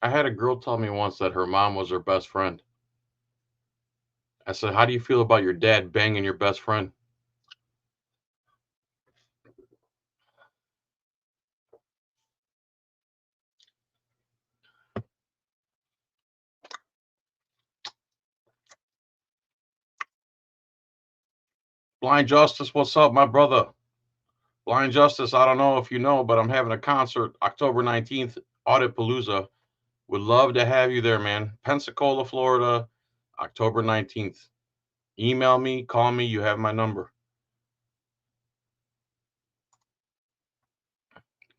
I had a girl tell me once that her mom was her best friend. I said, "How do you feel about your dad banging your best friend?" Blind Justice, what's up, my brother? Blind Justice, I don't know if you know, but I'm having a concert October 19th, Audipalooza. Would love to have you there, man. Pensacola, Florida, October 19th. Email me, call me, you have my number.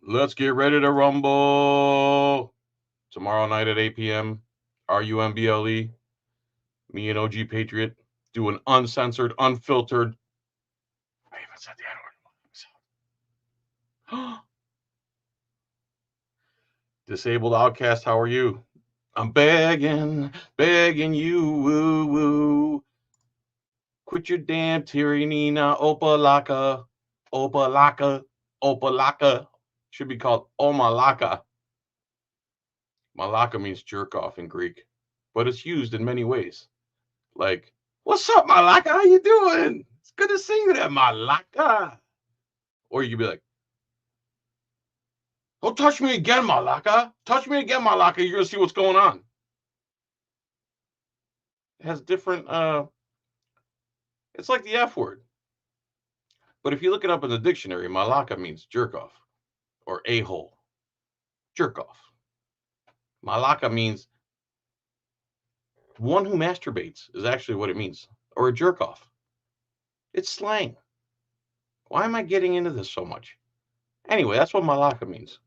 Let's get ready to rumble. Tomorrow night at 8 p.m. RUMBLE, me and OG Patriot do an uncensored, unfiltered. I even said the N word. Disabled Outcast, how are you? I'm begging, begging you, woo woo. Quit your damn tyranny now, Opa-Locka, Opa-Locka, Opa-Locka. Should be called Omalaka. Malaka means jerk off in Greek, but it's used in many ways. Like, what's up, Malaka? How you doing? It's good to see you there, Malaka. Or you could be like, don't touch me again, Malaka. Touch me again, Malaka. You're gonna see what's going on. It has different it's like the F word. But if you look it up in the dictionary, Malaka means jerk off or a hole. Jerk off. Malaka means one who masturbates, is actually what it means. Or a jerk off. It's slang. Why am I getting into this so much? Anyway, that's what Malaka means.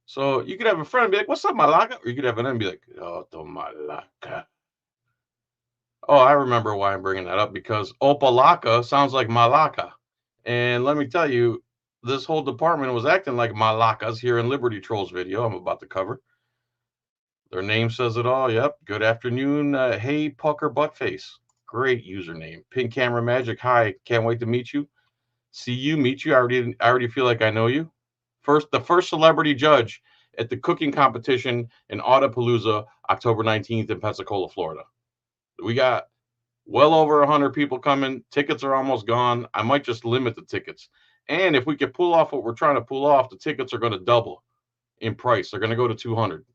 So you could have a friend and be like, what's up, Malaka? Or you could have an enemy be like, oh, to Malaka. Oh, I remember why I'm bringing that up because Opa-Locka sounds like Malaka. And let me tell you, this whole department was acting like Malakas here in Liberty Trolls video I'm about to cover. Their name says it all. Yep. Good afternoon. Hey, Pucker Buttface. Great username. Pin Camera Magic. Hi. Can't wait to meet you. See you, meet you. I already feel like I know you. The first celebrity judge at the cooking competition in Audapalooza, October 19th in Pensacola, Florida. We got well over 100 people coming. Tickets are almost gone. I might just limit the tickets. And if we can pull off what we're trying to pull off, the tickets are going to double in price. They're going to go to 200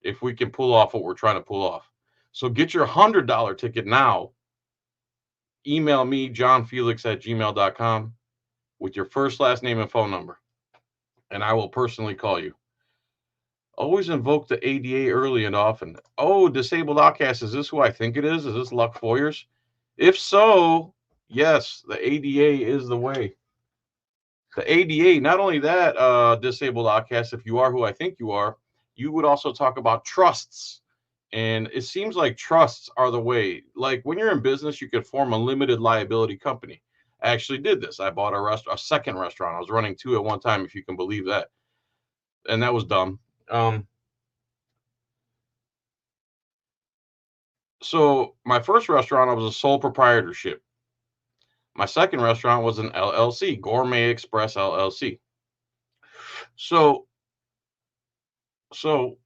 if we can pull off what we're trying to pull off. So get your $100 ticket now. Email me, JohnFilax at gmail.com, with your first, last name, and phone number, and I will personally call you. Always invoke the ADA early and often. Oh, Disabled Outcast, is this who I think it is? Is this Luck Foyers? If so, yes, the ADA is the way. The ADA, not only that, Disabled Outcast, if you are who I think you are, you would also talk about trusts. And it seems like trusts are the way. Like when you're in business, you could form a limited liability company. I actually did this. I bought a second restaurant. I was running two at one time, if you can believe that. And that was dumb. Um, so my first restaurant, I was a sole proprietorship. My second restaurant was an LLC, Gourmet Express LLC. So, so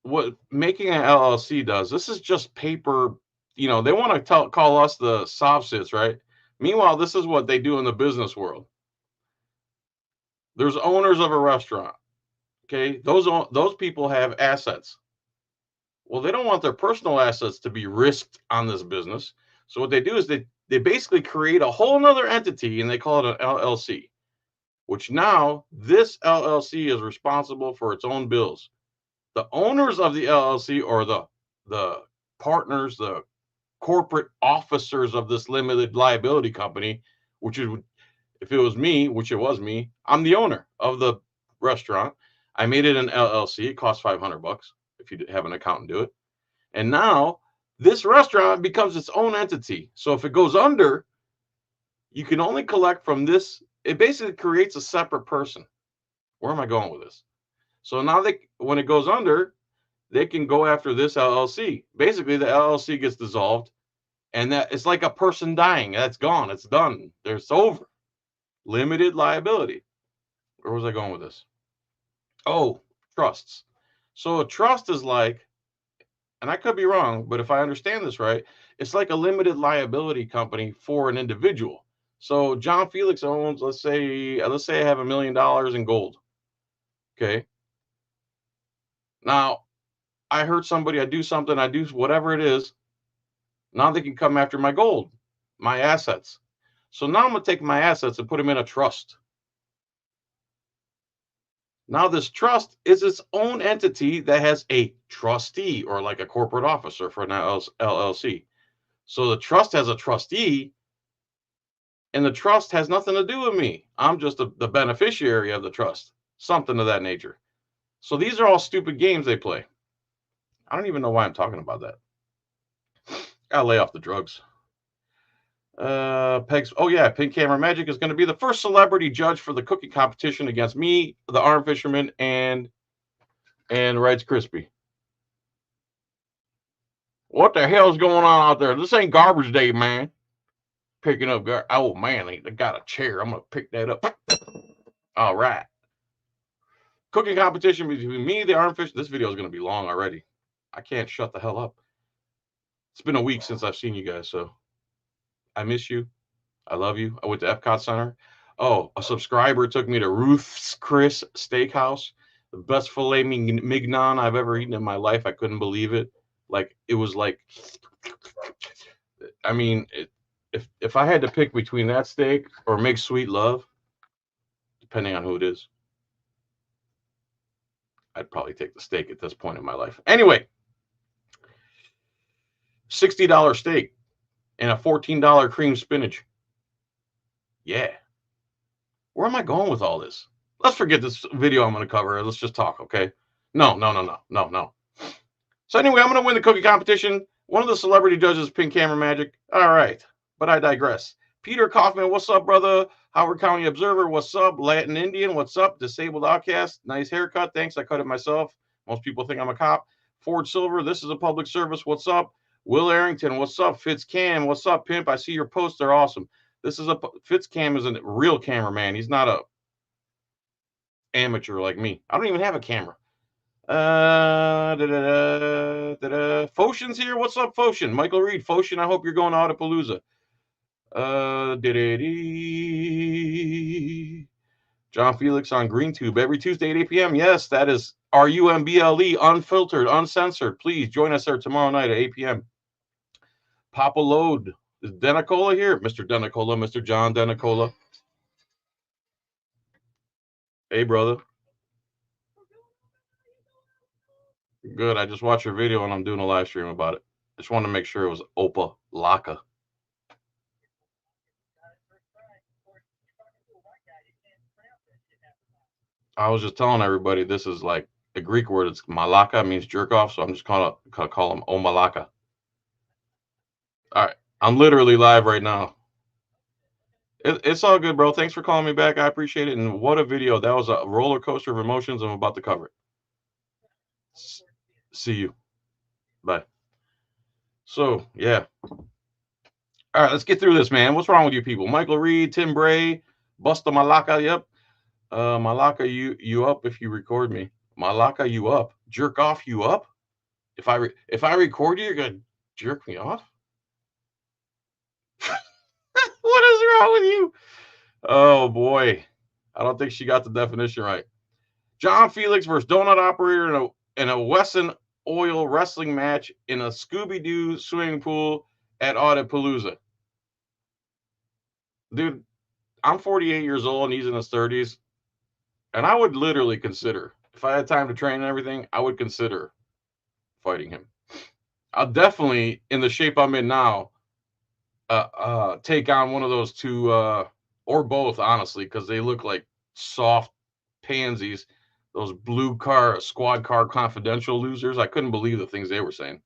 what making an LLC does, this is just paper. They want to call us the soft sits, right? Meanwhile, this is what they do in the business world. There's owners of a restaurant. Okay, those people have assets. Well, they don't want their personal assets to be risked on this business. So what they do is they basically create a whole nother entity and they call it an LLC, which now this LLC is responsible for its own bills. The owners of the LLC, or the partners, the corporate officers of this limited liability company, which is, if it was me, which it was me, I'm the owner of the restaurant. I made it an LLC. It costs $500 if you have an accountant do it. And now this restaurant becomes its own entity. So if it goes under, you can only collect from this. It basically creates a separate person. Where am I going with this? So now when it goes under, they can go after this LLC. Basically, the LLC gets dissolved, and that it's like a person dying. That's gone. It's done. It's over. Limited liability. Where was I going with this? Oh, trusts. So a trust is like, and I could be wrong, but if I understand this right, it's like a limited liability company for an individual. So JohnFilax owns, let's say I have $1 million in gold. Okay. Now I hurt somebody, I do something, I do whatever it is. Now they can come after my gold, my assets. So now I'm gonna take my assets and put them in a trust. Now this trust is its own entity that has a trustee or like a corporate officer for an LLC. So the trust has a trustee, and the trust has nothing to do with me. I'm just the beneficiary of the trust, something of that nature. So these are all stupid games they play. I don't even know why I'm talking about that. Gotta lay off the drugs. Pegs. Oh yeah, Pink Camera Magic is going to be the first celebrity judge for the cooking competition against me, the Arm Fisherman, and Rice Krispie. What the hell's going on out there? This ain't garbage day, man. Picking up garbage. Oh man, they got a chair. I'm gonna pick that up. All right. Cooking competition between me, the Arm Fish. This video is going to be long already. I can't shut the hell up. It's been a week since I've seen you guys, so I miss you. I love you. I went to Epcot Center. Oh, a subscriber took me to Ruth's Chris Steakhouse, the best filet mignon I've ever eaten in my life. I couldn't believe it. Like it was like, I mean, if I had to pick between that steak or Make Sweet Love, depending on who it is, I'd probably take the steak at this point in my life. Anyway, $60 steak and a $14 cream spinach. Yeah. Where am I going with all this? Let's forget this video I'm going to cover. Let's just talk, okay? No. So anyway, I'm going to win the cookie competition. One of the celebrity judges, Pink Camera Magic. All right, but I digress. Peter Kaufman, what's up, brother? Howard County Observer, what's up? Latin Indian, what's up? Disabled Outcast, nice haircut. Thanks, I cut it myself. Most people think I'm a cop. Ford Silver, this is a public service. What's up? Will Arrington, what's up? Fitz Cam, what's up, pimp? I see your posts. They're awesome. This is Fitz Cam is a real cameraman. He's not a amateur like me. I don't even have a camera. Foshin's here. What's up, Foshin? Michael Reed. Foshin, I hope you're going to Autopalooza. JohnFilax on GreenTube every Tuesday at 8 p.m. Yes, that is RUMBLE, unfiltered, uncensored. Please join us there tomorrow night at 8 p.m. Papa Load. Is Denicola here? Mr. Denicola, Mr. John Denicola. Hey, brother. Good. I just watched your video and I'm doing a live stream about it. Just wanted to make sure it was Opa-Locka. I was just telling everybody this is like a Greek word. It's malaka, means jerk off. So I'm just gonna call him Omalaka. All right. I'm literally live right now. It's all good, bro. Thanks for calling me back. I appreciate it. And what a video. That was a roller coaster of emotions. I'm about to cover it. See you. Bye. So, yeah. All right, let's get through this, man. What's wrong with you people? Michael Reed, Tim Bray, Busta Malaka. Yep. Malaka, you up if you record me. Malaka, you up. Jerk off, you up? If I record you, you're going to jerk me off? What is wrong with you? Oh, boy. I don't think she got the definition right. JohnFilax versus Donut Operator in a Wesson Oil wrestling match in a Scooby-Doo swimming pool at Autopalooza. Dude, I'm 48 years old and he's in his 30s. And I would literally consider, if I had time to train and everything, I would consider fighting him. I'll definitely, in the shape I'm in now, take on one of those two, or both, honestly, because they look like soft pansies. Those blue car, squad car confidential losers. I couldn't believe the things they were saying.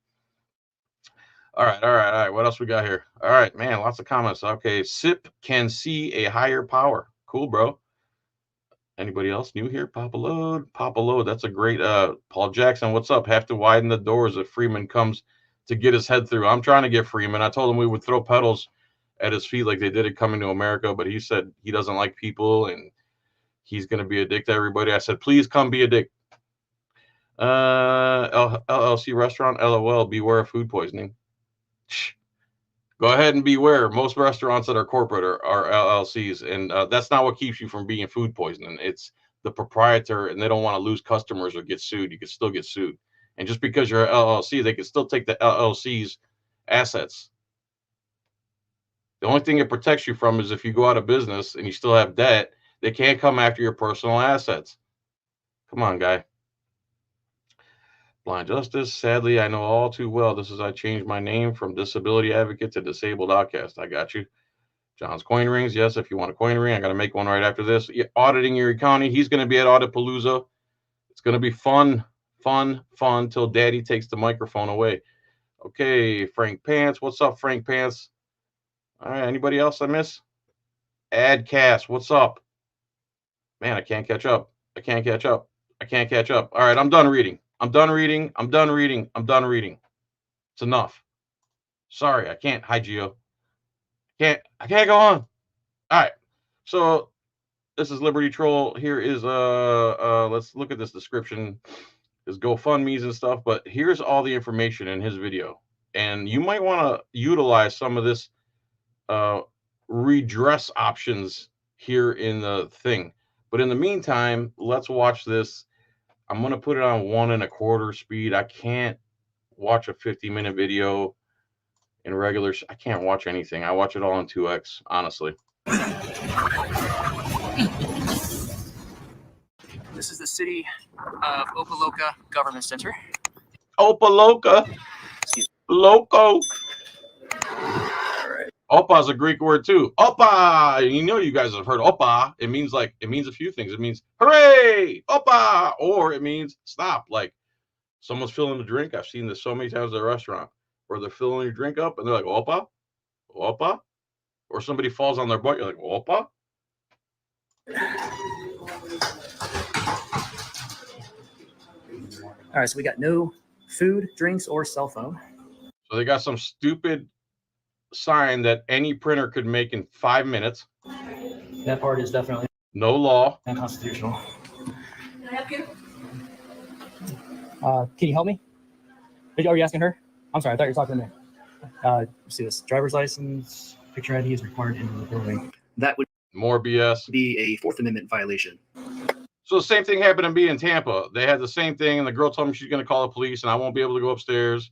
All right. What else we got here? All right, man, lots of comments. Okay, SIP can see a higher power. Cool, bro. Anybody else new here? Papa Load. That's a great Paul Jackson. What's up? Have to widen the doors if Freeman comes to get his head through. I'm trying to get Freeman. I told him we would throw pedals at his feet like they did it coming to America, but he said he doesn't like people and he's going to be a dick to everybody. I said, please come be a dick. LLC restaurant, LOL, beware of food poisoning. Shh. Go ahead and beware. Most restaurants that are corporate are LLCs, and that's not what keeps you from being food poisoning. It's the proprietor, and they don't want to lose customers or get sued. You can still get sued. And just because you're an LLC, they can still take the LLC's assets. The only thing it protects you from is if you go out of business and you still have debt, they can't come after your personal assets. Come on, guy. Blind Justice. Sadly, I know all too well. This is I changed my name from disability advocate to disabled outcast. I got you. John's coin rings. Yes, if you want a coin ring, I got to make one right after this. Auditing your county. He's going to be at Auditpalooza. It's going to be fun till Daddy takes the microphone away. Okay, Frank Pants. What's up, Frank Pants? All right, anybody else I miss? Adcast. What's up? Man, I can't catch up. I can't catch up. All right, I'm done reading. I'm done reading. It's enough. Sorry, I can't. Hi, Gio. I can't go on. All right. So this is Liberty Troll. Here is let's look at this description. There's GoFundMe's and stuff, but here's all the information in his video. And you might want to utilize some of this redress options here in the thing. But in the meantime, let's watch this. I'm going to put it on 1 1/4 speed. I can't watch a 50-minute video in regular. I can't watch anything. I watch it all in 2x, honestly. This is the city of Opa-Locka Government Center. Opa-Locka. Loco. All right. Opa is a Greek word too. Opa. You know, you guys have heard Opa. It means a few things. It means hooray, Opa, or it means stop. Like someone's filling a drink. I've seen this so many times at a restaurant where they're filling your drink up and they're like, Opa, Opa, or somebody falls on their butt. You're like, Opa. All right, so we got no food, drinks, or cell phone. So they got some stupid sign that any printer could make in 5 minutes. That part is definitely no law. Unconstitutional. Can I help you? Can you help me? Are you asking her? I'm sorry, I thought you were talking to me. See this driver's license, picture ID is required in the building. That would more BS. Be a Fourth Amendment violation. So the same thing happened to me in Tampa. They had the same thing, and the girl told me she's going to call the police, and I won't be able to go upstairs.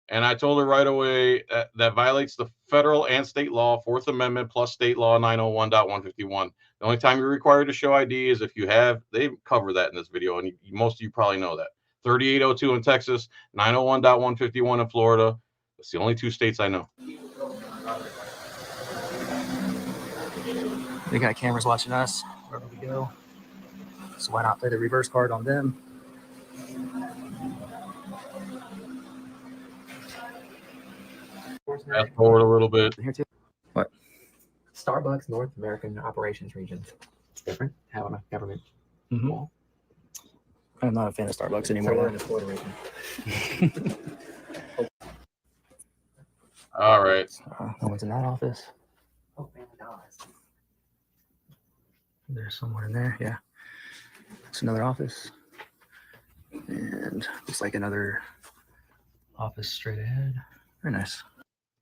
And I told her right away that violates the federal and state law, Fourth Amendment plus state law 901.151. The only time you're required to show ID is if you have, they cover that in this video, and most of you probably know that. 3802 in Texas, 901.151 in Florida. That's the only 2 states I know. They got cameras watching us wherever we go. So why not play the reverse card on them? Fast forward a little bit. Here too. What? Starbucks North American Operations Region. It's different. Having a government wall. I'm not a fan of Starbucks anymore. So we're in the Florida region. All right. No one's in that office. Oh, Family Dollars. There's someone in there. Yeah. It's another office. And looks like another office straight ahead. Very nice.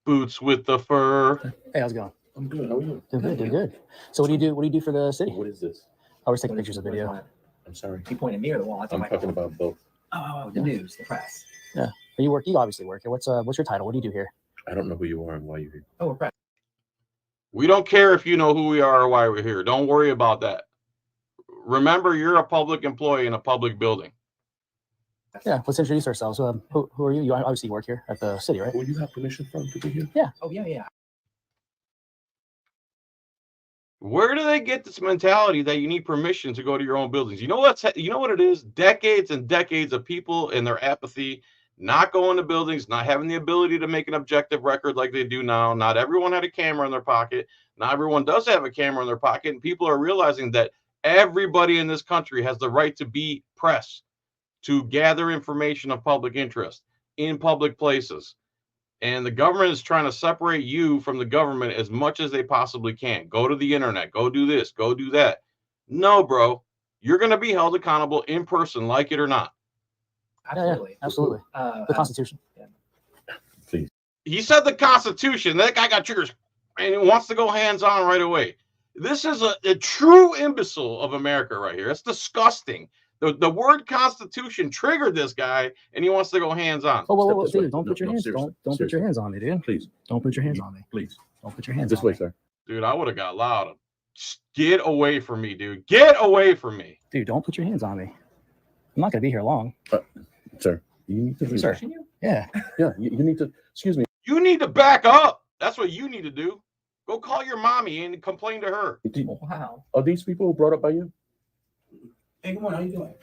Boots with the fur. Hey, how's it going? I'm good. How are you? Doing good. So what do you do? What do you do for the city? What is this? I was taking pictures of video. I'm sorry. He pointed me or the wall. I'm talking about both. Oh, the news, the press. Yeah. You work. You obviously work here. What's your title? What do you do here? I don't know who you are and why you're here. Oh, we're press. We don't care if you know who we are or why we're here. Don't worry about that. Remember, you're a public employee in a public building. Yeah, let's introduce ourselves. Who are you? You obviously work here at the city, right? Will you have permission from to be here? Yeah. Oh, yeah. Where do they get this mentality that you need permission to go to your own buildings? You know what it is? Decades and decades of people and their apathy, not going to buildings, not having the ability to make an objective record like they do now. Not everyone had a camera in their pocket. Not everyone does have a camera in their pocket. And people are realizing that everybody in this country has the right to be press, to gather information of public interest in public places. And the government is trying to separate you from the government as much as they possibly can. Go to the internet, go do this, go do that. No, bro, you're going to be held accountable in person, like it or not. Absolutely. Absolutely. The Constitution. Please. He said the Constitution. That guy got triggers and he wants to go hands-on right away. This is a true imbecile of America right here. It's disgusting. The word Constitution triggered this guy, and he wants to go hands-on. Oh, well, Step this dude, way. don't put your hands. seriously. Don't put your hands on me, dude. Please. Don't put your hands on me. Please. Don't put your hands This on way, me. sir. Dude, I would have got loud. Just get away from me, dude. Get away from me. Dude, don't put your hands on me. I'm not gonna be here long. Sir, you need to leave. Sir. Yeah. Yeah, you need to, excuse me. You need to back up. That's what you need to do. Go call your mommy and complain to her. Wow. Are these people brought up by you? Hey, good morning. How you doing?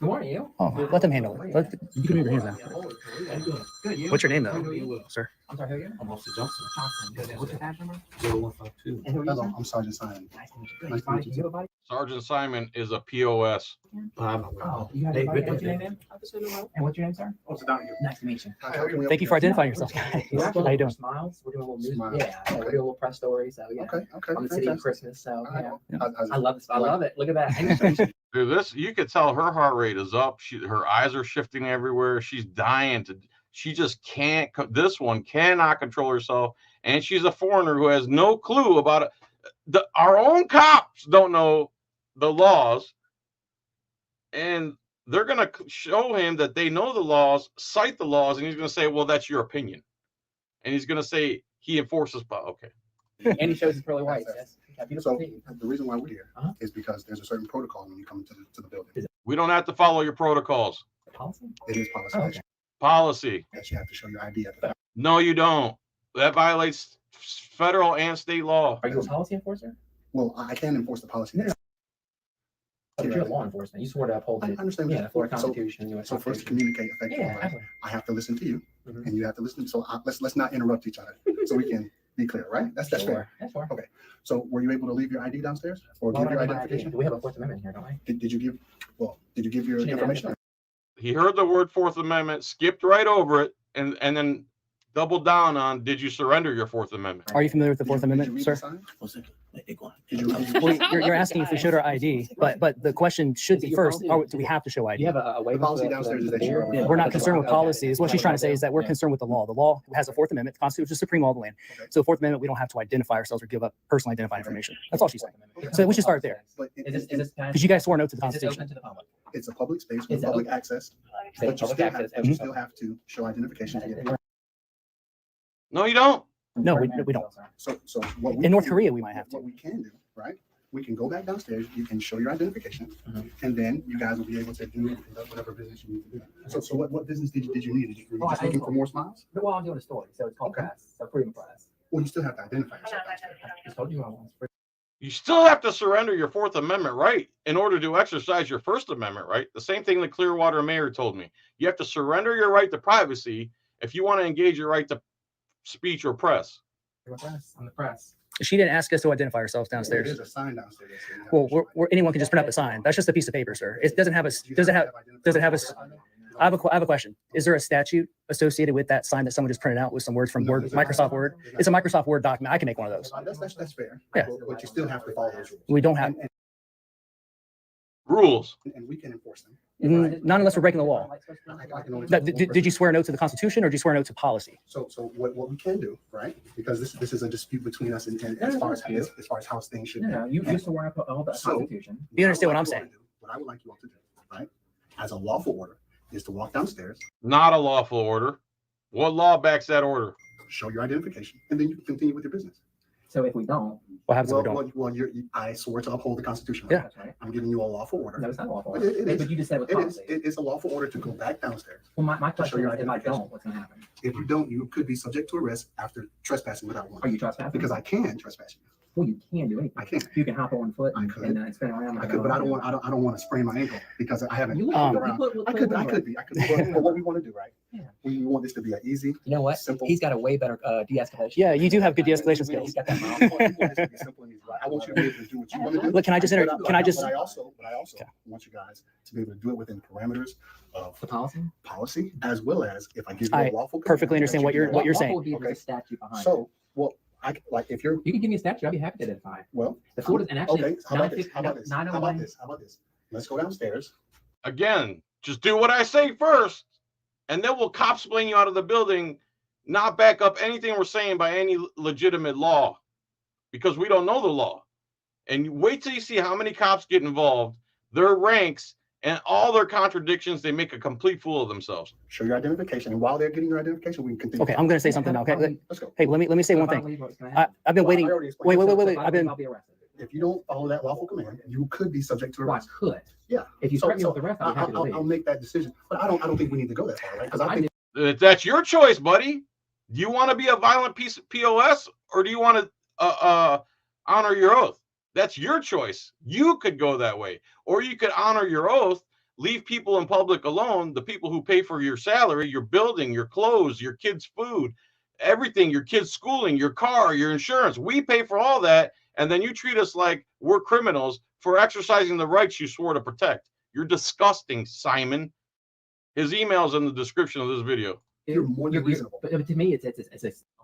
Good morning, you. Oh, let them handle it. You can move your hands now. How you doing? Good. You? What's your name, Who are though, you? sir? I'm sorry. Who are you? I'm Officer Johnson. Johnson. Good. What's your badge number? 0152. And who are you? Hello, Sir? I'm Sergeant Simon. Nice to meet you. Good. Nice to meet you, You have a body? Sergeant Simon is a POS. Oh, you have a Hey, body? good What's your day. name, ma'am? And what's your name, sir? Officer Donahue. Nice to meet you. How can we help Thank you for identifying yourself, guys. We're How actually you doing? Smiles. We're doing a little news. Smiles. Yeah, we're doing a little press story. So yeah, Okay, okay. on the city of fantastic. Christmas. So All right. yeah, How's I it? love this. I love it. Look at that. Dude, this you could tell her heart rate is up. Her eyes are shifting everywhere. She's dying to. She just can't. This one cannot control herself, and she's a foreigner who has no clue about it. Our own cops don't know the laws, and they're gonna show him that they know the laws, cite the laws, and he's gonna say, "Well, that's your opinion," and he's gonna say he enforces. Okay. And he shows his pearly whites. Yes. Yeah, beautiful So teeth. the reason why we're here Uh-huh. is because there's a certain protocol when you come to the building. We don't have to follow your protocols. Policy? It is policy Oh, okay. Policy. that you have to show your ID at the door. No, you don't. That violates federal and state law. Are you a policy enforcer? Well, I can enforce the policy. No. But you're law enforcement. You swore to uphold I the understand. yeah, the Florida So- Constitution. U.S. So for us to Constitution. communicate effectively, Yeah, right, absolutely. I have to listen to you, Mhm. and you have to listen. So let's not interrupt each other, so we can be clear, right? That's fair. Sure. That's fair. So were you able to leave your ID downstairs or Why give would your I give my ID? identification? We have a Fourth Amendment here, don't we? Did you give? Well, did you give your She didn't information? He heard the word Fourth Amendment, skipped right over it, and then doubled down on, did you surrender your Fourth Amendment? Are you familiar with the Fourth Did you Amendment, read sir? the sign? Did Well, you're asking if we showed our ID, but the question should be first: do we have to show Do ID? you have a waiver? policy for the- downstairs for is the that you're- board? Yeah, We're not Okay. concerned with Okay. policy. Is what she's trying to say is that we're Yeah. concerned with the law. The law has a Fourth Amendment. The Constitution is the supreme law of the land. Okay. So Fourth Amendment, we don't have to identify ourselves or give up personally identified Okay. information. That's all she's saying. So we should start there. But Is this Because you guys swore no to the is this Constitution. open to the public? it's a public space Is with it public open? access, Say but you public still, access, have, you still have to show identification to get in. No, you don't. No, we don't. So what we In North can- Korea, we might have to. What we can do, right? We can go back downstairs. You can show your identification, Mhm. and then you guys will be able to do whatever business you need to do. So what business did you need? Were you Oh, just I- looking for more smiles? Well, I'm doing a story, so it's called Okay. press. So freedom press. Well, you still have to identify yourself. I just told you I was. You still have to surrender your Fourth Amendment right in order to exercise your First Amendment right. The same thing the Clearwater mayor told me. You have to surrender your right to privacy if you want to engage your right to speech or press. I'm the press. She didn't ask us to identify ourselves There's downstairs. a sign downstairs. that says you have Well, to show anyone can just print up a sign. That's just a piece of paper, sir. It doesn't have a. Do you Does it have? identification? does it have I have a question. Is there a statute associated with that sign that someone just printed out with some words from No, Word, there's not. Microsoft Word? It's a Microsoft Word document. I can make one of those. That's fair. Yeah. But you still have to follow those rules. We don't have, Rules. And we can enforce them. not unless we're breaking the law. I can only- Did you swear no to the Constitution or did you swear no to policy? So what we can do, right? Because this is a dispute between us and as far as how things should be. No, you used to wear all the So- Constitution. You understand what I'm What I would like you all saying? to do- What I would like you all to do, right? As a lawful order, is to walk downstairs, Not a lawful order. What law backs that order? show your identification, and then you can continue with your business. So if we don't, What happens if we don't? I swore to uphold the Constitution. Yeah. that's right. I'm giving you a lawful order. No, it's not lawful. But it is. But you just said with It is. policy. It is a lawful order to go back downstairs. Well, my to show question your is, if I identification. don't, what's gonna happen? If you don't, you could be subject to arrest after trespassing without Are one. you trespassing? Because I can trespass you. Well, you can do anything. I can. You can hop on foot I and, could. and spin around. I could, but I don't want to sprain my ankle because I haven't. You moved look, around. look, look, I could look. be. But what we want to do, right? Yeah. We want this to be an easy. You know what? Simple. He's got a way better de-escalation. Yeah, you do have good de-escalation He's skills. got that I mouth. want this to be simple and easy, right? I want you to be able to do what you want to do. Look, can I just But I also Okay. want you guys to be able to do it within parameters of The policy? policy, as well as if I give you I a lawful. perfectly command, understand that what you you're- do what you're that. saying. Lawful would be Okay. the statute behind it. So, well, if you're, You can give me a statute, I'll be happy to identify. well, The Florida, and actually, okay, how about this? 950 How about this? How about 901 this? How about this? Let's go downstairs. Again, just do what I say first. and then we'll cop explain you out of the building, not back up anything we're saying by any legitimate law, because we don't know the law. And wait till you see how many cops get involved, their ranks, and all their contradictions. They make a complete fool of themselves. Show your identification, and while they're getting your identification, we can continue. Okay, I'm going to say something now. Okay, let's go. hey, let me say one thing. I've been waiting. Wait. I've been. If you don't follow that lawful command, you could be subject to arrest. Could. Yeah. If you threaten me with arrest, I'll be happy to leave. I'll make that decision, but I don't think we need to go that far, right? Because I think That's your choice, buddy. Do you want to be a violent piece of POS, or do you want to honor your oath? That's your choice. You could go that way, or you could honor your oath, leave people in public alone, the people who pay for your salary, your building, your clothes, your kids' food, everything, your kids' schooling, your car, your insurance. We pay for all that, and then you treat us like we're criminals for exercising the rights you swore to protect. You're disgusting, Simon. His email's in the description of this video. you're more than reasonable. But to me, it's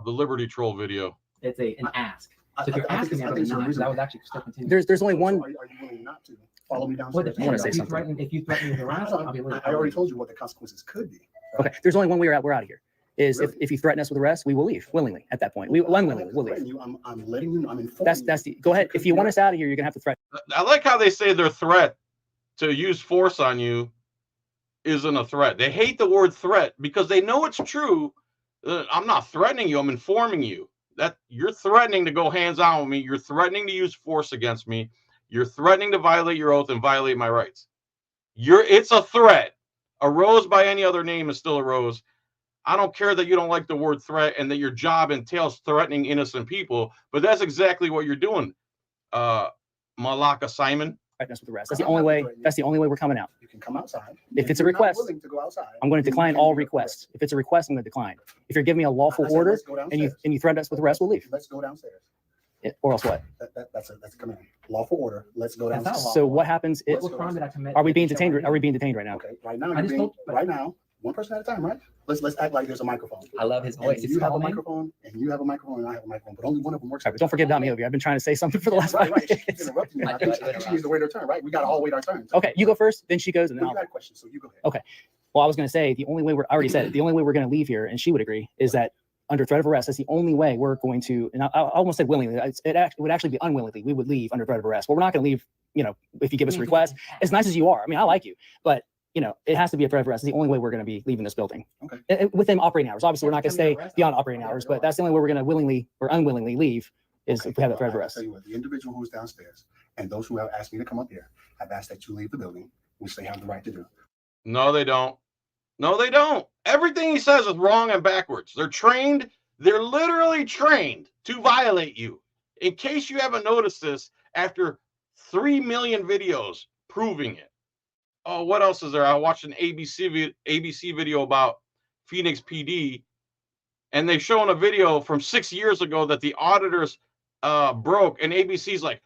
The Liberty Troll video. an ask. So if you're I think asking me, it's- I I would think it's not, because I reasonable. would actually still continue. There's only one. So are you willing not to follow me Well, downstairs? depends. say If you something. threaten me with harass, I'll be leaving. I already told you what the consequences could be. Okay, there's only one way we're out of here. Is Really? if you threaten us with arrest, we will leave willingly. At that point, we unwillingly we'll leave. I'm letting you know. I'm informing That's you. the. Go ahead. could If you be want arrested. us out of here, you're gonna have to threaten. I like how they say their threat to use force on you isn't a threat. They hate the word threat because they know it's true. I'm not threatening you. I'm informing you that you're threatening to go hands on with me. You're threatening to use force against me. You're threatening to violate your oath and violate my rights. It's a threat. A rose by any other name is still a rose. I don't care that you don't like the word threat and that your job entails threatening innocent people, but that's exactly what you're doing, Malaka Simon. Threaten us with arrest. That's the only way. That's the only way we're coming out. You can come outside. If it's a you're not request, willing to go outside, I'm going to then you decline can all be requests. If it's a request, I'm going to decline. If you're giving me a lawful I said, order let's go and you downstairs. threaten us with arrest, we'll leave. Let's go downstairs. Or else what? That's a command. Lawful order. Let's go That's not downstairs. So what happens? What crime did I commit? Are we being detained? Are we being detained right now? Okay, right now I you're just being told- right now, one person at a time, right? Let's act like there's a microphone. I love his And voice. It's you have a calming. microphone, and you have a microphone, and I have a microphone, but only one of them works. All right, but don't forget about me over here. I've been trying to say something for the last Right, 5 right. She keeps minutes. interrupting me. I I think do. she needs to wait her turn, right? We gotta all wait our turn. Okay, you go first, then she goes, and then Well, I'll. you got a question, so you go ahead. Well, I was going to say the only way I already said it. The only way we're going to leave here, and she would agree, is that under threat of arrest. That's the only way we're going to. And I almost said willingly. It would actually be unwillingly. We would leave under threat of arrest. But we're not going to leave. If you give us a request, as nice as you are. I mean, I like you, but it has to be a threat of arrest. It's the only way we're going to be leaving this building. Okay. Within operating hours. Obviously, we're not going to stay beyond operating hours, but that's the only way we're going to willingly or unwillingly leave is if we have that threat of I'll arrest. tell you what, the individual who's downstairs and those who have asked me to come up here have asked that you leave the building, which they have the right to do. No, they don't. No, they don't. Everything he says is wrong and backwards. They're trained. They're literally trained to violate you. In case you haven't noticed this, after 3 million videos proving it. Oh, what else is there? I watched an ABC video about Phoenix PD, and they've shown a video from 6 years ago that the auditors broke, and ABC's like,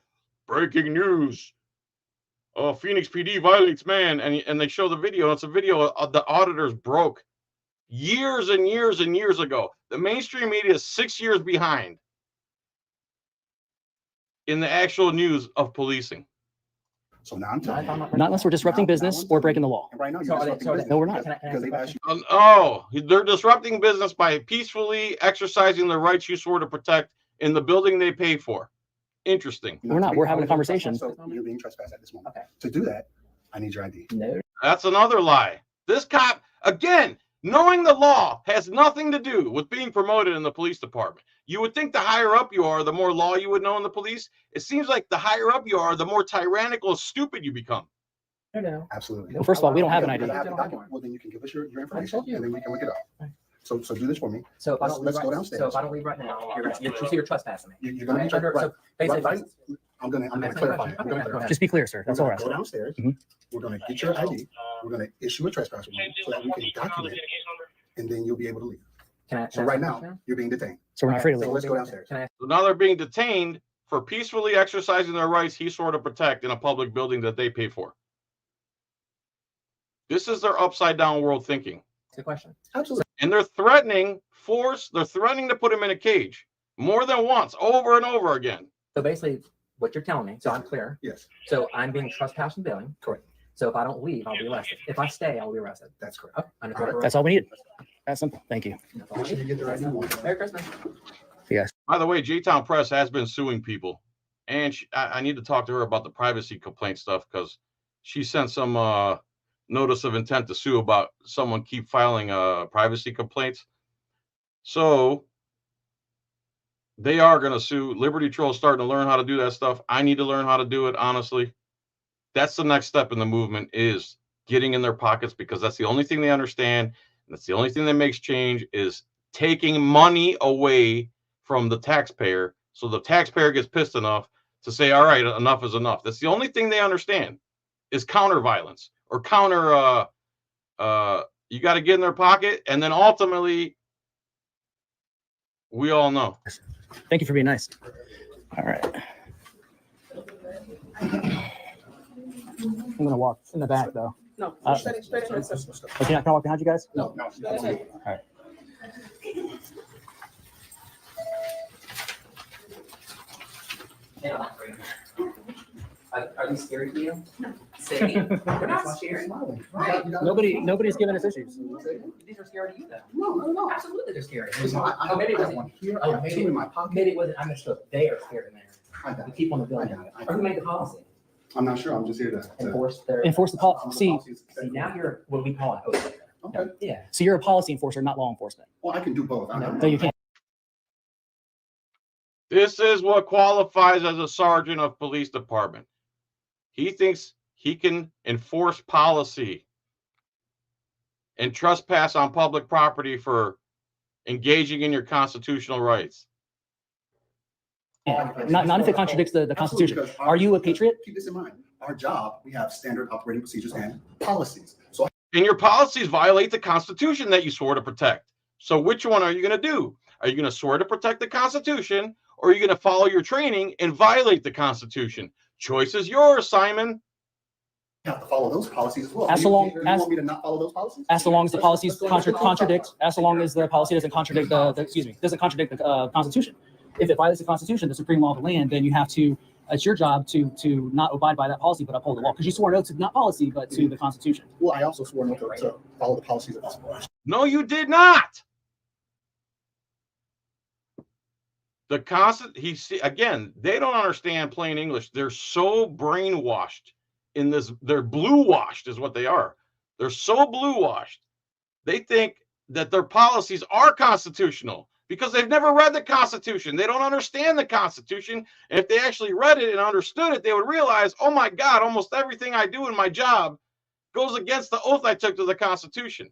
breaking news. Oh, Phoenix PD violates man, and they show the video. And it's a video of the auditors broke years and years and years ago. The mainstream media is 6 years behind in the actual news of policing. So now I'm telling you. Not unless we're disrupting business or breaking the law. And right now So you're are they- disrupting so are they- business No, we're not. Can I ask because a they've asked question? you. Oh, they're disrupting business by peacefully exercising the rights you swore to protect in the building they pay for. Interesting. We're not. We're having a conversation. So you're being trespassed at this moment. Okay. To do that, I need your ID. No. That's another lie. This cop, again, knowing the law has nothing to do with being promoted in the police department. You would think the higher up you are, the more law you would know in the police. It seems like the higher up you are, the more tyrannical and stupid you become. No. Absolutely. Well, first of all, we don't have an Yeah, ID. because I have the document. Well, then you can give us your information, told you. and then we can look it up. Right. So do this for me. So if I don't leave Let's right, go downstairs. So if I don't leave right now, you're trespassing me. You're going to be Under- right. So basically, Right. I'm going to I'm asking clarify. a I'm question. going to Okay, clarify. Just be clear, sir. That's all We're we're going to go asking. downstairs. Mhm. We're going to get your ID. We're going to issue a trespass warrant so that we can document it, and then you'll be able to leave. can I So ask right a now, question? you're being detained. So we're not free to So leave. let's go downstairs. Can I ask, So now they're being detained for peacefully exercising their rights he swore to protect in a public building that they pay for. This is their upside down world thinking. ask a question? Absolutely. And they're threatening force. They're threatening to put him in a cage more than once, over and over again. So basically, what you're telling me, so I'm clear. Yes. So I'm being trespassed in the building. Correct. So if I don't leave, I'll be arrested. If I stay, I'll be arrested. That's correct. Okay. Under All right. That's all we need. That's simple. Thank you. Make sure you get the right number. Merry Christmas. By the way, J-Town Press has been suing people, and I need to talk to her about the privacy complaint stuff because she sent some notice of intent to sue about someone keep filing privacy complaints. So they are going to sue. Liberty Troll's starting to learn how to do that stuff. I need to learn how to do it, honestly. That's the next step in the movement, is getting in their pockets, because that's the only thing they understand. And that's the only thing that makes change, is taking money away from the taxpayer. So the taxpayer gets pissed enough to say, all right, enough is enough. That's the only thing they understand, is counter violence or counter, you got to get in their pocket. And then ultimately, we all know. Thank you for being nice. All right. I'm gonna walk in the back though. No, straight in. Okay, can I walk behind you guys? No. All right. Are these scary to you? See, they're not scary. Right. Nobody's giving us issues. These are scary to you, though. No. Absolutely, they're scary. I Maybe it have wasn't. one here. Oh, I have maybe- two in my pocket. Maybe it wasn't understood. They are scared in there. I got The it. people in the building. I got it. Or who made the policy? I'm not sure. I'm just here to Enforce their. Enforce the policy. See, now you're what we call an OSHA. Okay. Yeah. So you're a policy enforcer, not law enforcement. Well, I can do both. No, you can't. This is what qualifies as a sergeant of police department. He thinks he can enforce policy and trespass on public property for engaging in your constitutional rights. Not if it contradicts the Constitution. Absolutely, because Are you a patriot? Keep this in mind. Our job, we have standard operating procedures and policies. So And your policies violate the Constitution that you swore to protect. So which one are you going to do? Are you going to swear to protect the Constitution, or are you going to follow your training and violate the Constitution? Choice is yours, Simon. I have to follow those policies as well. As You long- want me to not follow those policies? As long as the policies contradict, as long as the policy doesn't contradict doesn't contradict the Constitution. If it violates the Constitution, the supreme law of the land, then you have to. It's your job to not abide by that policy, but uphold the law, because you swore no to not policy, but to the Constitution. Well, I also swore not to follow the policies of this board. No, you did not. Again, they don't understand plain English. They're so brainwashed in this. They're blue washed is what they are. They're so blue washed. They think that their policies are constitutional because they've never read the Constitution. They don't understand the Constitution. And if they actually read it and understood it, they would realize, oh my God, almost everything I do in my job goes against the oath I took to the Constitution.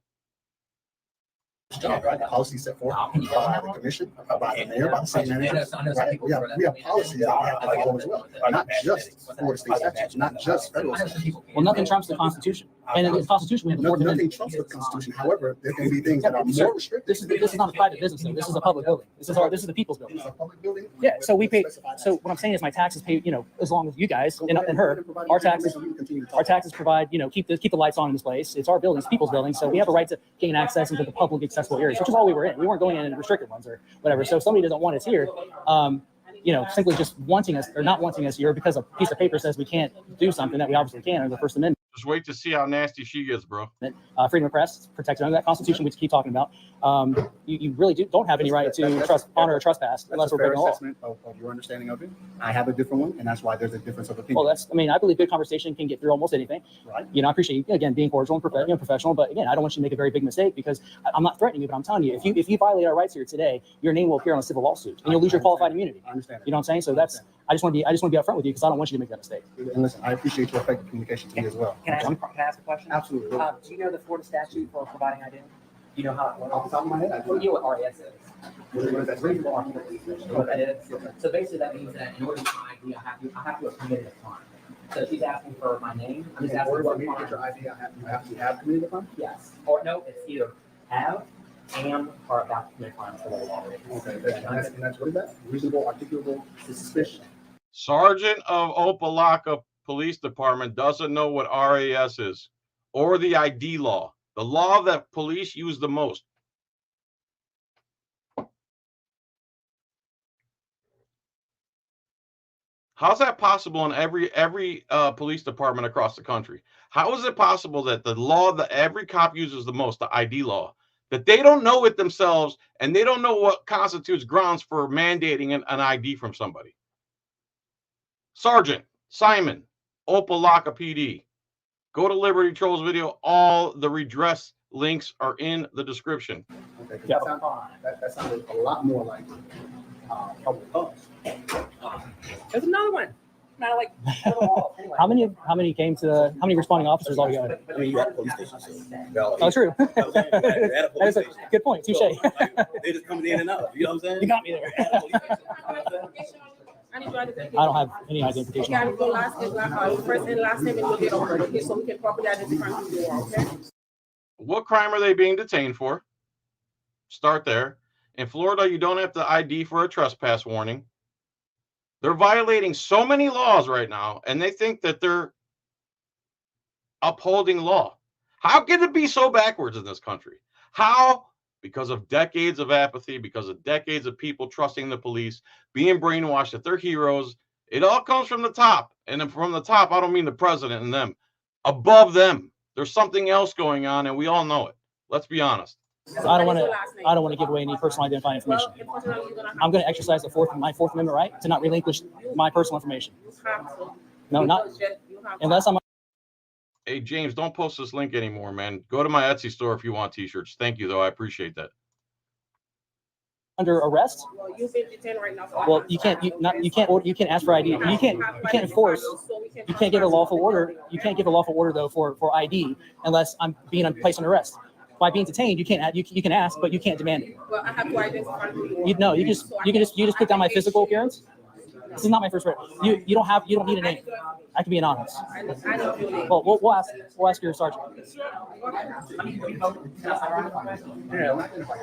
Job, right? The policies set forth by the commission, by the mayor, by the city manager. Right? We have policies that we have to follow as well, not just Florida state statutes, not just federal statutes. Well, nothing trumps the Constitution, and in the Constitution we have the Fourth Nothing Amendment. trumps the Constitution. However, there can be things that are more restrictive. This is not a private business, though. This is a public building. This is the people's building. It's a public building. Yeah, so we pay. So what I'm saying is, my taxes pay. As long as you guys and her, our taxes provide. Keep the lights on in this place. It's our building, it's people's building, so we have a right to gain access into the public accessible areas, which is all we were in. We weren't going in restricted ones or whatever. So if somebody doesn't want us here, simply just wanting us or not wanting us here because a piece of paper says we can't do something that we obviously can under the First Amendment. Just wait to see how nasty she gets, bro. Freedom of press protected under that Constitution, we keep talking about. You really don't have any right to honor or trespass unless we're breaking the law. Assessment of your understanding of it. I have a different one, and that's why there's a difference of opinion. Well, I believe good conversation can get through almost anything. Right. I appreciate you, again, being cordial and professional, but again, I don't want you to make a very big mistake, because I'm not threatening you, but I'm telling you, if you violate our rights here today, your name will appear on a civil lawsuit and you'll lose your qualified immunity. I understand. You know what I'm saying? So I just want to be upfront with you, because I don't want you to make that mistake. And listen, I appreciate your effective communication to me as well. Can I ask a question? Absolutely. Do you know the Florida statute for providing ID? Do you know how it works? Off the top of my head, I Well, do. you know what RES is. What is that? Reasonable occupation. What that is. So basically, that means that in order to get my ID, I have to have committed a crime. So she's asking for my name. I'm just In asking order for for me to a get your crime. ID, you have committed a crime? Yes. Or no, it's either have, am, or about to commit a crime for the law. Okay, and that's what is that? Reasonable, articulable suspicion. Sergeant of Opa-Locka Police Department doesn't know what RAS is or the ID law, the law that police use the most. How's that possible in every police department across the country? How is it possible that the law that every cop uses the most, the ID law, that they don't know it themselves and they don't know what constitutes grounds for mandating an ID from somebody? Sergeant Simon, Opa-Locka PD. Go to Liberty Trolls video. All the redress links are in the description. Okay, that sounded a lot more like probable cause. There's another one. Not like at all. Anyway. How many came to how many responding officers altogether? I mean, you at the police station. So Oh, true. you know what I'm saying? You're at a That police is a station. good point. Touche. They just coming in and out. You know what I'm saying? You got me there. I need your identification. I don't have any identification. Okay, I need your last name, first and last name, and your date of birth, okay, so we can properly identify who you are, okay? What crime are they being detained for? Start there. In Florida, you don't have to ID for a trespass warning. They're violating so many laws right now, and they think that they're upholding law. How can it be so backwards in this country? How? Because of decades of apathy, because of decades of people trusting the police, being brainwashed that they're heroes. It all comes from the top. And from the top, I don't mean the president and them. Above them, there's something else going on, and we all know it. Let's be honest. So I don't want to give away any personal identifying information. I'm going to exercise my Fourth Amendment right to not relinquish my personal information. No, not unless I'm. Hey, James, don't post this link anymore, man. Go to my Etsy store if you want t-shirts. Thank you, though. I appreciate that. Under arrest. Well, you've been detained right now. Well, you can't ask for ID. You can't enforce. You can't give a lawful order. You can't give a lawful order though for ID unless I'm being placed under arrest. By being detained, you can ask, but you can't demand it. Well, I have to identify who you are. You just put down my physical appearance. This is not my first word. You don't need a name. I can be anonymous. I know your name. Well, we'll ask your sergeant.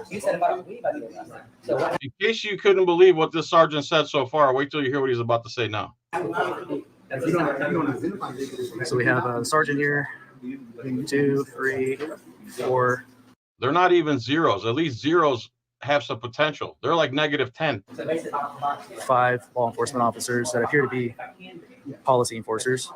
You said about a week, I think, last time. So what? In case you couldn't believe what this sergeant said so far, wait till you hear what he's about to say now. So we have the sergeant here. 2, 3, 4. They're not even zeros. At least zeros have some potential. They're like -10. So basically, 5 law enforcement officers that appear to be policy enforcers.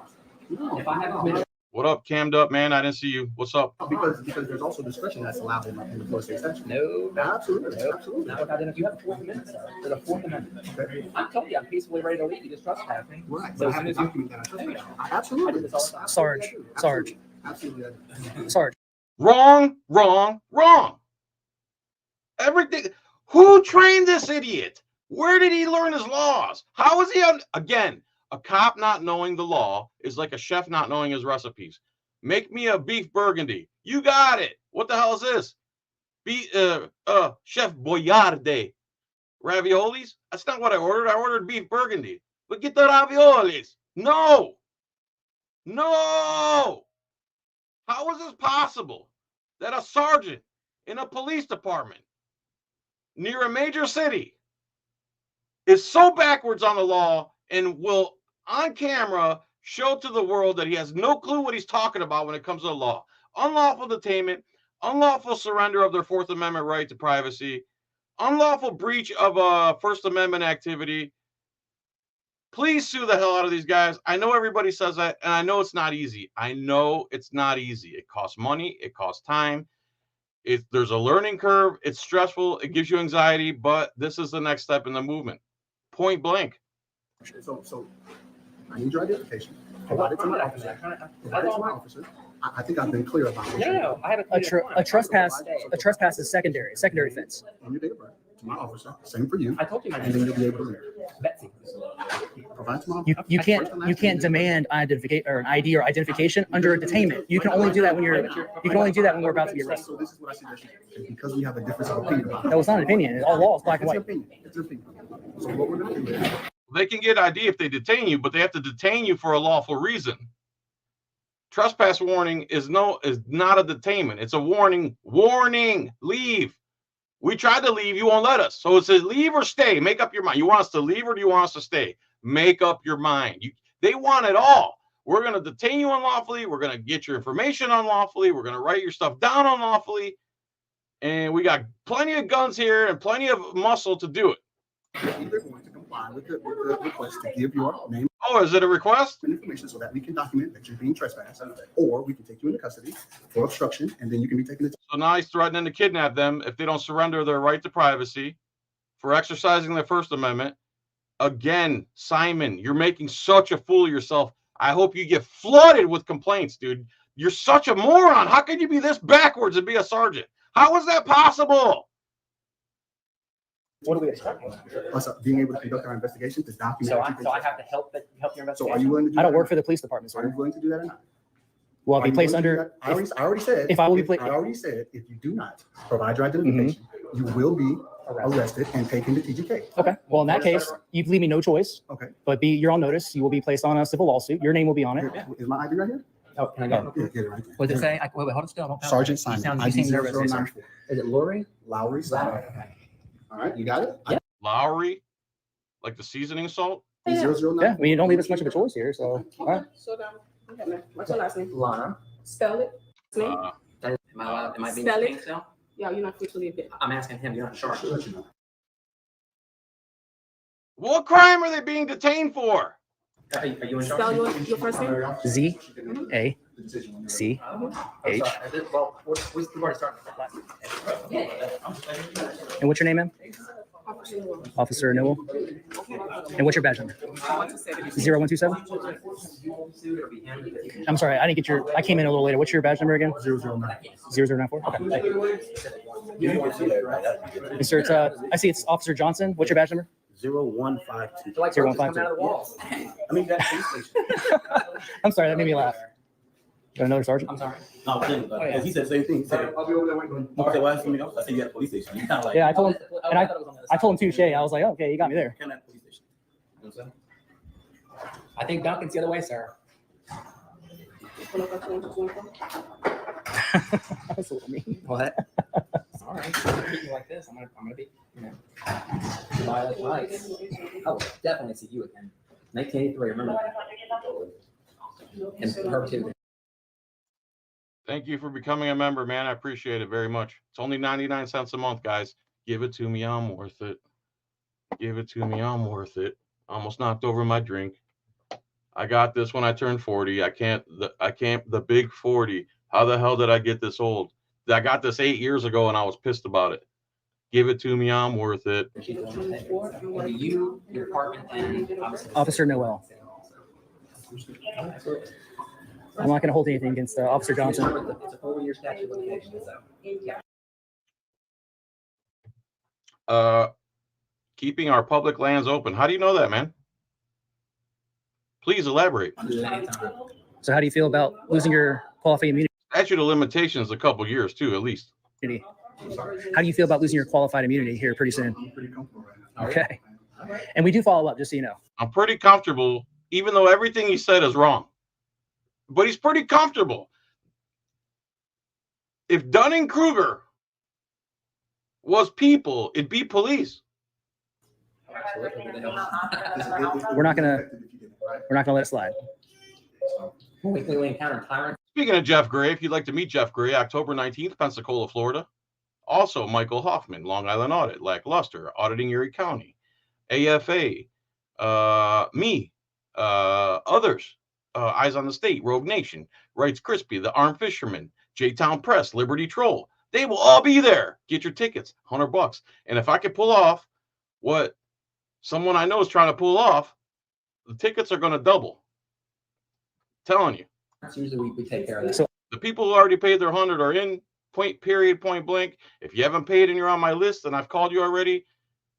if I have What up, cammed up, man? I didn't see you. What's up? Because there's also discretion that's allowed in the police station. no, Absolutely, no, absolutely. not without identity. You have a Fourth Amendment, sir. There's a Fourth Amendment. I'm telling you, I'm peacefully ready to leave. You just trespass me. Right. So So I as have soon to as you, document that. I Anyway, absolutely. I do this all the time. Sarge. Absolutely. Sarge. Wrong. Everything. Who trained this idiot? Where did he learn his laws? How is he again? A cop not knowing the law is like a chef not knowing his recipes. Make me a beef burgundy. You got it. What the hell is this? Chef Boyarde. Raviolis? That's not what I ordered. I ordered beef burgundy. But get the raviolis. No. How is this possible that a sergeant in a police department near a major city is so backwards on the law and will on camera show to the world that he has no clue what he's talking about when it comes to the law? Unlawful detainment, unlawful surrender of their Fourth Amendment right to privacy, unlawful breach of a First Amendment activity. Please sue the hell out of these guys. I know everybody says that, and I know it's not easy. It costs money. It costs time. There's a learning curve. It's stressful. It gives you anxiety, but this is the next step in the movement. Point blank. So I need your identification. Provide it to my officer. Provide it to my officer. I think I've been clear about this. No, I have A trespass is secondary offense. And your date of birth to my officer. Same for you. I told you my And then name. you'll be able to leave. Betsy. Provide to my You can't demand an ID or identification under a detainment. You can only do that when we're about to be arrested. So this is what I suggest you do. Because we have a difference of opinion about it. That was not an opinion. All law is black and It's an white. opinion. It's an opinion. So what we're going to do is They can get ID if they detain you, but they have to detain you for a lawful reason. Trespass warning is not a detainment. It's a warning. Warning, leave. We tried to leave, you won't let us. So it says leave or stay. Make up your mind. You want us to leave or do you want us to stay? Make up your mind. They want it all. We're going to detain you unlawfully. We're going to get your information unlawfully. We're going to write your stuff down unlawfully. And we got plenty of guns here and plenty of muscle to do it. you're either going to comply with the request to give your name. Oh, is it a request? Information so that we can document that you're being trespassed, or we can take you into custody for obstruction, and then you can be taken into. So now he's threatening to kidnap them if they don't surrender their right to privacy for exercising their First Amendment. Again, Simon, you're making such a fool of yourself. I hope you get flooded with complaints, dude. You're such a moron. How can you be this backwards and be a sergeant? How is that possible? What do we expect? Us being able to conduct our investigation to document. So I have to help your So investigation. are you willing to do I don't that? work for the police department, Are you sir. willing to do that or not? Well, I'll Are be you placed willing to do under. that? I already said. if I will be I already said, if you do not provide your identification, you will be arrested and taken to TGK. Okay. Well, in that case, you leave me no choice. Okay. But you're on notice. You will be placed on a civil lawsuit. Your name will be on it. Is my ID right here? Oh, can I go? Yeah, get it right there. What does it say? Wait, hold it still. I don't know. Sergeant You Simon. you seem nervous. 094. Is it Lori? Lowry Simon. Okay. All right, you got it? Yeah. Lowry, like the seasoning salt. Yeah. 009. I mean, you don't leave us much of a choice here. So, all right. So down. Okay, what's your last name? Lana. Spell it. Name? Am I allowed? Am I being Spell it. detained still? Yeah, you're not free to leave it. I'm asking him. You're not sure. I'll let you know. What crime are they being detained for? Are you in charge? Spell your first name. ZACH. Well, we've already started. And what's your name, ma'am? Officer Newell. And what's your badge number? 0127. I'm sorry, I didn't get your. I came in a little later. What's your badge number again? 009. 0094. Okay. Thank you. And sir, it's I see it's Officer Johnson. What's your badge number? 0152. Like 0152. coming out of the walls. I mean, that police station. I'm sorry, that made me laugh. Got another sergeant? I'm sorry. No, I'm saying, but he said the same thing. He said, I'll be over there waiting. I said, why is something else? I said, you at a police station. You kind of like, Yeah, I told him. And I thought it was on the other I told him side. touche. I was like, oh, okay, you got me there. kind of at a police station. You know what I'm saying? I think Duncan's the other way, sir. That's a little mean. What? All right. I'm gonna treat you like this. I'm gonna be, violate rights. I will definitely see you again. 1983. Remember that. And her too. Thank you for becoming a member, man. I appreciate it very much. It's only 99 cents a month, guys. Give it to me. I'm worth it. Give it to me. I'm worth it. Almost knocked over my drink. I got this when I turned 40. I can't, the big 40. How the hell did I get this old? I got this 8 years ago and I was pissed about it. Give it to me. I'm worth it. It'll be you, your department, and obviously Officer Noel. I'm not going to hold anything against Officer Johnson. It's a 4-year statute of limitations, Uh, keeping our public lands open. How do you know that, man? Please elaborate. so. So how do you feel about losing your qualified immunity? Statute of limitations a couple years too, at least. How do you feel about losing your qualified immunity here pretty soon? I'm pretty comfortable right now. Okay. And we do follow up, just so you know. I'm pretty comfortable, even though everything he said is wrong. But he's pretty comfortable. If Dunning-Kruger was people, it'd be police. We're not gonna let it slide. We encounter tyrants. Speaking of Jeff Gray, if you'd like to meet Jeff Gray, October 19th, Pensacola, Florida. Also, Michael Hoffman, Long Island Audit, Lackluster, Auditing Erie County, AFA, me, others, Eyes on the State, Rogue Nation, Wrights Crispy, The Armed Fisherman, J-Town Press, Liberty Troll. They will all be there. Get your tickets, $100. And if I could pull off what someone I know is trying to pull off, the tickets are going to double. Telling you. Usually we take care of that. So The people who already paid their 100 are in, point blank. If you haven't paid and you're on my list and I've called you already,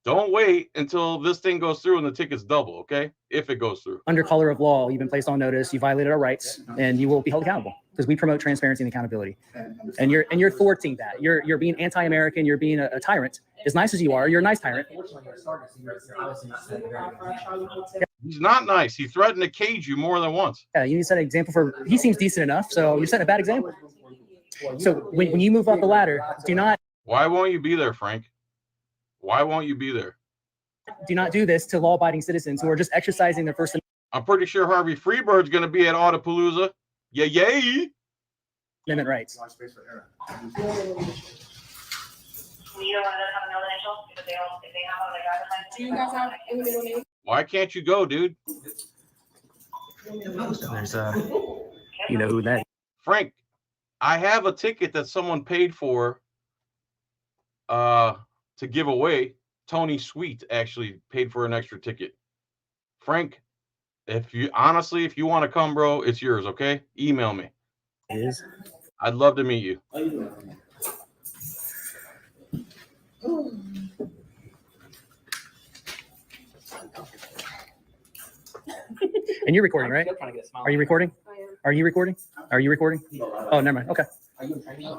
don't wait until this thing goes through and the tickets double, okay? If it goes through. under color of law, you've been placed on notice, you violated our rights, and you will be held accountable because we promote transparency and accountability. And you're thwarting that. You're being anti-American, you're being a tyrant. As nice as you are, you're a nice tyrant. Unfortunately, you're a sergeant, so you're obviously not setting a very good example. He's not nice. He threatened to cage you more than once. Yeah, you need to set an example for. He seems decent enough, so you're setting a bad example. So when you move up the ladder, do not Why won't you be there, Frank? Why won't you be there? do this to law-abiding citizens who are just exercising their First I'm pretty sure Harvey Freebird's going to be at Autopalooza. Yay! Amendment rights. Large space for error. Neither one of them have a middle initial because if they have a driver's license. Do you guys have any middle name? Why can't you go, dude? There's you know who that is. Frank, I have a ticket that someone paid for to give away. Tony Sweet actually paid for an extra ticket. Frank, if you want to come, bro, it's yours, okay? Email me. It is. I'd love to meet you. And you're recording, right? Are you recording? I am. Are you recording? Are you recording? Oh, never mind. Okay. Are you in training?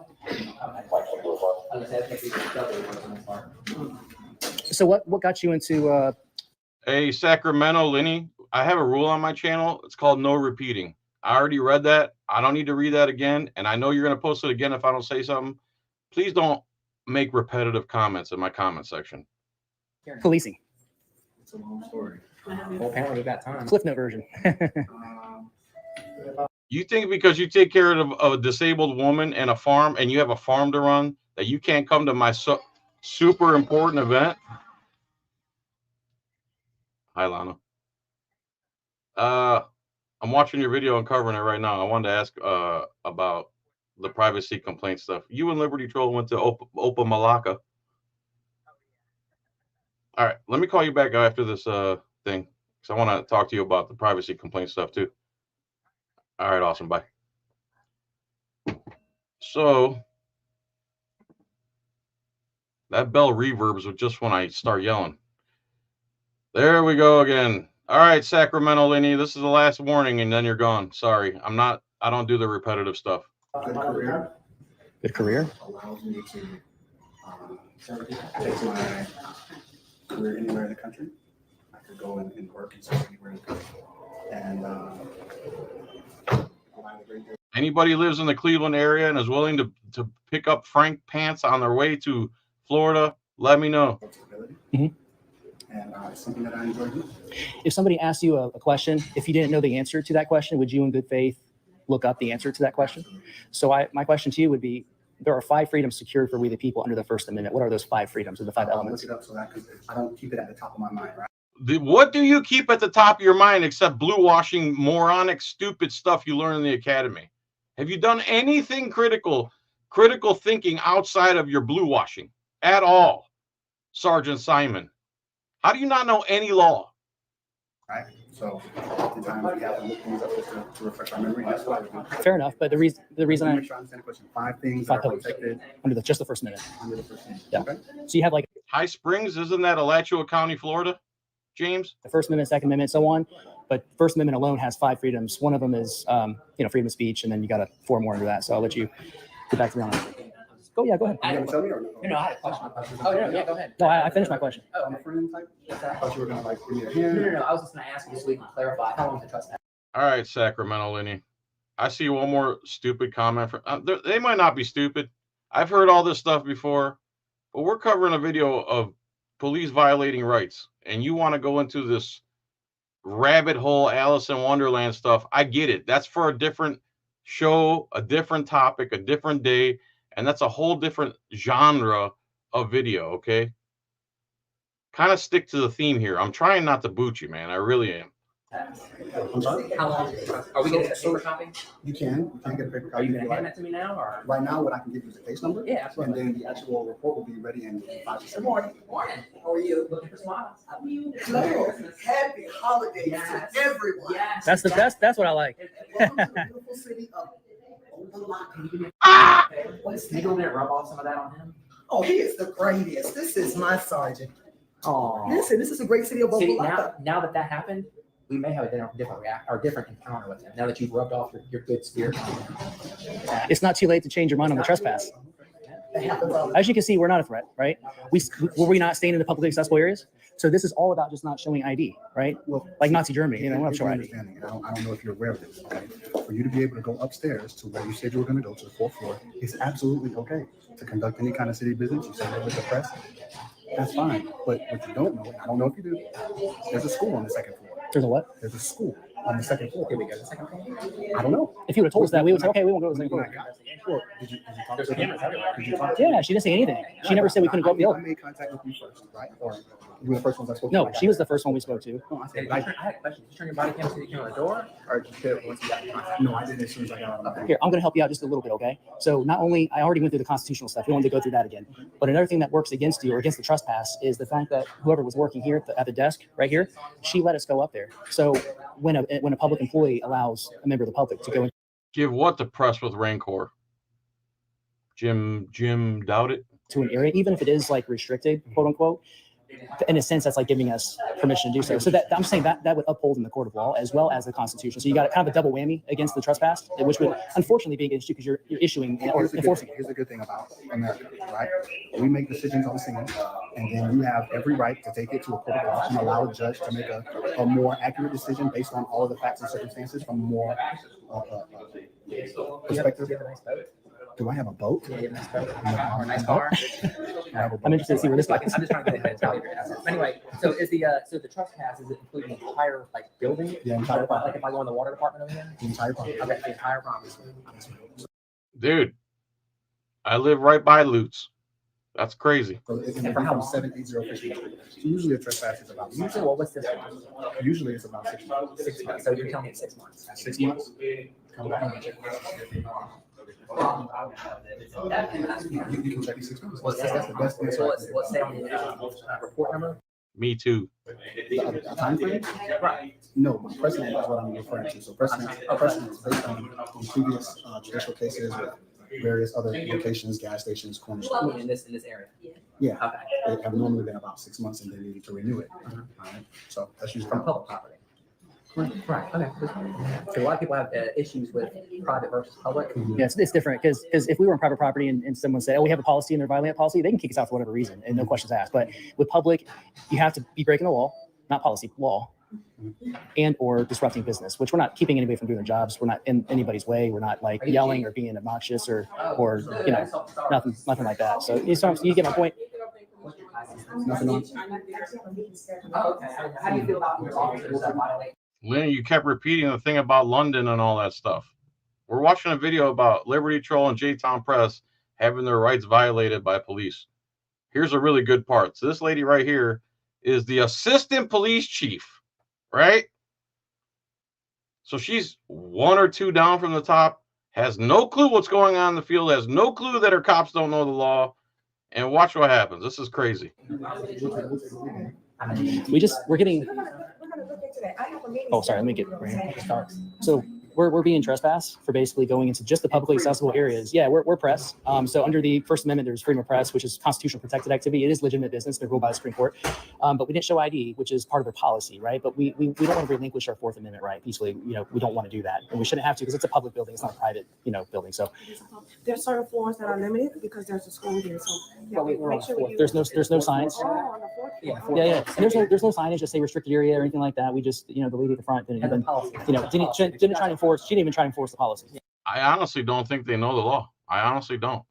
So what got you into Hey, Sacramento, Lenny, I have a rule on my channel. It's called no repeating. I already read that. I don't need to read that again. And I know you're going to post it again if I don't say something. Please don't make repetitive comments in my comment section. policing? It's a long story. Well, apparently we got time. Cliff Note version. You think because you take care of a disabled woman and a farm and you have a farm to run that you can't come to my super important event? Hi, Lana. I'm watching your video and covering it right now. I wanted to ask about the privacy complaint stuff. You and Liberty Troll went to Opa-Locka. All right, let me call you back after this thing because I want to talk to you about the privacy complaint stuff too. All right, awesome. Bye. So that bell reverbs with just when I start yelling. There we go again. All right, Sacramento, Lenny, this is the last warning, and then you're gone. Sorry, I don't do the repetitive stuff. Good career. Good career. Allows me to take my career anywhere in the country. I could go and work and serve anywhere in the country. And Anybody lives in the Cleveland area and is willing to pick up Frank pants on their way to Florida, let me know. Mhm. And it's something that I enjoy doing. If somebody asked you a question, if you didn't know the answer to that question, would you in good faith look up the answer to that question? So my question to you would be, there are 5 freedoms secured for we the people under the First Amendment. What are those 5 freedoms or the 5 elements? Look it up so that I don't keep it at the top of my mind, right? What do you keep at the top of your mind except blue washing, moronic, stupid stuff you learn in the academy? Have you done anything critical thinking outside of your blue washing at all, Sergeant Simon? How do you not know any law? Right. So oftentimes we have to look things up just to refresh our memory. That's why we do. Fair enough, but the reason Let I me make sure I understand the question. 5 things Five that are pillars. protected under just the First Amendment. under the First Amendment. Yeah. Okay. So you have like High Springs, isn't that Alachua County, Florida, James? the First Amendment, Second Amendment, so on. But First Amendment alone has 5 freedoms. One of them is, freedom of speech, and then you got 4 more under that. So I'll let you get back to me on it. Go ahead. You gonna tell me or no? No, I had a question. Oh, yeah, go ahead. No, I finished my question. I'm a friend type. I thought you were gonna like give me a No, hand. I was just gonna ask you so we can clarify how long is the trespass? All right, Sacramento, Lenny. I see one more stupid comment. They might not be stupid. I've heard all this stuff before, but we're covering a video of police violating rights, and you want to go into this rabbit hole Alice in Wonderland stuff. I get it. That's for a different show, a different topic, a different day, and that's a whole different genre of video, okay? Kind of stick to the theme here. I'm trying not to boot you, man. I really am. I'm sorry. How long? Are we gonna get a paper copy? You can get a paper Are copy. you if gonna you hand like. that to me now, or? Right now, what I can give you is the case number. Yeah, And absolutely. then the actual report will be ready in 5 to 7 Morning. How are you? Looking for smiles. Hello. Happy holidays Yes. to everyone. Yes. That's the best. That's what I like. Welcome to the beautiful city of Opa-Locka. Can you give me Ah! Can you go over there and rub off some of that on him? Oh, he is the greatest. This is my sergeant. Oh. Listen, this is a great city of See, Opa-Locka. now that happened, we may have a different encounter with him. Now that you've rubbed off your good spirit. It's not too late to change your mind on the trespass. It happens all the As you can see, we're not a threat, right? Were we not staying in the publicly accessible areas? So this is all about just not showing ID, right? Well, Like Nazi Germany, you know, we're not It's showing my ID. understanding, and I don't know if you're aware of this, okay? For you to be able to go upstairs to where you said you were gonna go, to the 4th floor, it's absolutely okay to conduct any kind of city business. You say with the press, that's fine. But what you don't know, I don't know if you do, there's a school on the 2nd floor. There's a what? There's a school on the second floor. Here we go. The second floor. I don't know. If you would have told us that, we would say, okay, we won't go to the second When I floor. got well, did you talk There's to them? cameras everywhere. Did you talk to them? Yeah, she didn't say anything. She never said we couldn't go up the I elevator. made contact with you first, right? Or you were the first ones I spoke to? No, she was the first one we spoke to. No, I said, I had a question. Did you turn your body cam so you came on the door, or did you do it once you got in contact? no, I did it as soon as I got out of the Here, I'm going to help you out just a little bit, okay? So not only, I already went through the constitutional stuff. We don't need to go through that again. But another thing that works against you or against the trespass is the fact that whoever was working here at the desk right here, she let us go up there. So when a public employee allows a member of the public to go in, Give what the press with Rancor? Jim doubt it. to an area, even if it is like restricted, quote unquote, in a sense, that's like giving us permission to do so. So that I'm saying that would uphold in the court of law as well as the Constitution. So you got kind of a double whammy against the trespass, which would unfortunately be against you because you're issuing or enforcing. Here's the good thing about America, right? We make decisions on the scene, and then you have every right to take it to a court of law and allow a judge to make a more accurate decision based on all of the facts and circumstances from a more perspective. Do I have a boat? Yeah, you have a nice boat. Or a nice car. I'm interested to see where this I'm goes. just trying to get ahead of your assets. Anyway, so is the trespass, is it including the entire like building? The entire Like property. if I go in the water department over here? The entire property. Okay, the entire property. Dude, I live right by Lutz. That's crazy. So it's And for how long? 780 Fishing Street. So usually a trespass is about Usually, well, what's this one? usually it's about 6 months. 6 months. So you're telling me it's 6 months. 6 months. Come back. You can check in 6 months. That's the best answer. So let's say on the report number. Me too. A time frame? Right. No, but precedent is what I'm referring to. So precedent is based on previous judicial cases with various other locations, gas stations, corner stores. In this area. Yeah, Okay. they have normally been about 6 months and they need to renew it. All right. So that's usually From public property. Right. Okay. So a lot of people have issues with private versus public. Yeah, it's different because if we were on private property and someone said, oh, we have a policy and they're violating that policy, they can kick us out for whatever reason and no questions asked. But with public, you have to be breaking the law, not policy, law, and or disrupting business, which we're not keeping anybody from doing their jobs. We're not in anybody's way. We're not like yelling or being obnoxious or you know, nothing like that. So you get my point. nothing on. Oh, okay. How do you feel about your officers that violate? Lynn, you kept repeating the thing about London and all that stuff. We're watching a video about Liberty Troll and J-Town Press having their rights violated by police. Here's a really good part. So this lady right here is the assistant police chief, right? So she's 1 or 2 down from the top, has no clue what's going on in the field, has no clue that her cops don't know the law. And watch what happens. This is crazy. We're getting. Oh, sorry. Let me get so we're being trespassed for basically going into just the publicly accessible areas. Yeah, we're press. So under the First Amendment, there's freedom of press, which is constitutional protected activity. It is legitimate business. They're ruled by the Supreme Court. But we didn't show ID, which is part of their policy, right? But we don't want to relinquish our Fourth Amendment right peacefully. You know, we don't want to do that, and we shouldn't have to because it's a public building. It's not a private, building. So There's certain floors that are limited because there's a school here, so. Well, we're on make sure the we there's no signs. Oh, on the fourth Yeah. floor. Yeah. And there's no signage that say restricted area or anything like that. We just, the lady at the front didn't And the even, policy. didn't try to enforce. She didn't even try to enforce the policy. I honestly don't think they know the law. I honestly don't.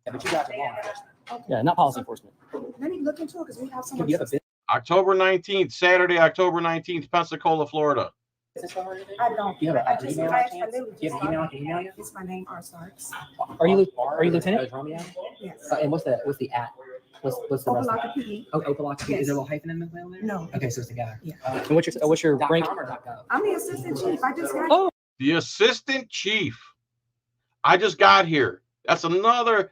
Yeah, but you guys are law enforcement. Yeah, not policy enforcement. Let me look into it because we have some. Do you have a October 19th, Saturday, October 19th, Pensacola, Florida. business card or anything? I don't. Do you have I an just, email? I by chance? literally Do you just have an email? I started. can email you? It's my name, R. Starks. Are you lieutenant? Romeo? Yes. And what's the at? What's the rest of Opa-Locka it? PD. Oh, Opa-Locka. Yes. Is there a little hyphen in the middle there? No. Okay, so it's together. And what's your rank? .com or .gov? I'm the assistant chief. I just got. Oh, The assistant chief. I just got here. That's another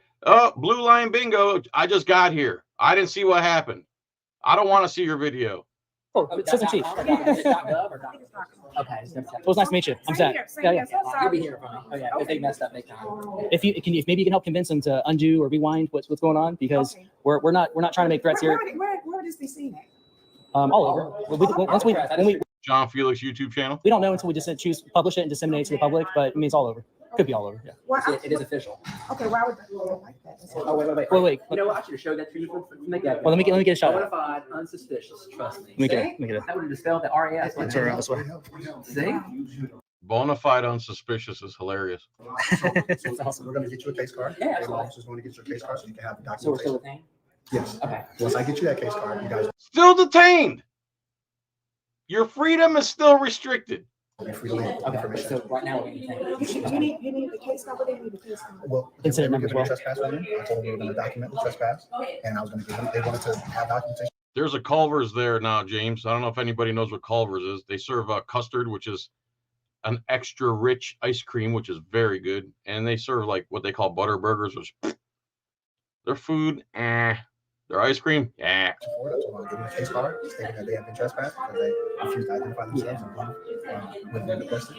blue line bingo. I just got here. I didn't see what happened. I don't want to see your video. assistant chief. .com or .gov or I think it's .com? .com. Okay, just never checked. It was nice to meet you. I'm Same Zach. here, same Yeah, here. yeah. So You'll sorry. be here for me. Oh yeah, if they messed up big time. If maybe you can help convince them to undo or rewind what's going on because Okay. we're not trying to make threats here. Where would this be seen at? All over. Once when JohnFilax YouTube channel. we don't know until we just publish it and disseminate it to the public, but it means all over. Could be all over. Yeah. Well, It is official. okay, why would I like that? Oh wait. Wait. You know what? I should have showed that to you from the get-go. Well, let me get a shot. Bona fide, unsuspicious. Trust me. Let me get See? it. Let me get it. That would have dispelled the RAS. Let's turn around this way. See? Bona fide unsuspicious is hilarious. That's awesome. We're going to get you a case card. Yeah. The officer's going to get you a case card so you can have the So we're still documentation. with Yes. Okay. Once I get you that case card, you guys. Still detained. Your freedom is still restricted. Okay, so right now, what do you think? You need the case number, they need the case number. Well, Incident number as well. Trespass on them. I told them we were going to document the trespass, and I was going to give them. They wanted to have documentation. There's a Culver's there now, James. I don't know if anybody knows what Culver's is. They serve custard, which is an extra rich ice cream, which is very good. And they serve like what they call butter burgers, which their food, their ice cream, I told them to give them a case card stating that they have been trespassed because they refused to identify themselves and when they requested.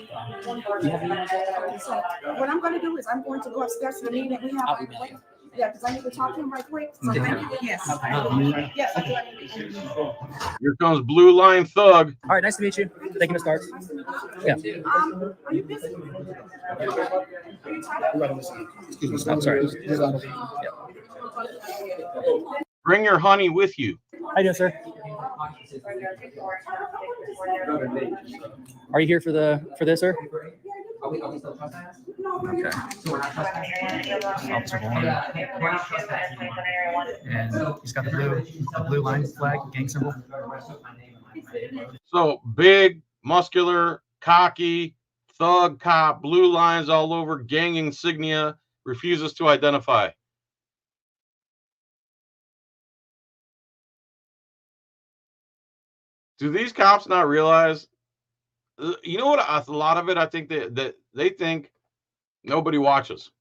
So what I'm gonna do is I'm going to go upstairs to the meeting that we have. I'll email you. Yeah, because I need to talk to him right quick. So thank you. Yes. Yes. here comes Blue Line Thug. All right, nice to meet you. Thank you, Ms. Starks. Yeah. Are you busy? Excuse me. I'm sorry. Bring your honey with you. How you doing, sir? Are you here for this, sir? Are we still trespassing? Okay. So we're not trespassing? Officer We're not trespassing. And he's got the blue line flag, gang symbol. So big, muscular, cocky, thug cop, blue lines all over, gang insignia, refuses to identify. Do these cops not realize? You know what? A lot of it, I think that they think nobody watches,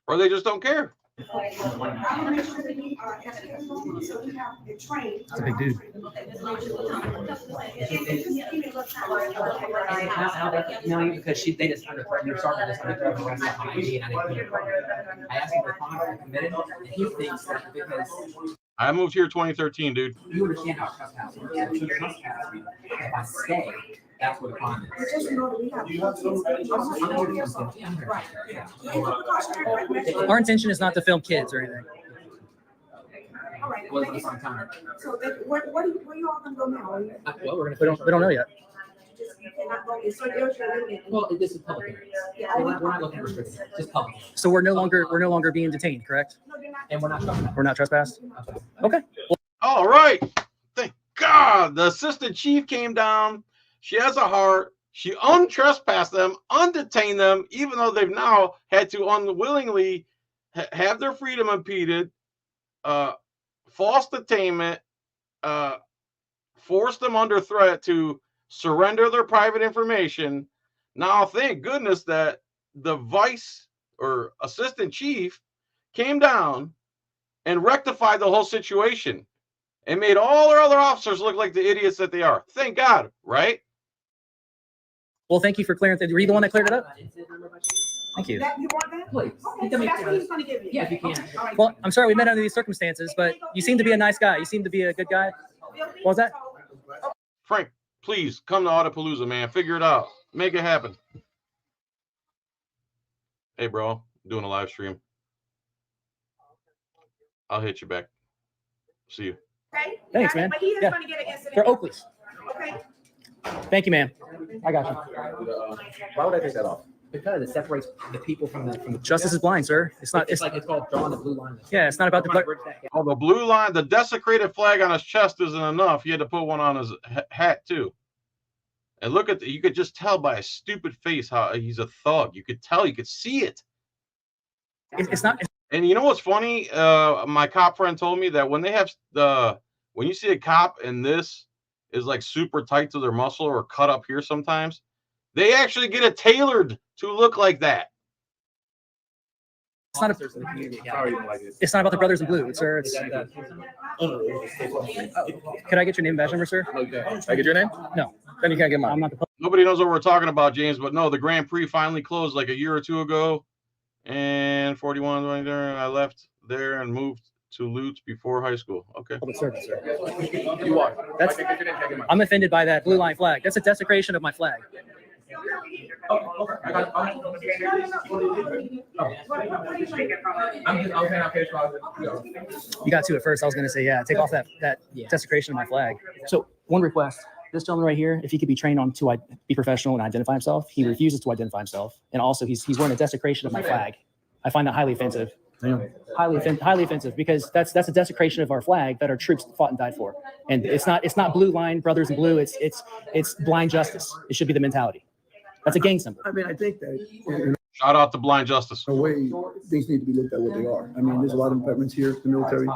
or they just don't care. That's a big dude. No, because they just you're starting to just underthrow arrest behind me, and I didn't hear about it. I asked him if I'm committed, and he thinks that because I moved here 2013, dude. you understand how trespass works. If you trespass me, if I stay, that's what the crime is. Just know that we have. Our intention is not to film kids or anything. All right. Well, it's on time. So where you all gonna go now? Well, we're gonna. We don't know yet. You cannot go. So there's your limit. Well, this is public areas. We're not looking at restrictions, just public. So we're no longer being detained, correct? No, you're not. And we're not trespassing. We're not trespassed. Okay. All right. Thank God. The assistant chief came down. She has a heart. She untrespassed them, undetained them, even though they've now had to unwillingly have their freedom impeded, false detainment, forced them under threat to surrender their private information. Now, thank goodness that the vice or assistant chief came down and rectified the whole situation and made all their other officers look like the idiots that they are. Thank God, right? Well, thank you for clearing it. Were you the one that cleared it up? Thank you. That, you want that? Please. Okay, so that's what he's gonna give you. Yeah, if you can. Okay, all right. Well, I'm sorry we met under these circumstances, but you seem to be a nice guy. You seem to be a good guy. What was that? Frank, please come to Autopalooza, man. Figure it out. Make it happen. Hey, bro, I'm doing a live stream. I'll hit you back. See you. Okay? Thanks, man. But he is Yeah. gonna get an incident. They're Oakleys. Okay. Thank you, ma'am. I got you. Why would I take that off? Because it separates the people from the Justice is blind, sir. It's not. It's like it's called drawing the blue line. Yeah, it's not about the. Oh, the blue line, the desecrated flag on his chest isn't enough. He had to put one on his hat too. And look at you could just tell by his stupid face how he's a thug. You could tell, you could see it. It's not. And you know what's funny? My cop friend told me that when they have when you see a cop and this is like super tight to their muscle or cut up here sometimes, they actually get it tailored to look like that. It's not. It's not about the brothers in blue, sir. It's. Could I get your name, badge number, sir? Okay. I get your name? No. Then you can't get mine. I'm not the. Nobody knows what we're talking about, James, but no, the Grand Prix finally closed like a year or two ago. And 41, I left there and moved to Lutz before high school. Okay. Public service, sir. You are. That's. I'm offended by that blue line flag. That's a desecration of my flag. You got to at first. I was going to say, yeah, take off that desecration of my flag. So one request. This gentleman right here, if he could be trained on to be professional and identify himself, he refuses to identify himself. And also he's wearing a desecration of my flag. I find that highly offensive. highly offensive, because that's a desecration of our flag that our troops fought and died for. And it's not blue line, brothers in blue. It's blind justice. It should be the mentality. That's a gang symbol. I mean, I think that Shout out to Blind Justice. in a way, things need to be looked at what they are. I mean, there's a lot of departments here, the military,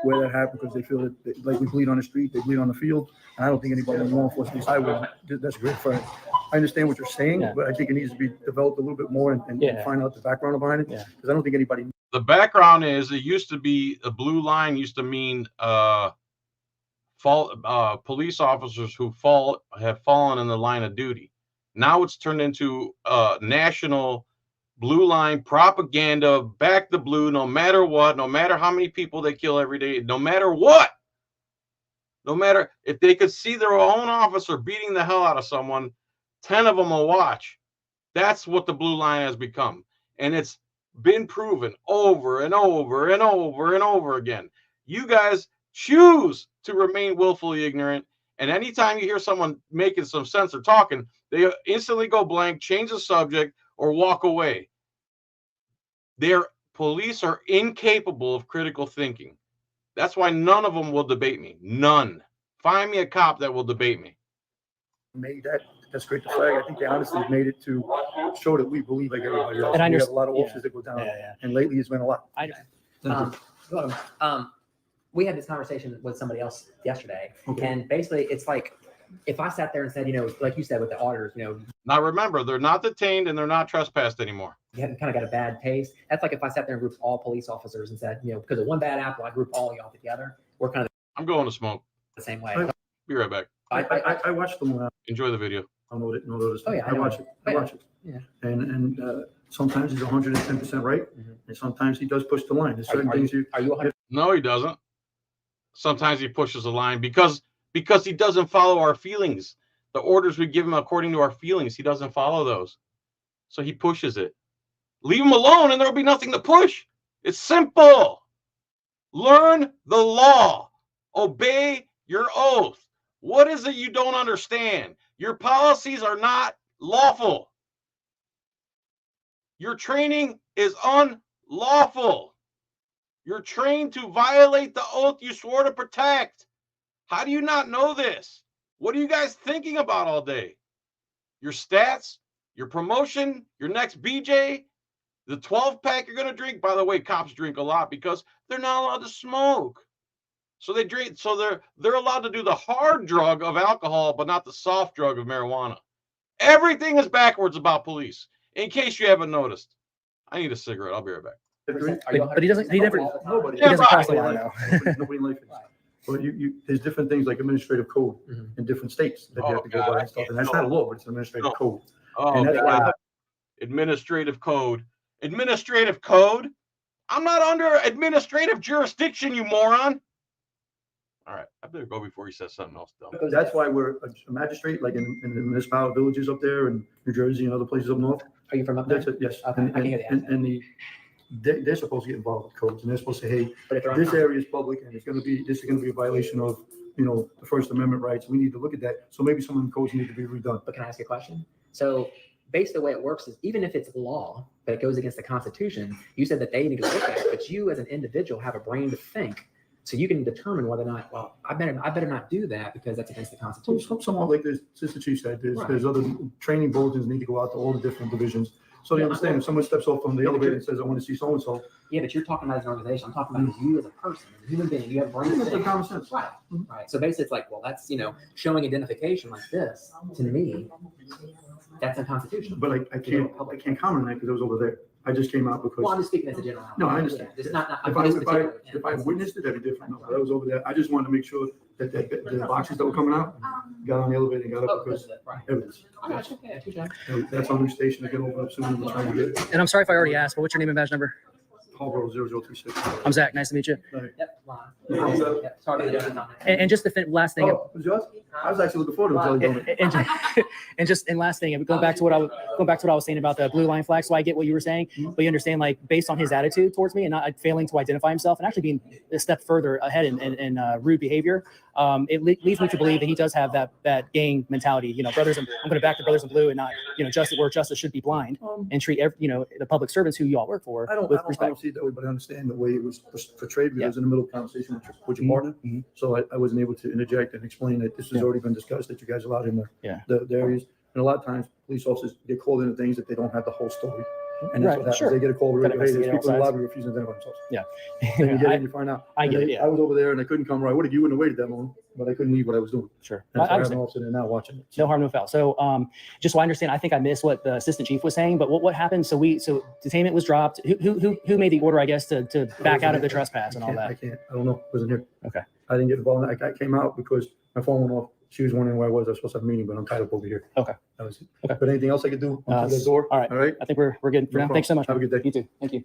where that happened because they feel that like we bleed on the street, they bleed on the field. And I don't think anybody in law enforcement side would. That's great for. I understand what you're saying, but I think it needs to be developed a little bit more and find out the background behind it. Because I don't think anybody. The background is it used to be a blue line used to mean police officers who have fallen in the line of duty. Now it's turned into national blue line propaganda, back the blue, no matter what, no matter how many people they kill every day, no matter what, no matter if they could see their own officer beating the hell out of someone, 10 of them will watch. That's what the blue line has become. And it's been proven over and over and over and over again. You guys choose to remain willfully ignorant. And anytime you hear someone making some sense or talking, they instantly go blank, change the subject, or walk away. Their police are incapable of critical thinking. That's why none of them will debate me. None. Find me a cop that will debate me. Made that. That's great. The flag. I think they honestly made it to show that we believe like everybody else. And I we have understand. a lot of officers that go down, and lately it's been a lot. We had this conversation with somebody else yesterday, and basically it's like if I sat there and said, like you said with the auditors, Now remember, they're not detained and they're not trespassed anymore. you kind of got a bad taste. That's like if I sat there and grouped all police officers and said, because of one bad apple, I group all of y'all together. We're kind of I'm going to smoke. the same way. Be right back. I watched them. Enjoy the video. I know it. Oh, yeah, I watch it. I watch it. Yeah. And sometimes he's 110% right, and sometimes he does push the line. There's certain things you. Are you 100? No, he doesn't. Sometimes he pushes the line because he doesn't follow our feelings. The orders we give him according to our feelings, he doesn't follow those. So he pushes it. Leave him alone and there'll be nothing to push. It's simple. Learn the law. Obey your oath. What is it you don't understand? Your policies are not lawful. Your training is unlawful. You're trained to violate the oath you swore to protect. How do you not know this? What are you guys thinking about all day? Your stats, your promotion, your next BJ, the 12-pack you're going to drink. By the way, cops drink a lot because they're not allowed to smoke. So they drink. So they're allowed to do the hard drug of alcohol, but not the soft drug of marijuana. Everything is backwards about police. In case you haven't noticed, I need a cigarette. I'll be right back. But he doesn't. He never. Nobody. He doesn't cross the line though. Nobody in life is. But there's different things like administrative code in different states that you have to go by and stuff. And that's not a law, but it's an administrative code. Oh, and that's why administrative code. Administrative code? I'm not under administrative jurisdiction, you moron. All right, I better go before he says something else dumb. that's why we're a magistrate, like in the municipal villages up there in New Jersey and other places up north. Are you from up there? That's it, yes. Okay, I can hear the accent. And they're supposed to get involved with codes, and they're supposed to say, hey, But if they're this uncommon- area is public, and this is going to be a violation of, the First Amendment rights. We need to look at that. So maybe some of the codes need to be redone. But can I ask you a question? So basically the way it works is even if it's law, but it goes against the Constitution, you said that they need to look at it, but you as an individual have a brain to think. So you can determine whether or not, well, I better not do that because that's against the Constitution. Someone like this, Sister Chief said, there's other training bulletins need to go out to all the different divisions. So they understand if someone steps off from the elevator and says, I want to see so-and-so. Yeah, but you're talking about as an organization. I'm talking about you as a person, as a human being. You have a brain to It's like think. common sense. Right. Right. So basically it's like, well, that's, showing identification like this, to me, that's unconstitutional. But I can't comment on that because I was over there. I just came out because. Well, I'm just speaking as a general. No, I understand. It's not If I witnessed it, that'd be different. No, but I was over there. I just wanted to make sure that the boxes that were coming out got on the elevator and got up because evidence. I got you. Yeah, two times. That's our new station. They're going to open up soon. We're trying to get it. And I'm sorry if I already asked, but what's your name and badge number? Hallboro 0026. I'm Zach. Nice to meet you. Right. Yep. And just the last thing. Oh, it was yours? I was actually looking forward to it. And last thing, going back to what I was saying about the blue line flag. So I get what you were saying, but you understand, like, based on his attitude towards me and not failing to identify himself and actually being a step further ahead in rude behavior, it leads me to believe that he does have that gang mentality. You know, I'm going to back the brothers in blue and not, you know, justice where justice should be blind and treat the public servants who you all work for with I respect. don't see it that way, but I understand the way it was portrayed because I was in the middle of a conversation with your partner. So I wasn't able to interject and explain that this has already been discussed, that you guys allowed him the areas. And a lot of times police officers get called into things that they don't have the whole story. And that's what happens. They get a call, hey, there's people in the lobby refusing to identify themselves. Yeah. Then you get in, you find out. I get it. I was over there and I couldn't come right. You wouldn't have waited that long, but I couldn't leave what I was doing. Sure. And so I have an officer there now watching it. No harm, no foul. So just so I understand, I think I missed what the assistant chief was saying, but what happened? So detainment was dropped. Who made the order, I guess, to back out of the trespass and all that? I don't know. I wasn't here. Okay. I didn't get involved. I came out because my phone went off. She was wondering where I was. I was supposed to have a meeting, but I'm tied up over here. Okay. That was it. Okay. But anything else I could do? To the door? All right. All right. I think we're good for No now. Thanks so much. Have a good day. You too. Thank you.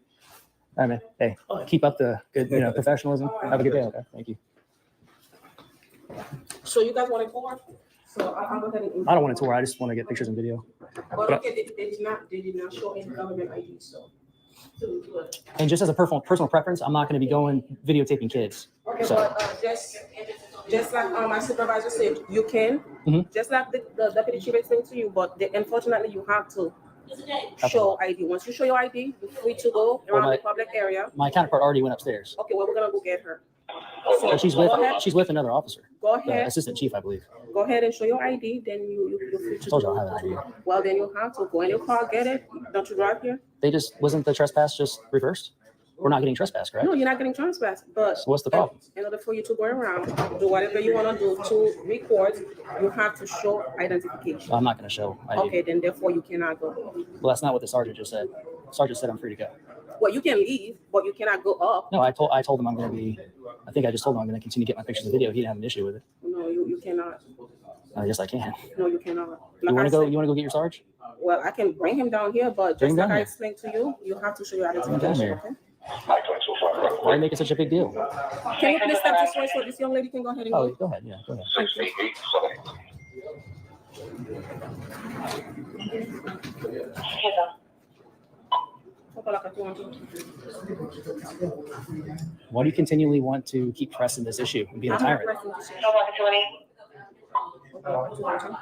All right, man. Hey, keep up the good, professionalism. Have a good day. Okay. Thank you. So you guys want a tour? So I'll go ahead and. I don't want to tour. I just want to get pictures and video. But okay, they did not show any government ID, so. And just as a personal preference, I'm not going to be going videotaping kids. Okay, So- but just like my supervisor said, you can, just like the deputy chief explained to you, but unfortunately you have to show ID. Once you show your ID, you're free to go around the public area. My counterpart already went upstairs. Okay, well, we're gonna go get her. So And she's with another officer, Go the ahead, assistant chief, I believe. go ahead and show your ID, then you're free I to told you I go. have an idea. Well, then you have to go in your car, get it. Don't you drive here? Wasn't the trespass just reversed? We're not getting trespassed, correct? No, you're not getting trespassed, but. So what's the problem? In order for you to go around, do whatever you wanna do to record, you have to show identification. I'm not going to show ID. Okay, then therefore you cannot go. Well, that's not what the sergeant just said. Sergeant said I'm free to go. Well, you can leave, but you cannot go up. No, I told him I'm going to be. I think I just told him I'm going to continue to get my pictures and video. He didn't have an issue with it. No, you cannot. Yes, I can. No, you cannot. You want to go? You want to go get your sarge? Well, I can bring him down here, but Bring just him like down I here. explained to you, you have to show your Bring him identification, down okay? Why are you making such a big deal? Can you please step this way so this young lady can go ahead and Oh, go? go ahead. Yeah, go ahead. Thank you. Opa-Locka, 212. Why do you continually want to keep pressing this issue and being a I'm not tyrant? pressing this issue. Opa-Locka 20. Opa-Locka 212.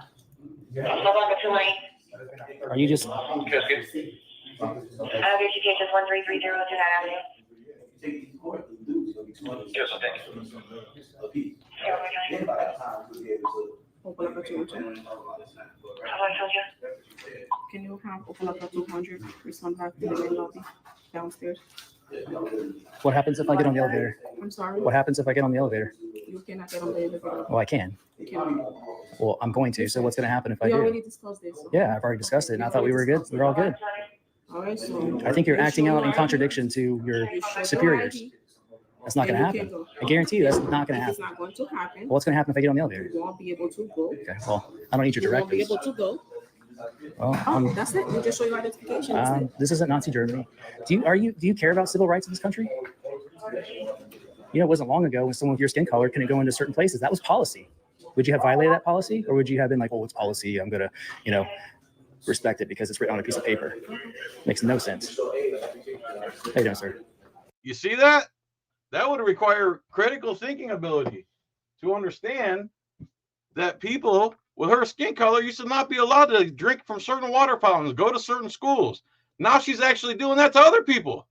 Opa-Locka 20. Are you just? Your GPS is 1330 to that avenue. Opa-Locka 212. How I told you? Can you have Opa-Locka 200 respond back to the main lobby downstairs? What happens if I get on the elevator? I'm sorry, What happens if I get on the elevator? you cannot get on the elevator. Well, I can. You cannot. Well, I'm going to. So what's going to happen if I We do? already discussed this. Yeah, I've already discussed it, and I thought we were good. We're all good. All right, so. I think you're you acting show out your in ID. contradiction to your You show your superiors. ID, That's not going to then you happen. can go. I guarantee you that's not going to It's happen. not going to happen. What's going to happen if I get on the elevator? You won't be able to go. Okay. Well, I don't need your You won't be directives. able to go. Well, Oh, that's it. You just show your identification. That's it. this isn't Nazi Germany. Do you care about civil rights in this country? You know, it wasn't long ago when someone with your skin color couldn't go into certain places. That was policy. Would you have violated that policy, or would you have been like, "Oh, it's policy. I'm gonna, respect it because it's written on a piece of paper"? Makes no sense. How you doing, sir? You see that? That would require critical thinking ability to understand that people with her skin color used to not be allowed to drink from certain water fountains, go to certain schools. Now she's actually doing that to other people.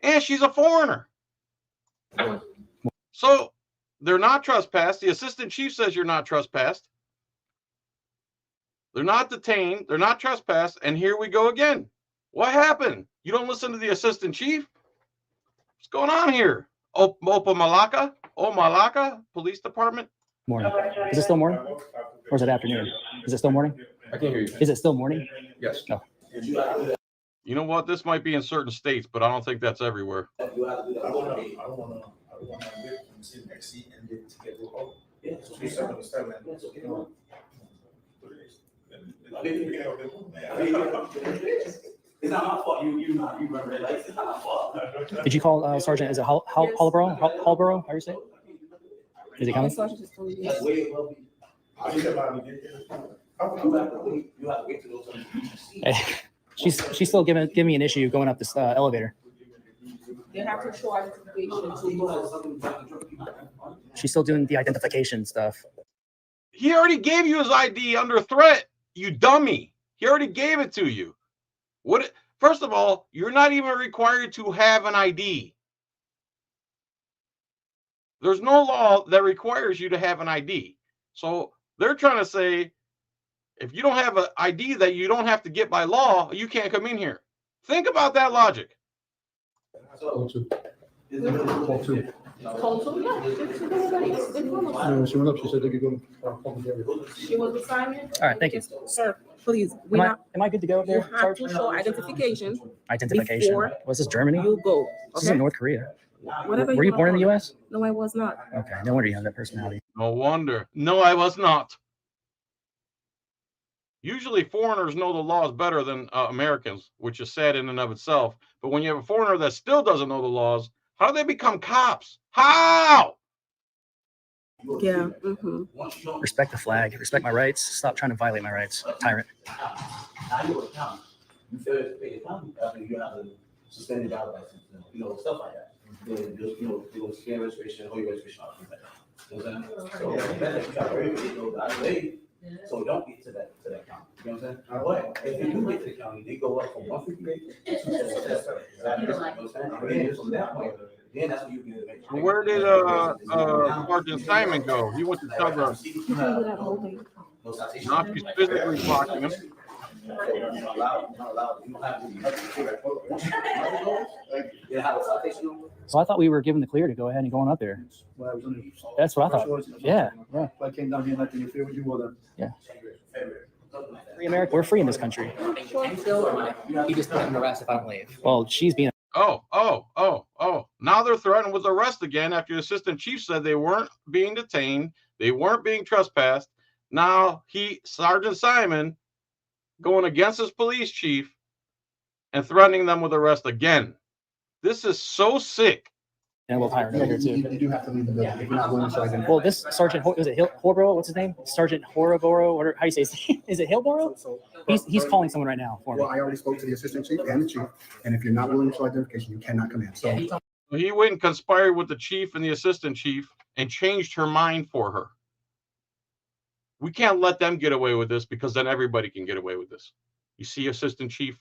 And she's a foreigner. So they're not trespassed. The assistant chief says you're not trespassed. They're not detained. They're not trespassed. And here we go again. What happened? You don't listen to the assistant chief? What's going on here? Opa-Locka Police Department? Morning. Is it still morning, or is it afternoon? Is it still morning? I can't hear you. Is it still morning? Yes. No. You know what? This might be in certain states, but I don't think that's everywhere. It's not my fault. You run red lights. It's not my fault. Did you call Sergeant? Is it Hallborough? Hallborough? How do you say? Is he coming? Sergeant just told me. That's way above me. I think about it. You have to wait to go to the Hey, she's still giving me an issue going up this elevator. They have to show identification. She's still doing the identification stuff. He already gave you his ID under threat, you dummy. He already gave it to you. What? First of all, you're not even required to have an ID. There's no law that requires you to have an ID. So they're trying to say, if you don't have an ID that you don't have to get by law, you can't come in here. Think about that logic. Call two. Yeah. She went up, she said they could go to. She was assigned. All right, thank you. Sir, please. Am I good to go up You there, have Sergeant? to show identification. Identification. before Was this Germany? You go. This is Okay? in North Korea. Whatever Were you born in the U.S.? No, I was not. Okay, no wonder you have that personality. No wonder. No, I was not. Usually foreigners know the laws better than Americans, which is sad in and of itself. But when you have a foreigner that still doesn't know the laws, how do they become cops? How? Yeah. Respect the flag. Respect my rights. Stop trying to violate my rights, tyrant. Now you're a county. You fail to pay the county after you have to suspend your driver's license, stuff like that. Then just, do a scan registration, hold your registration off, things like that. You know what I'm saying? So it's better if you got to go out of the way, so we don't get to that county. You know what I'm saying? But if you do get to the county, they go up from 158 to 277. You know what I'm saying? And then from that point, then that's when you get it. Where did Sergeant Simon go? He went to Tugger. Not he's physically blocking him. So I thought we were given the clear to go ahead and go on up there. Well, I was under. That's what I thought. Yeah. If I came down here and I didn't interfere with you, well then. Yeah. Free America. We're free in this country. He just put him in arrest if I don't leave. Well, she's being. Oh. Now they're threatened with arrest again after the assistant chief said they weren't being detained. They weren't being trespassed. Now Sergeant Simon, going against his police chief and threatening them with arrest again. This is so sick. And we'll hire him here too. You do have to leave the building if you're not willing to identify. Well, this Sergeant, is it Horborough? What's his name? Sergeant Horoboro? Or how do you say his name? Is it Hillborough? He's calling someone right now for me. Well, I already spoke to the assistant chief and the chief, and if you're not willing to show identification, you cannot come in. So He went and conspired with the chief and the assistant chief and changed her mind for her. We can't let them get away with this because then everybody can get away with this. You see, assistant chief,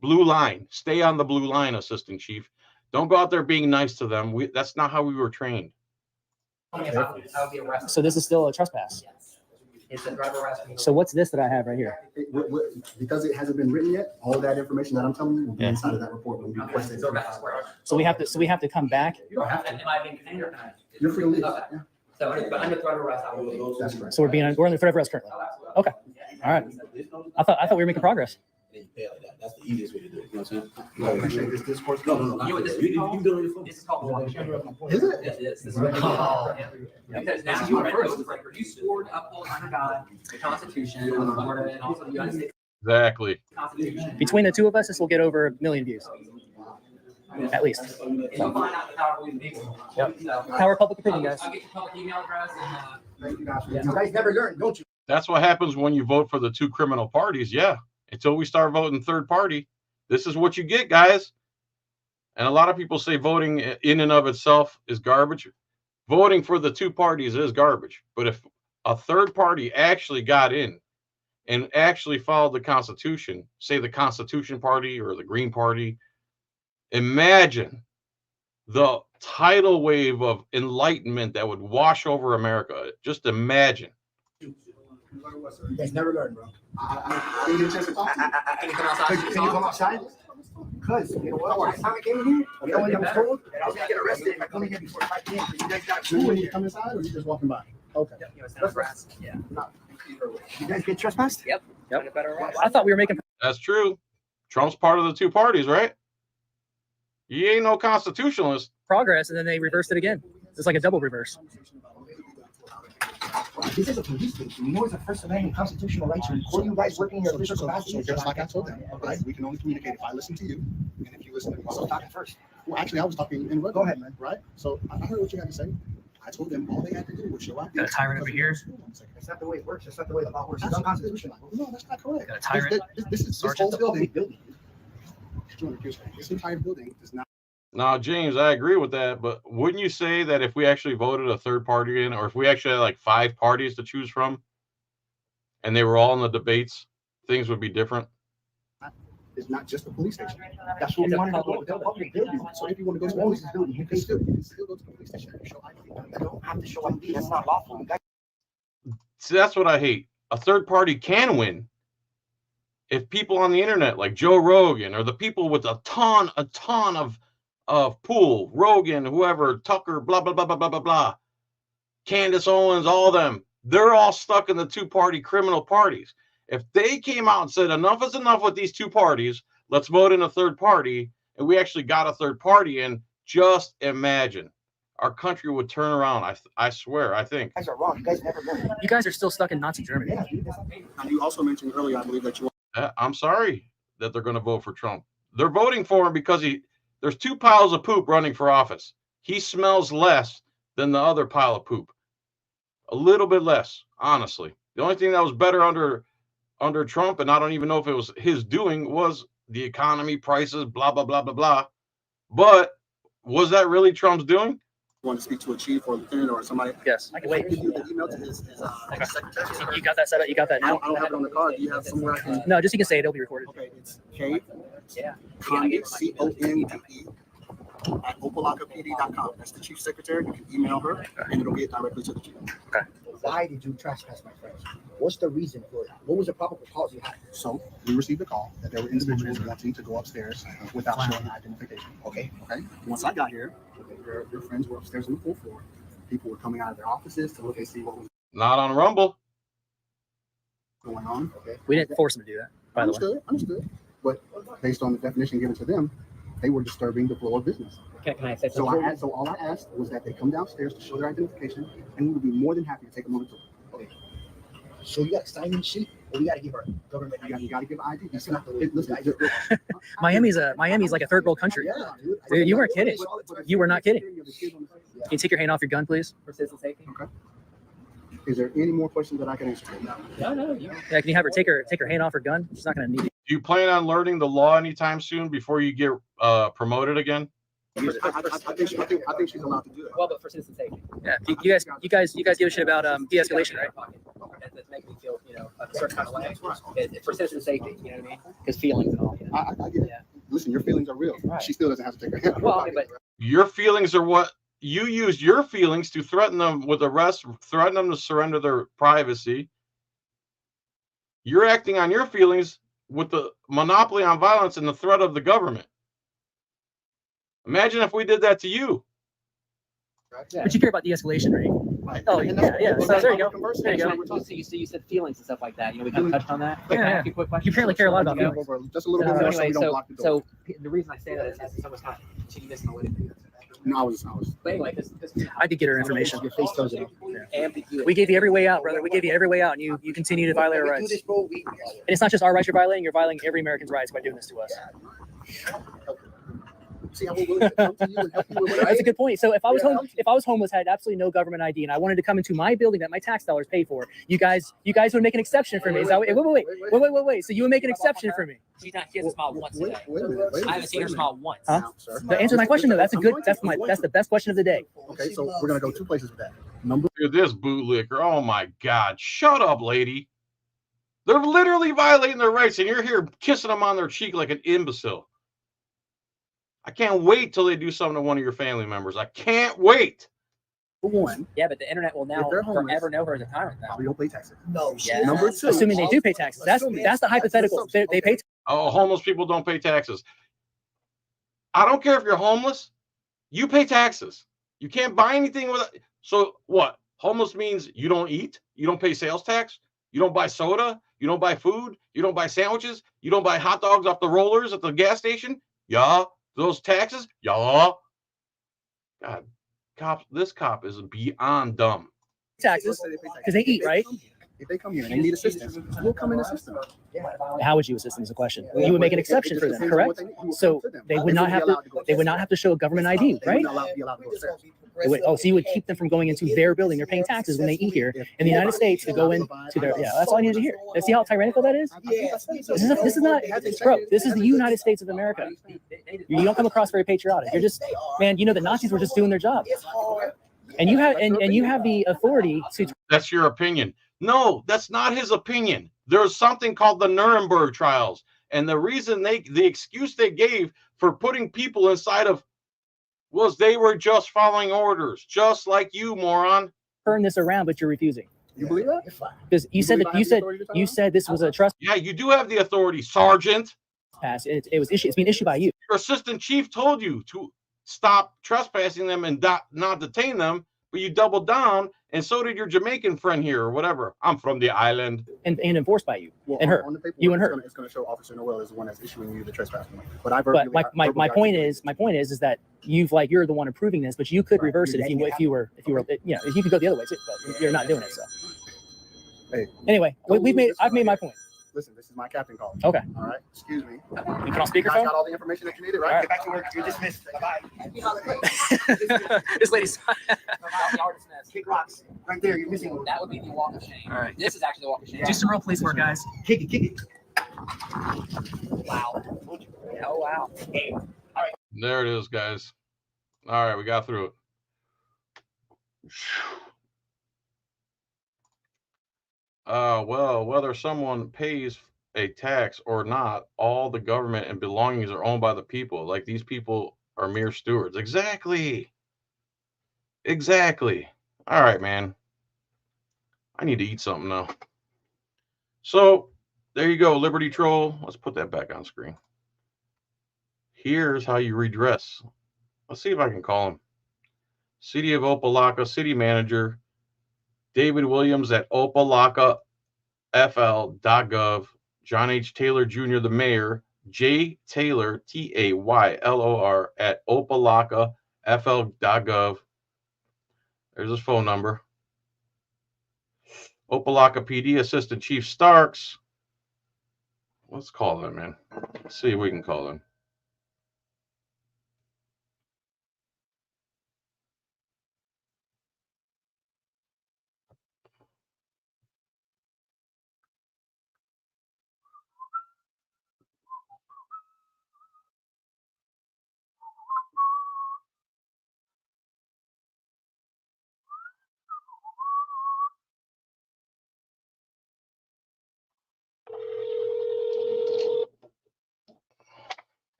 blue line. Stay on the blue line, assistant chief. Don't go out there being nice to them. That's not how we were trained. So this is still a trespass. It's a driver arrest. So what's this that I have right here? because it hasn't been written yet, all that information that I'm telling you will be Yeah. inside of that report when we request it. So we have to come back. You don't have to. Am I being detained or not? You're free to leave. Okay. Yeah, So, but under threat of arrest, I will leave. that's correct. So we're under threat of arrest currently. Okay. All right. I thought we were making progress. That's the easiest way to do it. You know what I'm saying? You want to shake this discourse? No. You You do it on your phone. This is called. Is it? Yes, it is. This is what because now you are first. You swore to uphold under God the Constitution of Florida and also the United States Exactly. Constitution. Between the two of us, this will get over 1 million views. At least. You'll find out the power of the people. Yep. So, Power of public opinion, guys. I'll get your public email address and. Thank you guys. You guys never learn, don't you? That's what happens when you vote for the two criminal parties. Yeah. Until we start voting third party, this is what you get, guys. And a lot of people say voting in and of itself is garbage. Voting for the two parties is garbage. But if a third party actually got in and actually followed the Constitution, say the Constitution Party or the Green Party, imagine the tidal wave of enlightenment that would wash over America. Just imagine. You guys never learn, bro. Can you come outside? Can you come outside? Because, you know what, last time I came in here, you know what I was told? That I was gonna get arrested if I come in here before 5 p.m. because you guys got school when you come inside, or you just walking by? Okay. Yeah. You guys get trespassed? Yep. I thought we were making That's true. Trump's part of the two parties, right? He ain't no constitutionalist. progress, and then they reversed it again. It's like a double reverse. This is a police station. You know it's a First Amendment constitutional right to record you guys working in your official capacity. So just like I told them, right? We can only communicate if I listen to you, and if you listen to me. So talking first. Well, actually, I was talking in. Go ahead, man. Right? So I heard what you had to say. I told them all they had to do was show ID. Got a tyrant over here. That's not the way it works. That's not the way the law works. It's unconstitutional. No, that's not correct. Got a tyrant. This Sergeant. whole building. This entire building does not. Now, James, I agree with that, but wouldn't you say that if we actually voted a third party in, or if we actually had like 5 parties to choose from, and they were all in the debates, things would be different? It's not just a police station. That's what we wanted to go. It's a public building. So if you want to go to a police building, you can still go to the police station and show ID. You don't have to show ID. That's not lawful. You guys See, that's what I hate. A third party can win if people on the internet, like Joe Rogan, or the people with a ton of pool, Rogan, whoever, Tucker, blah, blah, blah, blah, blah, blah, blah, Candace Owens, all of them, they're all stuck in the 2-party criminal parties. If they came out and said, enough is enough with these 2 parties, let's vote in a third party, and we actually got a third party in, just imagine. Our country would turn around. I swear, I think. are wrong. You guys never learned. You guys are still stuck in Nazi Germany. And you also mentioned earlier, I believe that you. I'm sorry that they're going to vote for Trump. They're voting for him because there's 2 piles of poop running for office. He smells less than the other pile of poop. A little bit less, honestly. The only thing that was better under Trump, and I don't even know if it was his doing, was the economy, prices, blah, blah, blah, blah, blah. But was that really Trump's doing? Want to speak to a chief or a lieutenant or somebody? Yes. I can wait. Give you the email to his secretary. You got that set up? You got that I now? don't have it on the card. Do you have somewhere I can? No, just you can say it. It'll be recorded. Okay, it's K. Conde, CONDE at Opa-Locka That's the chief secretary. You can email her, and it'll get directly to the chief. Okay. Why did you trespass my friends? What's the reason for it? What was the proper cause you had? So we received a call that there were individuals wanting to go upstairs without showing identification. Okay. Okay. Once I got here, their friends were upstairs on the 4th floor. People were coming out of their offices to look and see what was Not on Rumble. going on. Okay. We didn't force him to do that, by the way. Understood. But based on the definition given to them, they were disturbing the flow of business. Can I say So something? so all I asked was that they come downstairs to show their identification, and we would be more than happy to take them on the tour. Okay. So you got to sign in sheet, or we got to give our government You got to give ID. That's not the way Listen, Miami's like a third world country. Yeah, Dude, you weren't kidding. You were not kidding. Can you take your hand off your gun, please? For citizen safety? Okay. Is there any more questions that I can answer? No. Yeah, can you have her take her hand off her gun? She's not gonna need it. Do you plan on learning the law anytime soon before you get promoted again? I think she's allowed to do that. Well, but for citizen safety. Yeah, you guys give a shit about de-escalation, right? That's making me feel, a certain kind of way. It's for citizen safety, you know what I mean? Because feelings and all. I get it. Yeah. Listen, your feelings are real. Right. She still doesn't have to take her hand. Well, I mean, but Your feelings are what you used your feelings to threaten them with arrest, threaten them to surrender their privacy. You're acting on your feelings with the monopoly on violence and the threat of the government. Imagine if we did that to you. But you care about de-escalation, right? Oh, yeah. So there you go. There you go. So you said feelings and stuff like that. We kind of touched on that. But can I ask you a quick question? You apparently care a lot about So, feelings. Just a little bit more so we don't anyway, block the door. so the reason I say that is someone's not continue this and No, I was. But anyway, this I did get her information. Your face tells it. ambiguity. We gave you every way out, brother. We gave you every way out, and you continue to violate our We do rights. this, bro. And it's not just our rights you're violating every American's rights by doing this to us. See, I was willing to come to you and help you with whatever. That's a good point. So if I was homeless, had absolutely no government ID, and I wanted to come into my building that my tax dollars pay for, you guys would make an exception for me. Is that wait? So you would make an exception for me? She hasn't smiled once today. Wait a minute. I haven't seen her smile once. Huh? Now, sir. To answer my question though, that's the best question of the day. Okay, so we're gonna go 2 places with that. Number Look at this bootlicker. Oh my God. Shut up, lady. They're literally violating their rights, and you're here kissing them on their cheek like an imbecile. I can't wait till they do something to one of your family members. I can't wait. 1, Yeah, but the internet will now If they're homeless, forever know her as a tyrant now. probably don't pay taxes. No, Yeah. Number 2, Assuming they do pay taxes. That's the hypothetical. They pay. Oh, homeless people don't pay taxes. I don't care if you're homeless. You pay taxes. You can't buy anything with it. So what? Homeless means you don't eat. You don't pay sales tax. You don't buy soda. You don't buy food. You don't buy sandwiches. You don't buy hot dogs off the rollers at the gas station. Yeah. Those taxes. Yeah. God, this cop is beyond dumb. taxes because they eat, right? If they come here and they need assistance, we'll come and assist them. How would you assist them is a question. You would make an exception for them, correct? So they would not have to. They would not have to show a government ID, right? So you would keep them from going into their building. They're paying taxes when they eat here in the United States to go into their. Yeah, that's all I needed to hear. See how tyrannical that is? This is not, bro. This is the United States of America. You don't come across very patriotic. You're just, man. You know the Nazis were just doing their job, and you have you have the authority to. That's your opinion. No, that's not his opinion. There's something called the Nuremberg trials. And the reason the excuse they gave for putting people inside of was they were just following orders, just like you, moron. Turn this around, but you're refusing. You believe that? Because you said this was a trust. Yeah, you do have the authority, Sergeant. Pass. It was issued. It's being issued by you. Your assistant chief told you to stop trespassing them and not detain them, but you doubled down. And so did your Jamaican friend here, or whatever. I'm from the island. And enforced by you and her. On the paperwork, You and her. It's going to show Officer Noel is the one that's issuing you the trespass warrant. But my point is that you're the one approving this, but you could reverse it if you were if you could go the other way too, but you're not doing it. So Hey. Anyway, I've made my point. Listen, this is my captain call. Okay. All right. Excuse me. You put on You guys speakerphone. got all the information that you needed, right? All right. Get back to work. You're dismissed. Bye. This lady's. Kick rocks. Right there, you're missing one. That would be the walk of shame. All right. This is actually the walk of shame. Do some role plays work, guys. Kick it. Wow. Oh, wow. There it is, guys. All right, we got through it. Well, whether someone pays a tax or not, all the government and belongings are owned by the people. Like these people are mere stewards. Exactly. All right, man. I need to eat something now. So there you go, Liberty Troll. Let's put that back on screen. Here's how you redress. Let's see if I can call him. City of Opa-Locka, City Manager, David Williams at opalockafl.gov, John H. Taylor Jr., the mayor, J. Taylor, Taylor, at opalockafl.gov. There's his phone number. Opa-Locka PD, Assistant Chief Starks. Let's call them, man. Let's see if we can call them.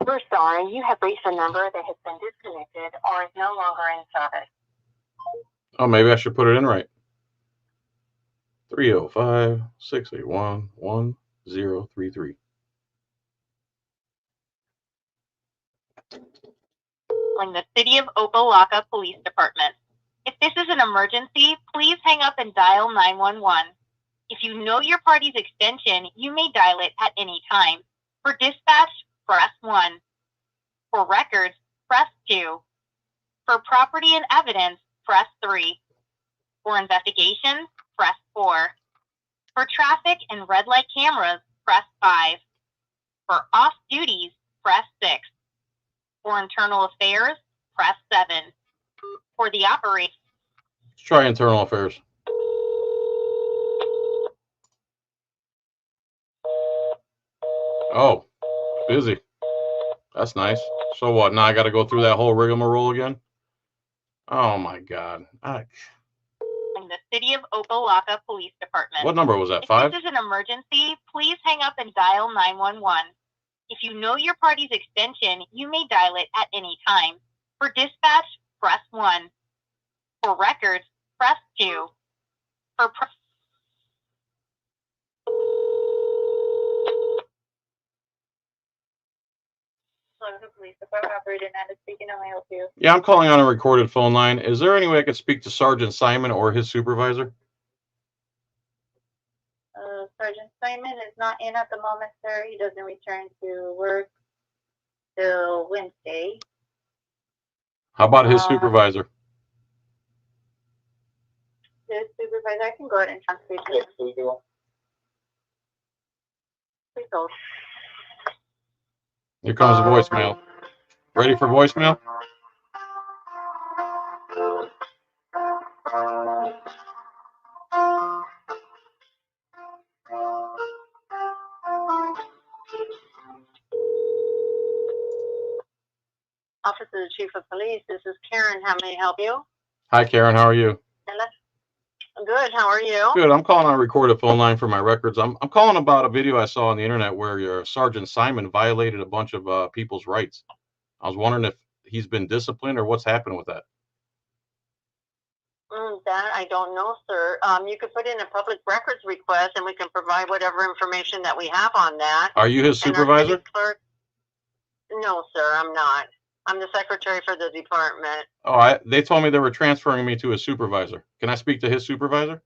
We're sorry, you have reached a number that has been disconnected or is no longer in service. Oh, maybe I should put it in right. 305-681-1033. The City of Opa-Locka Police Department. If this is an emergency, please hang up and dial 911. If you know your party's extension, you may dial it at any time. For dispatch, press 1. For records, press 2. For property and evidence, press 3. For investigations, press 4. For traffic and red light cameras, press 5. For off duties, press 6. For internal affairs, press 7. For the operation. Let's try internal affairs. Oh, busy. That's nice. So what? Now I got to go through that whole rigmarole again? Oh my God. The City of Opa-Locka Police Department. What number was that? If 5? this is an emergency, please hang up and dial 911. If you know your party's extension, you may dial it at any time. For dispatch, press 1. For records, press 2. For Police Department operator Nanda speaking. How may I help you? Yeah, I'm calling on a recorded phone line. Is there any way I could speak to Sergeant Simon or his supervisor? Sergeant Simon is not in at the moment, sir. He doesn't return to work till Wednesday. How about his supervisor? supervisor, I can go ahead and transfer you to him. Please hold. Here comes the voicemail. Ready for voicemail? Office of the Chief of Police, this is Karen. How may I help you? Hi, Karen. How are you? Good. How are you? Good. I'm calling on a recorded phone line for my records. I'm calling about a video I saw on the internet where your Sergeant Simon violated a bunch of people's rights. I was wondering if he's been disciplined or what's happened with that. That I don't know, sir. You could put in a public records request, and we can provide whatever information that we have on that. Are you his And our supervisor? city clerk? No, sir. I'm not. I'm the secretary for the department. Oh, they told me they were transferring me to his supervisor. Can I speak to his supervisor?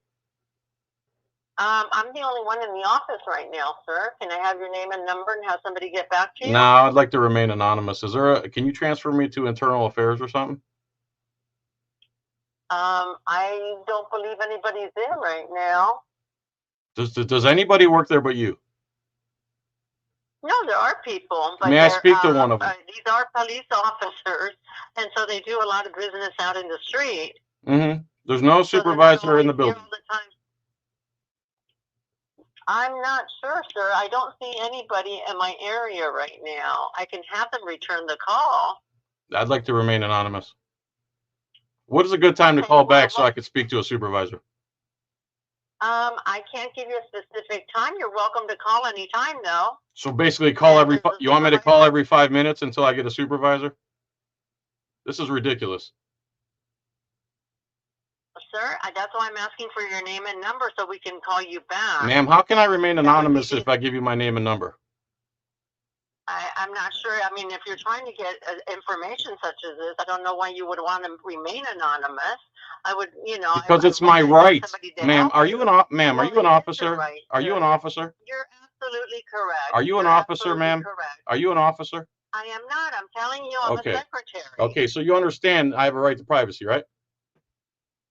I'm the only one in the office right now, sir. Can I have your name and number and have somebody get back to you? No, I'd like to remain anonymous. Can you transfer me to internal affairs or something? I don't believe anybody's there right now. Does anybody work there but you? No, there are people. But May I speak to one of them? These are police officers, and so they do a lot of business out in the street. Mm-hmm. There's no supervisor in the building. I'm not sure, sir. I don't see anybody in my area right now. I can have them return the call. I'd like to remain anonymous. What is a good time to call back so I could speak to a supervisor? I can't give you a specific time. You're welcome to call anytime, though. So basically, you want me to call every 5 minutes until I get a supervisor? This is ridiculous. Sir, that's why I'm asking for your name and number so we can call you back. Ma'am, how can I remain anonymous if I give you my name and number? I'm not sure. I mean, if you're trying to get information such as this, I don't know why you would want to remain anonymous. I would, because it's my right. Ma'am, are you an officer? Right, are you an officer? You're absolutely correct. Are you an officer, ma'am? Are you an officer? I am not. I'm telling you, I'm a secretary. Okay, so you understand I have a right to privacy, right?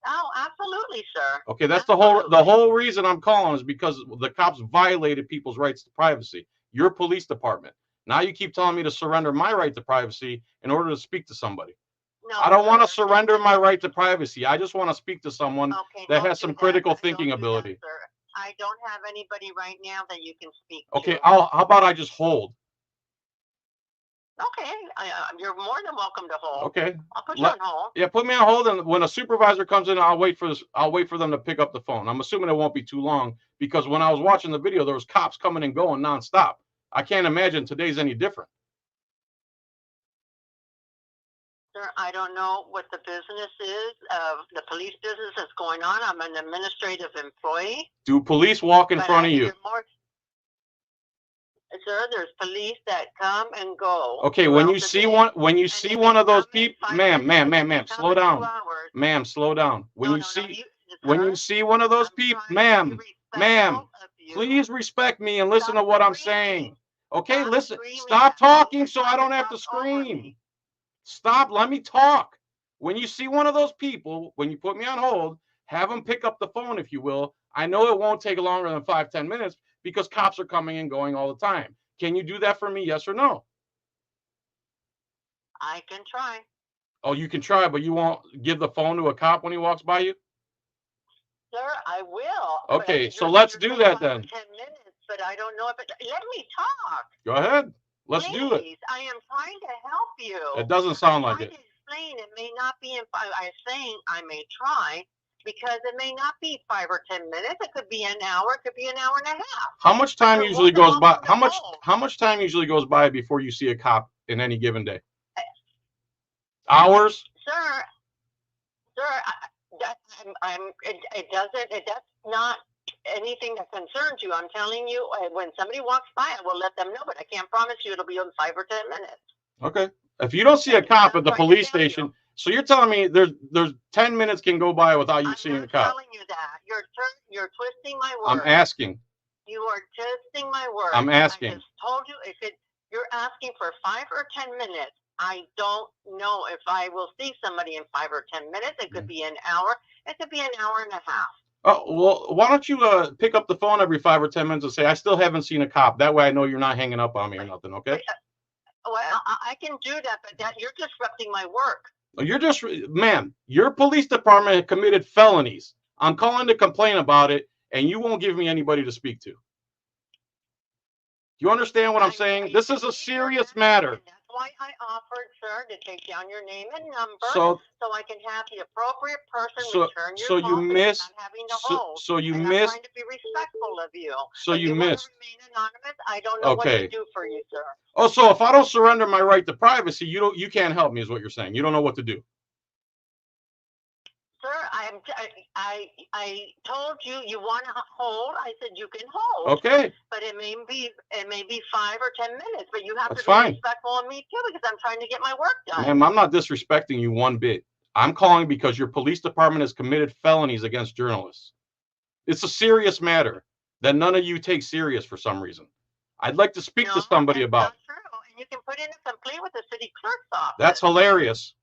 Oh, absolutely, sir. Okay, that's the whole reason I'm calling is because the cops violated people's rights to privacy. Your police department. Now you keep telling me to surrender my right to privacy in order to speak to somebody. No, I don't want to surrender my right to privacy. I just want to speak to someone that has some critical thinking ability. Sir. I don't have anybody right now that you can speak to. Okay, how about I just hold? Okay, you're more than welcome to hold. Okay, I'll put you on hold. Yeah, put me on hold, and when a supervisor comes in, I'll wait for them to pick up the phone. I'm assuming it won't be too long because when I was watching the video, there was cops coming and going nonstop. I can't imagine today's any different. Sir, I don't know what the business is of the police business that's going on. I'm an administrative employee. Do police walk in front of you? Sir, there's police that come and go. Okay, when you see one of those people, ma'am, slow down. Ma'am, slow down. When you see one of those people, ma'am, please respect me and listen to what I'm saying. Okay, listen. Stop talking so I don't have to scream. Stop. Let me talk. When you see one of those people, when you put me on hold, have them pick up the phone, if you will. I know it won't take longer than 5-10 minutes because cops are coming and going all the time. Can you do that for me? Yes or no? I can try. Oh, you can try, but you won't give the phone to a cop when he walks by you? Sir, I will. Okay, so let's do that then. 10 minutes. But I don't know if let me talk. Go ahead. Let's do it. I am trying to help you. It doesn't sound like it. Explain. It may not be I'm saying I may try because it may not be 5 or 10 minutes. It could be an hour. It could be an hour and a half. How much time usually goes by? How much time usually goes by before you see a cop in any given day? Hours? Sir, that's not anything that concerns you. I'm telling you, when somebody walks by, I will let them know, but I can't promise you it'll be in 5 or 10 minutes. Okay. If you don't see a cop at the police station, so you're telling me there's 10 minutes can go by without you seeing a cop. I'm telling you that. You're twisting my words. I'm asking. You are twisting my words. I'm asking. I just told you you're asking for 5 or 10 minutes. I don't know if I will see somebody in 5 or 10 minutes. It could be an hour. It could be an hour and a half. Oh, well, why don't you pick up the phone every 5 or 10 minutes and say, I still haven't seen a cop. That way I know you're not hanging up on me or nothing, okay? Well, I can do that, but you're disrupting my work. You're just, ma'am, your police department committed felonies. I'm calling to complain about it, and you won't give me anybody to speak to. You understand what I'm saying? This is a serious matter. That's why I offered, sir, to take down your name and number So I can have the appropriate person return your so call. you miss. Not having to hold. So you and miss. I'm trying to be respectful of you. So if you want missed. to remain anonymous, I don't know what to do for you, sir. Oh, so if I don't surrender my right to privacy, you can't help me, is what you're saying. You don't know what to do. Sir, I told you want to hold. I said you can hold. Okay. But it may be 5 or 10 minutes. But you have That's to be fine. respectful of me too, because I'm trying to get my work done. Ma'am, I'm not disrespecting you one bit. I'm calling because your police department has committed felonies against journalists. It's a serious matter that none of you take serious for some reason. I'd like to speak to somebody about. Not true. And you can put in a complaint with the city clerk's office. That's hilarious.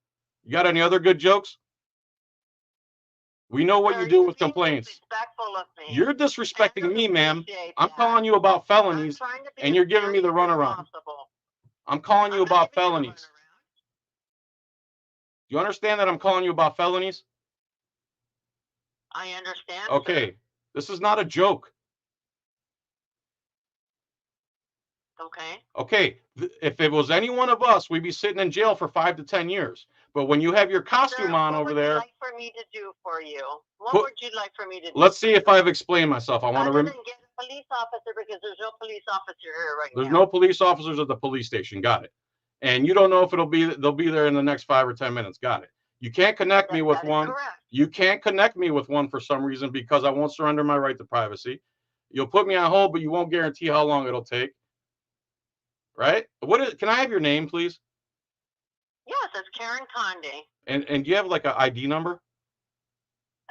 You got any other good jokes? We know what you do with complaints. You're disrespecting me, ma'am. I'm calling you about felonies, and you're giving me the runaround. I'm calling you about felonies. You understand that I'm calling you about felonies? I understand. Okay. Sir. This is not a joke. Okay. Okay. If it was any one of us, we'd be sitting in jail for 5 to 10 years. But when you have your costume on over there. What would you like for me to do for you? What would you like for me to do? Let's see if I've explained myself. I want to get a police officer, because there's no police officer here right now. There's no police officers at the police station. Got it. And you don't know if they'll be there in the next 5 or 10 minutes. Got it. You can't connect me with one. Correct. You can't connect me with one for some reason because I won't surrender my right to privacy. You'll put me on hold, but you won't guarantee how long it'll take. Right? Can I have your name, please? Yes, it's Karen Conde. And do you have like an ID number?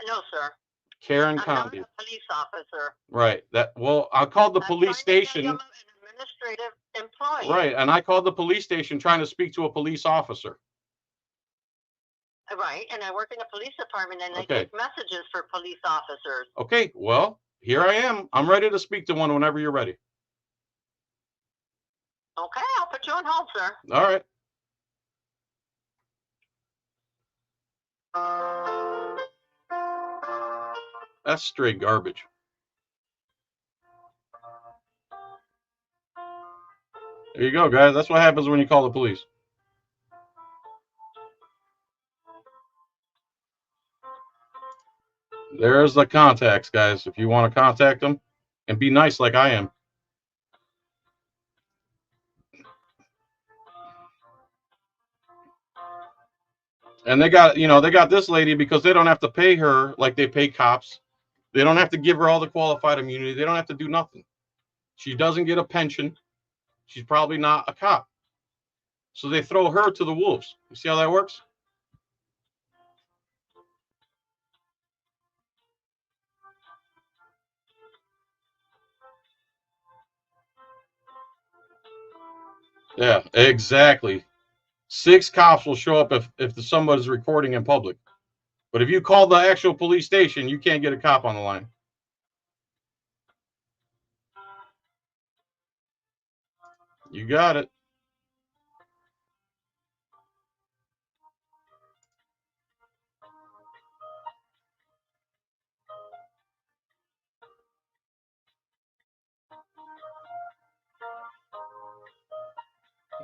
No, sir. Karen I'm Conde. not a police officer. Right. I called the police station. I'm an administrative employee. Right, and I called the police station trying to speak to a police officer. Right, and I work in the police department, and I take messages for police officers. Okay, well, here I am. I'm ready to speak to one whenever you're ready. Okay, I'll put you on hold, sir. All right. That's straight garbage. There you go, guys. That's what happens when you call the police. There's the contacts, guys. If you want to contact them and be nice like I am. And they got this lady because they don't have to pay her like they pay cops. They don't have to give her all the qualified immunity. They don't have to do nothing. She doesn't get a pension. She's probably not a cop. So they throw her to the wolves. You see how that works? Yeah, exactly. 6 cops will show up if somebody's recording in public. But if you call the actual police station, you can't get a cop on the line. You got it.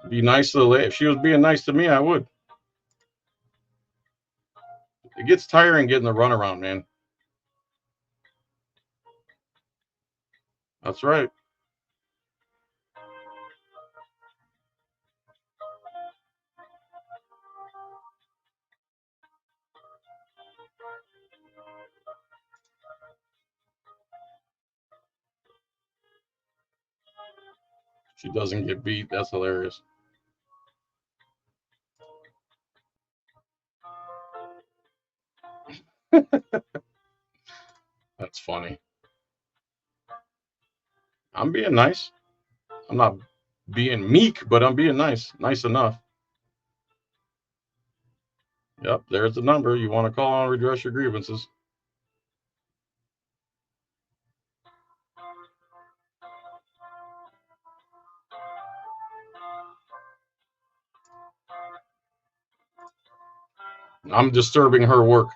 Be nice to the lady. If she was being nice to me, I would. It gets tiring getting the runaround, man. That's right. She doesn't get beat. That's hilarious. That's funny. I'm being nice. I'm not being meek, but I'm being nice. Nice enough. Yep, there's the number. You want to call and redress your grievances. I'm disturbing her work.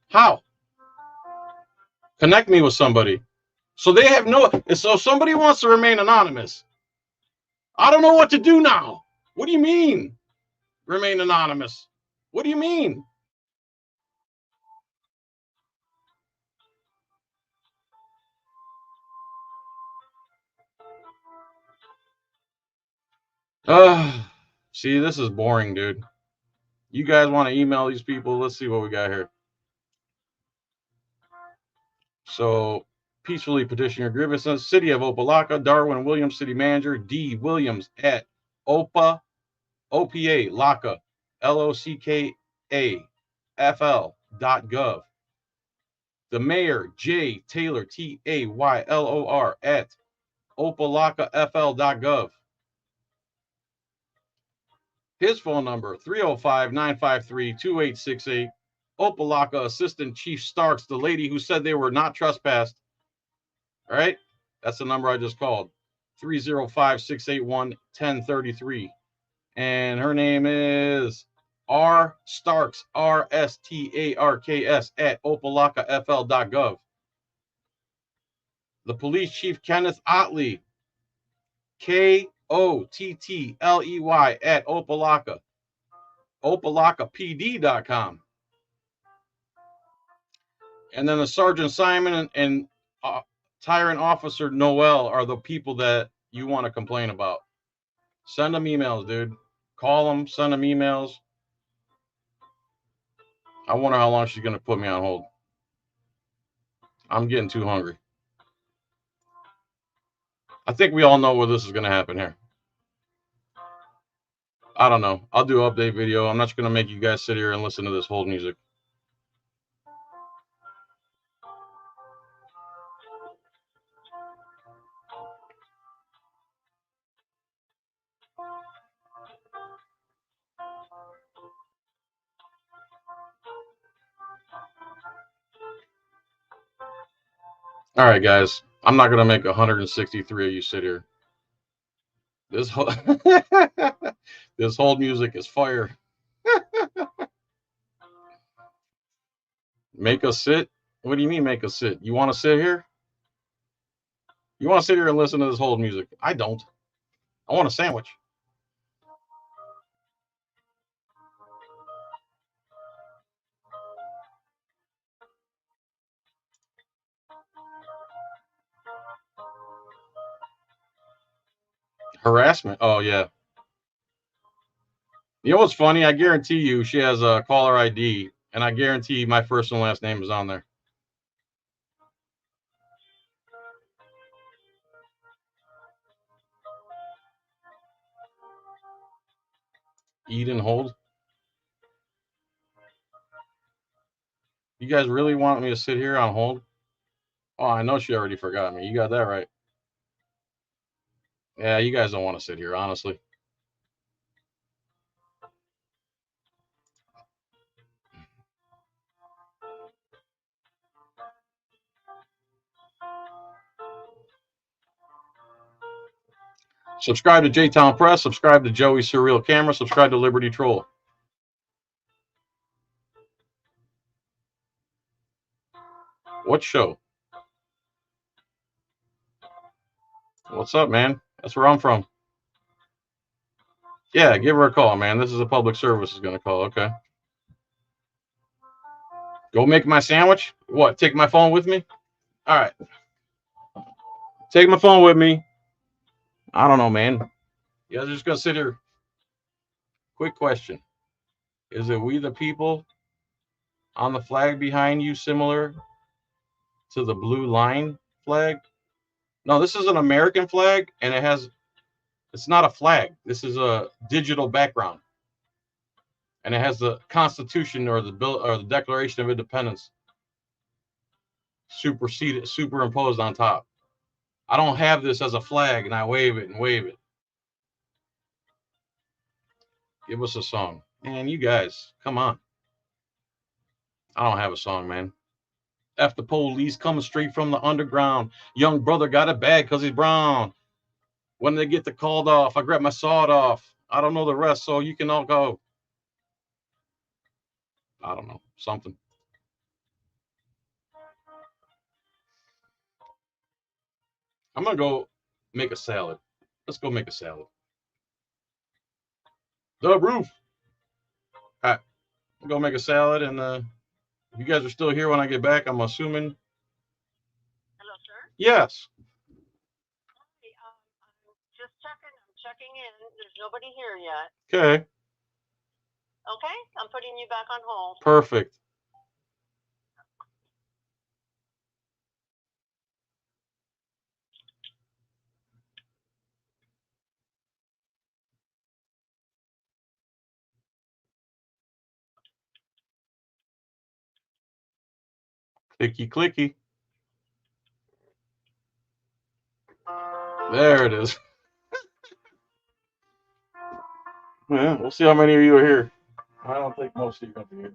How? Connect me with somebody. So they have no. So somebody wants to remain anonymous. I don't know what to do now. What do you mean? Remain anonymous. What do you mean? See, this is boring, dude. You guys want to email these people? Let's see what we got here. So, peacefully petition your grievances. City of Opa-Locka, Darwin Williams, City Manager, D. Williams at Opa, OPA, Locka, LOCKAFL.gov. The Mayor, J. Taylor, TAYLOR, at OPALOCKAFL.gov. His phone number, 305-953-2868. Opa-Locka Assistant Chief Starks, the lady who said they were not trespassed. All right? That's the number I just called. 305-681-1033. And her name is R. Starks, RSTARKS, at OPALOCKAFL.gov. The Police Chief Kenneth Otley, KOTTLEY, at Opa-Locka. OPALOCKAPD.com. And then the Sergeant Simon and Tyrant Officer Noel are the people that you want to complain about. Send them emails, dude. Call them, send them emails. I wonder how long she's going to put me on hold. I'm getting too hungry. I think we all know where this is going to happen here. I don't know. I'll do an update video. I'm not just going to make you guys sit here and listen to this hold music. All right, guys. I'm not going to make 163 of you sit here. This this hold music is fire. Make us sit? What do you mean make us sit? You want to sit here? You want to sit here and listen to this hold music? I don't. I want a sandwich. Harassment? Oh, yeah. You know what's funny? I guarantee you she has a caller ID, and I guarantee my first and last name is on there. Eat and hold? You guys really want me to sit here on hold? Oh, I know she already forgot me. You got that right. Yeah, you guys don't want to sit here, honestly. Subscribe to J-Town Press. Subscribe to Joey Surreal Camera. Subscribe to Liberty Troll. What show? What's up, man? That's where I'm from. Yeah, give her a call, man. This is a public service is going to call. Okay. Go make my sandwich? What? Take my phone with me? All right. Take my phone with me. I don't know, man. You guys are just going to sit here. Quick question. Is it We the People on the flag behind you similar to the blue line flag? No, this is an American flag, and it's not a flag. This is a digital background. And it has the Constitution or the bill or the Declaration of Independence superimposed on top. I don't have this as a flag, and I wave it and wave it. Give us a song. Man, you guys, come on. I don't have a song, man. F the police coming straight from the underground. Young brother got it bad because he's brown. When they get the called off, I grab my sawed off. I don't know the rest, so you can all go. I don't know, something. I'm gonna go make a salad. Let's go make a salad. The roof. All right, I'll go make a salad, and if you guys are still here when I get back, I'm assuming. Hello, sir. Yes. Hey, I'm just checking. I'm checking in. There's nobody here yet. Okay. Okay, I'm putting you back on hold. Perfect. Clicky, clicky. There it is. Yeah, we'll see how many of you are here. I don't think most of you are going to be here.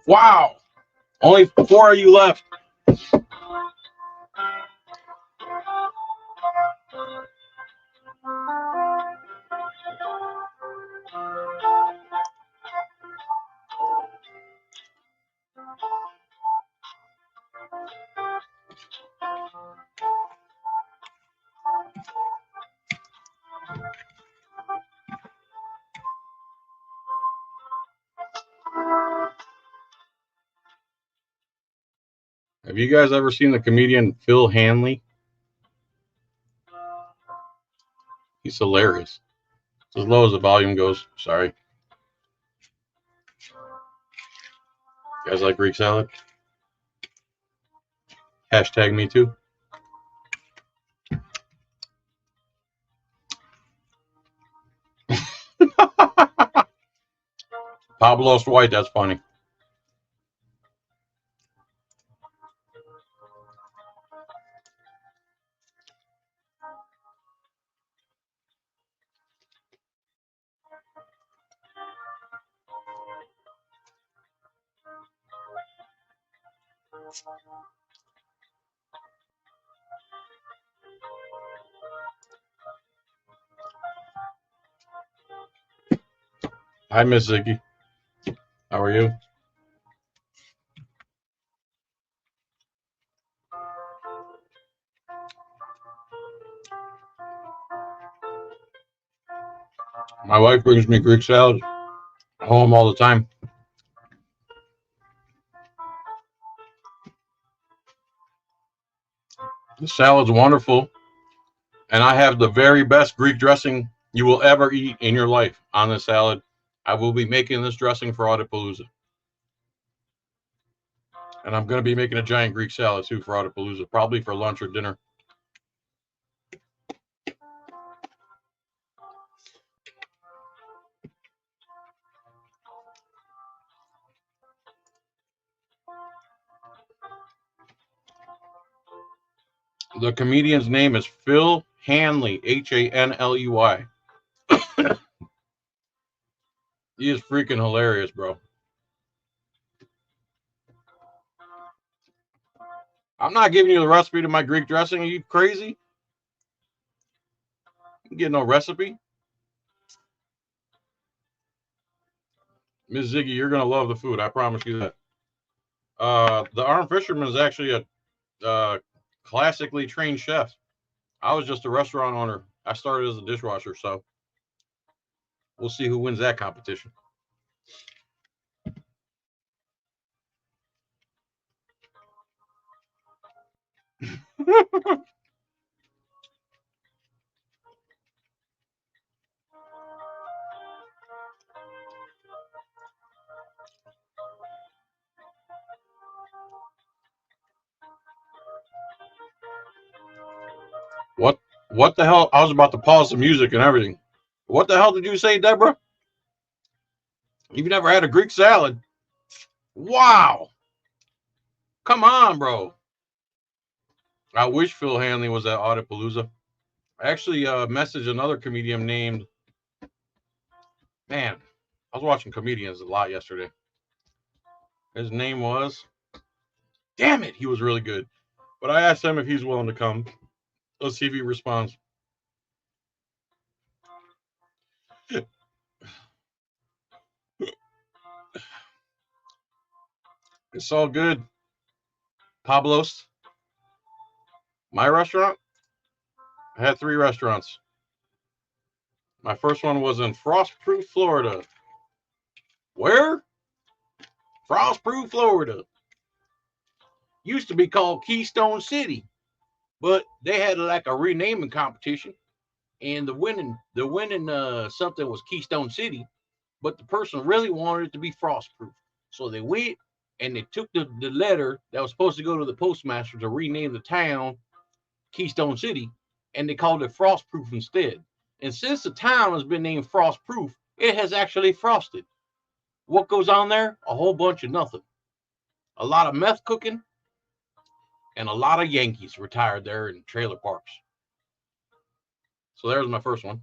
Wow. Only 4 of you left. Have you guys ever seen the comedian Phil Hanley? He's hilarious. It's as low as the volume goes. Sorry. You guys like Greek salad? Hashtag me too. Pablo's White, that's funny. Hi, Miss Ziggy. How are you? My wife brings me Greek salad home all the time. The salad's wonderful. And I have the very best Greek dressing you will ever eat in your life on this salad. I will be making this dressing for Odysee. And I'm going to be making a giant Greek salad too for Odysee, probably for lunch or dinner. The comedian's name is Phil Hanley, Hanley. He is freaking hilarious, bro. I'm not giving you the recipe to my Greek dressing. Are you crazy? You get no recipe. Miss Ziggy, you're going to love the food. I promise you that. The Armed Fisherman is actually a classically trained chef. I was just a restaurant owner. I started as a dishwasher, so we'll see who wins that competition. What the hell? I was about to pause the music and everything. What the hell did you say, Deborah? You've never had a Greek salad? Wow. Come on, bro. I wish Phil Hanley was at Audapalooza. I actually messaged another comedian named, man, I was watching comedians a lot yesterday. His name was, damn it, he was really good. But I asked him if he's willing to come. Let's see if he responds. It's all good. Pablo's, my restaurant. I had 3 restaurants. My first one was in Frostproof, Florida. Where? Frostproof, Florida. Used to be called Keystone City, but they had like a renaming competition, and the winning something was Keystone City, but the person really wanted it to be Frostproof. So they went and they took the letter that was supposed to go to the postmaster to rename the town Keystone City, and they called it Frostproof instead. And since the town has been named Frostproof, it has actually frosted. What goes on there? A whole bunch of nothing. A lot of meth cooking, and a lot of Yankees retired there in trailer parks. So there's my first one.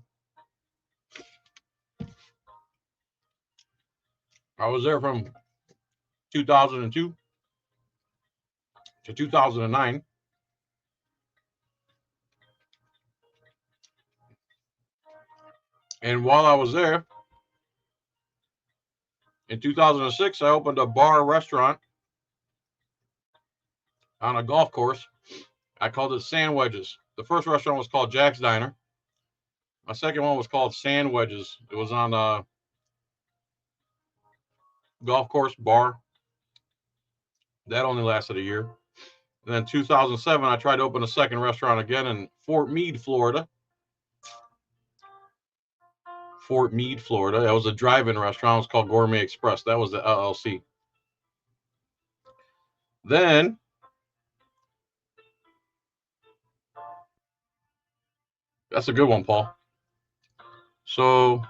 I was there from 2002 to 2009. And while I was there, in 2006, I opened a bar restaurant on a golf course. I called it Sand Wedges. The first restaurant was called Jack's Diner. My second one was called Sand Wedges. It was on a golf course bar. That only lasted a year. And then 2007, I tried to open a second restaurant again in Fort Meade, Florida. Fort Meade, Florida. That was a drive-in restaurant. It was called Gourmet Express. That was the LLC. Then that's a good one, Paul. So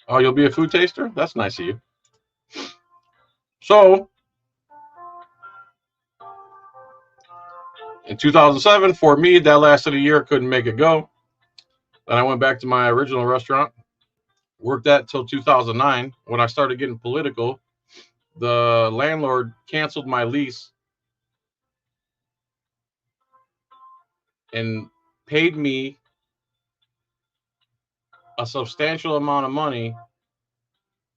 oh, you'll be a food taster? That's nice of you. So in 2007, Fort Meade, that lasted a year. Couldn't make it go. Then I went back to my original restaurant. Worked that until 2009. When I started getting political, the landlord canceled my lease and paid me a substantial amount of money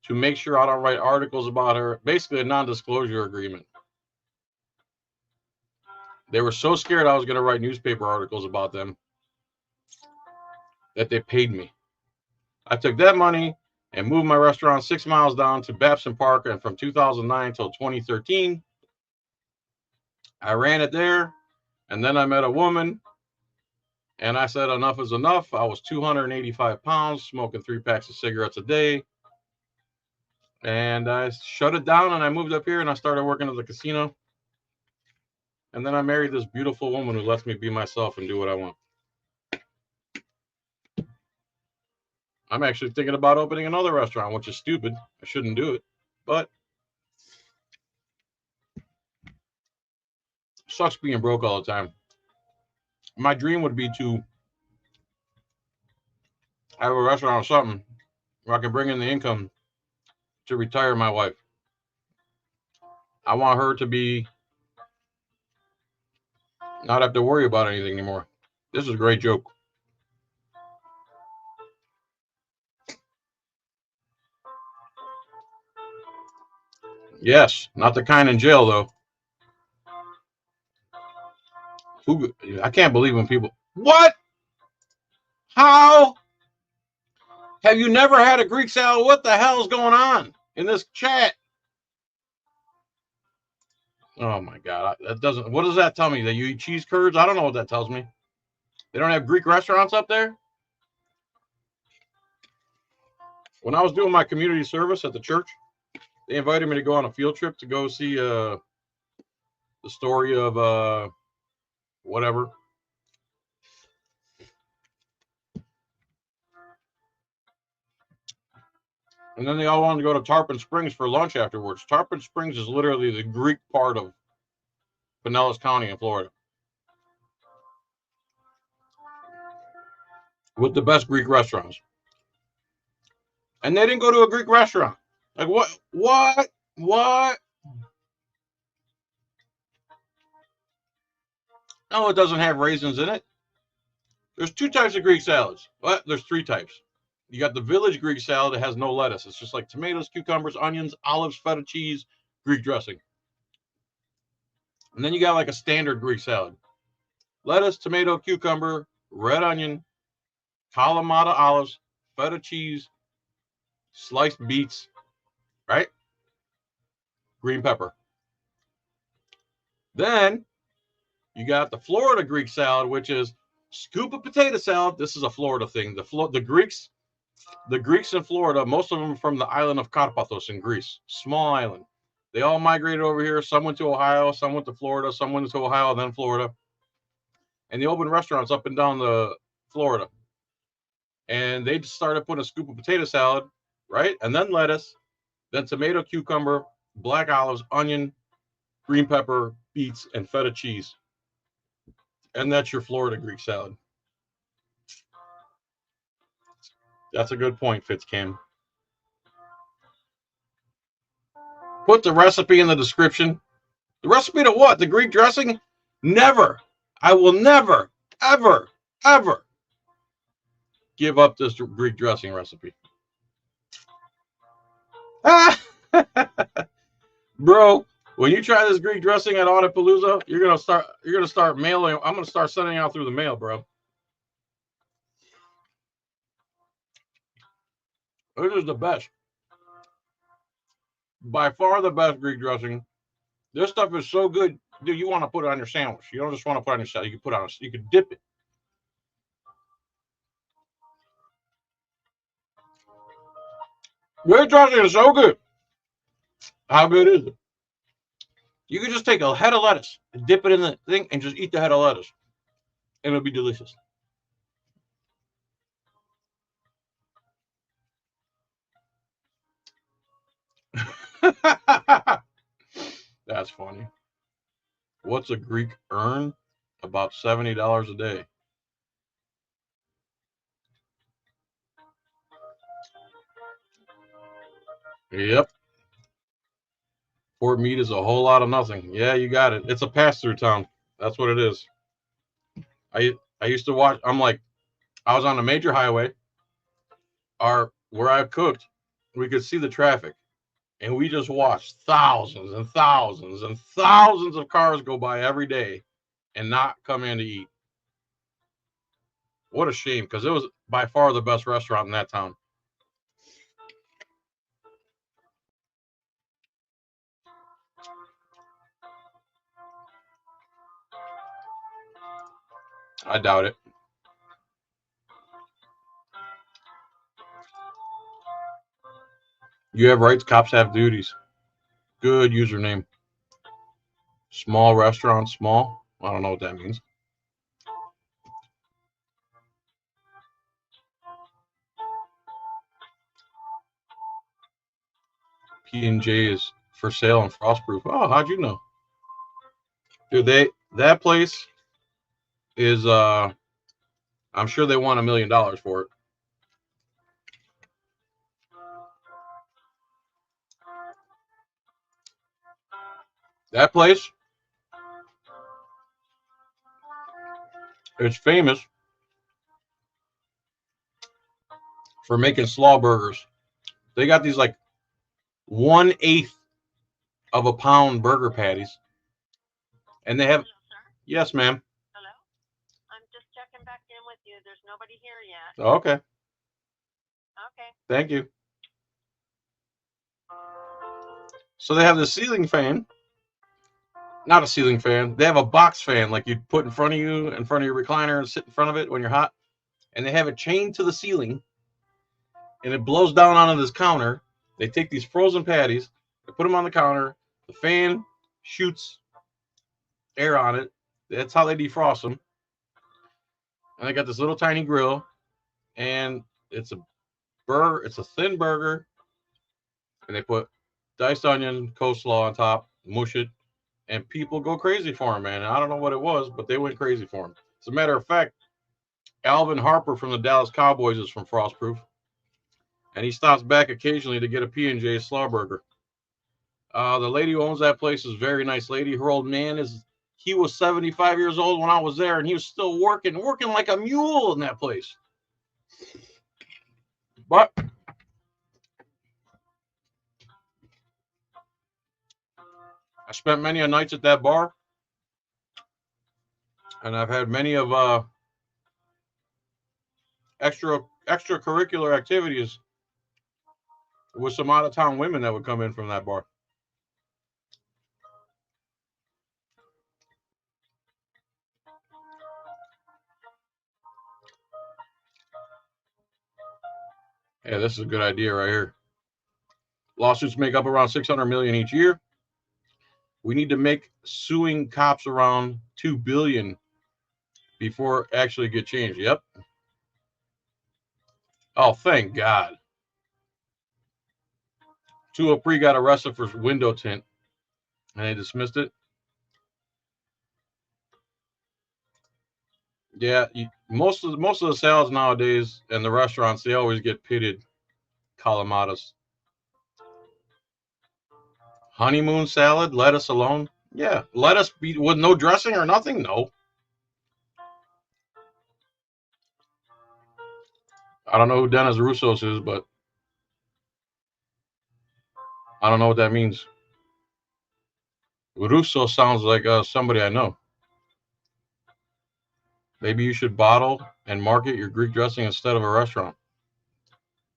to make sure I don't write articles about her. Basically a non-disclosure agreement. They were so scared I was going to write newspaper articles about them that they paid me. I took that money and moved my restaurant 6 miles down to Babson Park. And from 2009 till 2013, I ran it there. And then I met a woman, and I said enough is enough. I was 285 pounds, smoking 3 packs of cigarettes a day. And I shut it down, and I moved up here, and I started working at the casino. And then I married this beautiful woman who lets me be myself and do what I want. I'm actually thinking about opening another restaurant, which is stupid. I shouldn't do it, but sucks being broke all the time. My dream would be to have a restaurant or something where I can bring in the income to retire my wife. I want her to be not have to worry about anything anymore. This is a great joke. Yes, not the kind in jail though. I can't believe when people. What? How? Have you never had a Greek salad? What the hell is going on in this chat? Oh my God, that doesn't. What does that tell me? That you eat cheese curds? I don't know what that tells me. They don't have Greek restaurants up there. When I was doing my community service at the church, they invited me to go on a field trip to go see the story of whatever. And then they all wanted to go to Tarpon Springs for lunch afterwards. Tarpon Springs is literally the Greek part of Pinellas County in Florida, with the best Greek restaurants. And they didn't go to a Greek restaurant. Like what? No, it doesn't have raisins in it. There's 2 types of Greek salads. Well, there's 3 types. You got the village Greek salad that has no lettuce. It's just like tomatoes, cucumbers, onions, olives, feta cheese, Greek dressing. And then you got like a standard Greek salad. Lettuce, tomato, cucumber, red onion, Kalamata olives, feta cheese, sliced beets, right? Green pepper. Then you got the Florida Greek salad, which is scoop of potato salad. This is a Florida thing. The Greeks in Florida, most of them from the island of Karpathos in Greece, small island. They all migrated over here. Some went to Ohio, some went to Florida, some went to Ohio, then Florida. And they opened restaurants up and down the Florida. And they just started putting a scoop of potato salad, right? And then lettuce, then tomato, cucumber, black olives, onion, green pepper, beets, and feta cheese. And that's your Florida Greek salad. That's a good point, Fitzcam. Put the recipe in the description. The recipe to what? The Greek dressing? Never. I will never, ever, ever give up this Greek dressing recipe. Bro, when you try this Greek dressing at Odysee, you're gonna start mailing. I'm gonna start sending out through the mail, bro. This is the best. By far the best Greek dressing. This stuff is so good, dude. You want to put it on your sandwich. You don't just want to put it on your salad. You can put it on. You can dip it. Greek dressing is so good. How good is it? You can just take a head of lettuce and dip it in the thing and just eat the head of lettuce, and it'll be delicious. That's funny. What's a Greek earn? About $70 a day. Yep. Fort Meade is a whole lot of nothing. Yeah, you got it. It's a pass-through town. That's what it is. I used to watch. I was on a major highway. Where I cooked, we could see the traffic, and we just watched thousands and thousands and thousands of cars go by every day and not come in to eat. What a shame, because it was by far the best restaurant in that town. I doubt it. You have rights, cops have duties. Good username. Small restaurant, small. I don't know what that means. P&J is for sale and frostproof. Oh, how'd you know? Dude, that place is I'm sure they want $1 million for it. That place, it's famous for making slaw burgers. They got these like 1/8 of a pound burger patties, and they have. Yes, ma'am. Hello? I'm just checking back in with you. There's nobody here yet. Okay. Okay. Thank you. So they have the ceiling fan. Not a ceiling fan. They have a box fan like you'd put in front of you, in front of your recliner, and sit in front of it when you're hot. And they have it chained to the ceiling, and it blows down onto this counter. They take these frozen patties, they put them on the counter. The fan shoots air on it. That's how they defrost them. And they got this little tiny grill, and it's a burger. It's a thin burger, and they put diced onion, coleslaw on top, mush it, and people go crazy for him, man. I don't know what it was, but they went crazy for him. As a matter of fact, Alvin Harper from the Dallas Cowboys is from Frostproof, and he stops back occasionally to get a P&J slaw burger. The lady who owns that place is a very nice lady. Her old man he was 75 years old when I was there, and he was still working like a mule in that place. But I spent many a nights at that bar, and I've had many of extracurricular activities with some out of town women that would come in from that bar. Yeah, this is a good idea right here. Lawsuits make up around 600 million each year. We need to make suing cops around 2 billion before it actually get changed. Yep. Oh, thank God. Tua Pre got arrested for window tint, and they dismissed it. Yeah, most of the sales nowadays and the restaurants, they always get pitted calamatas. Honeymoon salad, lettuce alone. Yeah, lettuce be with no dressing or nothing. No, I don't know who Dennis Russos is, but I don't know what that means. Russo sounds like somebody I know. Maybe you should bottle and market your Greek dressing instead of a restaurant.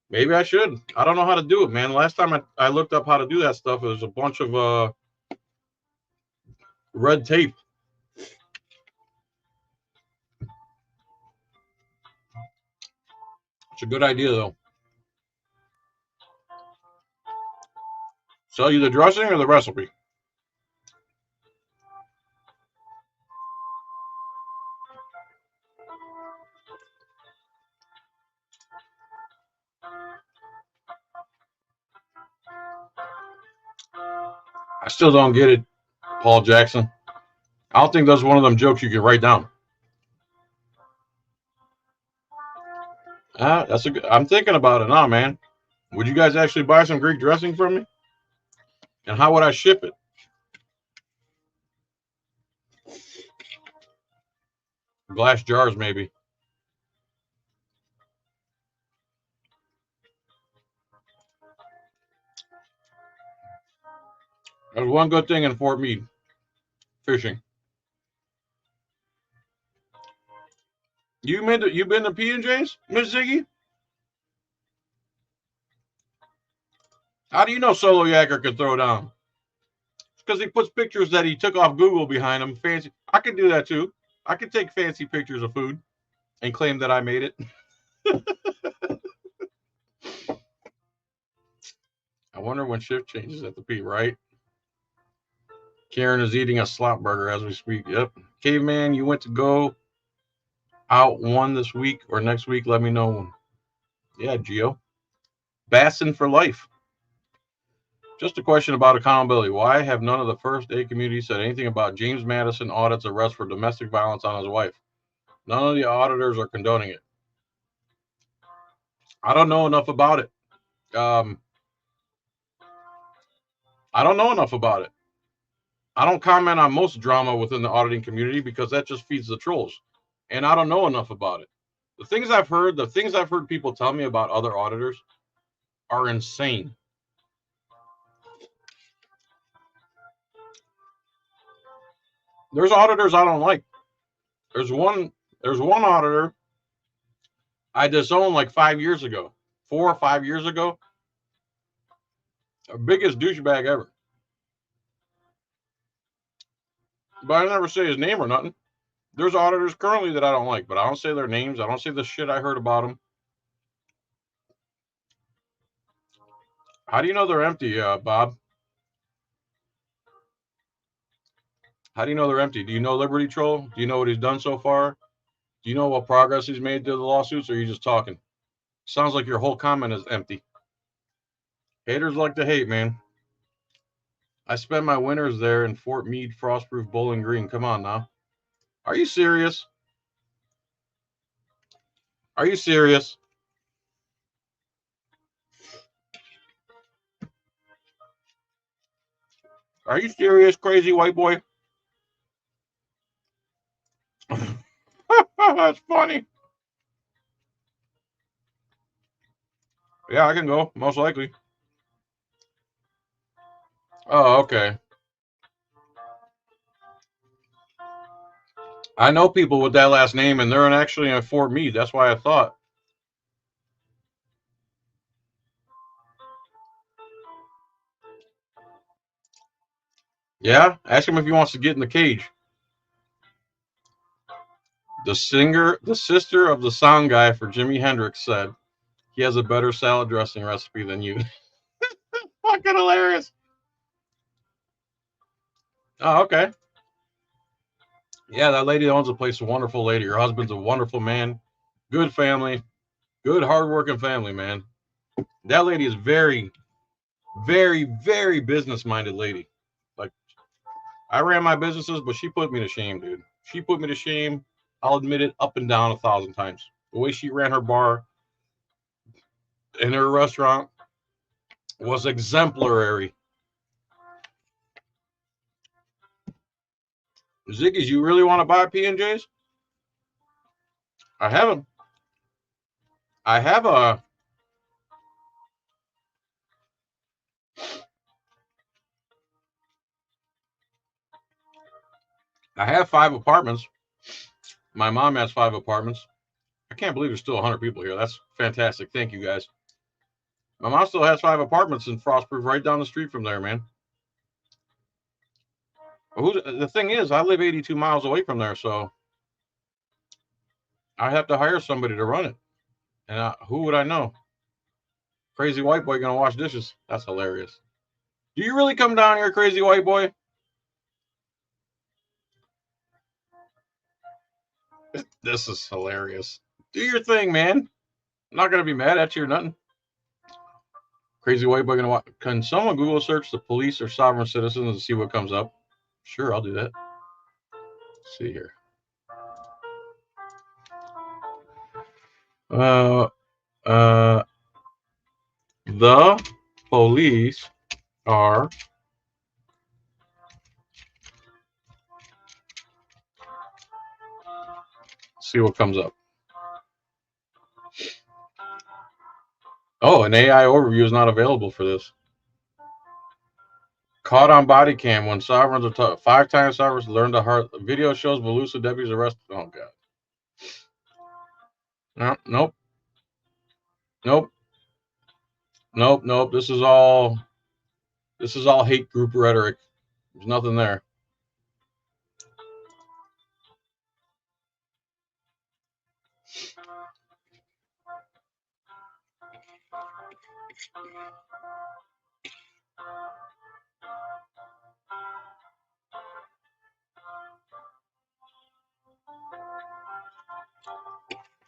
Maybe I should. I don't know how to do it, man. Last time I looked up how to do that stuff, it was a bunch of red tape. It's a good idea, though. Sell you the dressing or the recipe? I still don't get it, Paul Jackson. I don't think that's one of them jokes you can write down. I'm thinking about it now, man. Would you guys actually buy some Greek dressing from me? And how would I ship it? Glass jars, maybe. There's one good thing in Fort Meade: fishing. You been to P&J's, Miss Ziggy? How do you know Solo Yacker could throw down? It's because he puts pictures that he took off Google behind him. Fancy. I could do that too. I could take fancy pictures of food and claim that I made it. I wonder when shift changes at the P, right? Karen is eating a slop burger as we speak. Yep. Caveman, you went to go out one this week or next week? Let me know. Yeah, Gio. Bassin for life. Just a question about accountability. Why have none of the first aid community said anything about James Madison audit's arrest for domestic violence on his wife? None of the auditors are condoning it. I don't know enough about it. I don't know enough about it. I don't comment on most drama within the auditing community because that just feeds the trolls. And I don't know enough about it. The things I've heard people tell me about other auditors are insane. There's auditors I don't like. There's one auditor I disowned like 4 or 5 years ago. The biggest douchebag ever. But I never say his name or nothing. There's auditors currently that I don't like, but I don't say their names. I don't say the shit I heard about them. How do you know they're empty, Bob? How do you know they're empty? Do you know Liberty Troll? Do you know what he's done so far? Do you know what progress he's made to the lawsuits, or are you just talking? Sounds like your whole comment is empty. Haters like to hate, man. I spend my winters there in Fort Meade, Frostproof, Bowling Green. Come on now. Are you serious? Are you serious? Are you serious, crazy white boy? That's funny. Yeah, I can go, most likely. Oh, okay. I know people with that last name, and they're actually in Fort Meade. That's why I thought. Yeah, ask him if he wants to get in the cage. The sister of the sound guy for Jimi Hendrix said he has a better salad dressing recipe than you. Fucking hilarious. Oh, okay. Yeah, that lady that owns the place is a wonderful lady. Her husband's a wonderful man. Good family. Good, hardworking family, man. That lady is very, very, very business-minded lady. Like, I ran my businesses, but she put me to shame, dude. She put me to shame. I'll admit it up and down 1,000 times. The way she ran her bar and her restaurant was exemplary. Ziggy's, you really want to buy P&Js? I have them. I have I have 5 apartments. My mom has 5 apartments. I can't believe there's still 100 people here. That's fantastic. Thank you, guys. My mom still has 5 apartments in Frostproof right down the street from there, man. The thing is, I live 82 miles away from there, so I have to hire somebody to run it. And who would I know? Crazy white boy gonna wash dishes. That's hilarious. Do you really come down here, crazy white boy? This is hilarious. Do your thing, man. I'm not gonna be mad at you or nothing. Crazy white boy gonna watch. Can someone Google search the police or sovereign citizens and see what comes up? Sure, I'll do that. Let's see here. The police are see what comes up. Oh, an AI overview is not available for this. Caught on body cam when sovereigns are 5 times sovereigns learn to heart. Video shows Volusia deputies arrested. Oh god. No, nope. Nope. Nope. Nope. This is all hate group rhetoric. There's nothing there.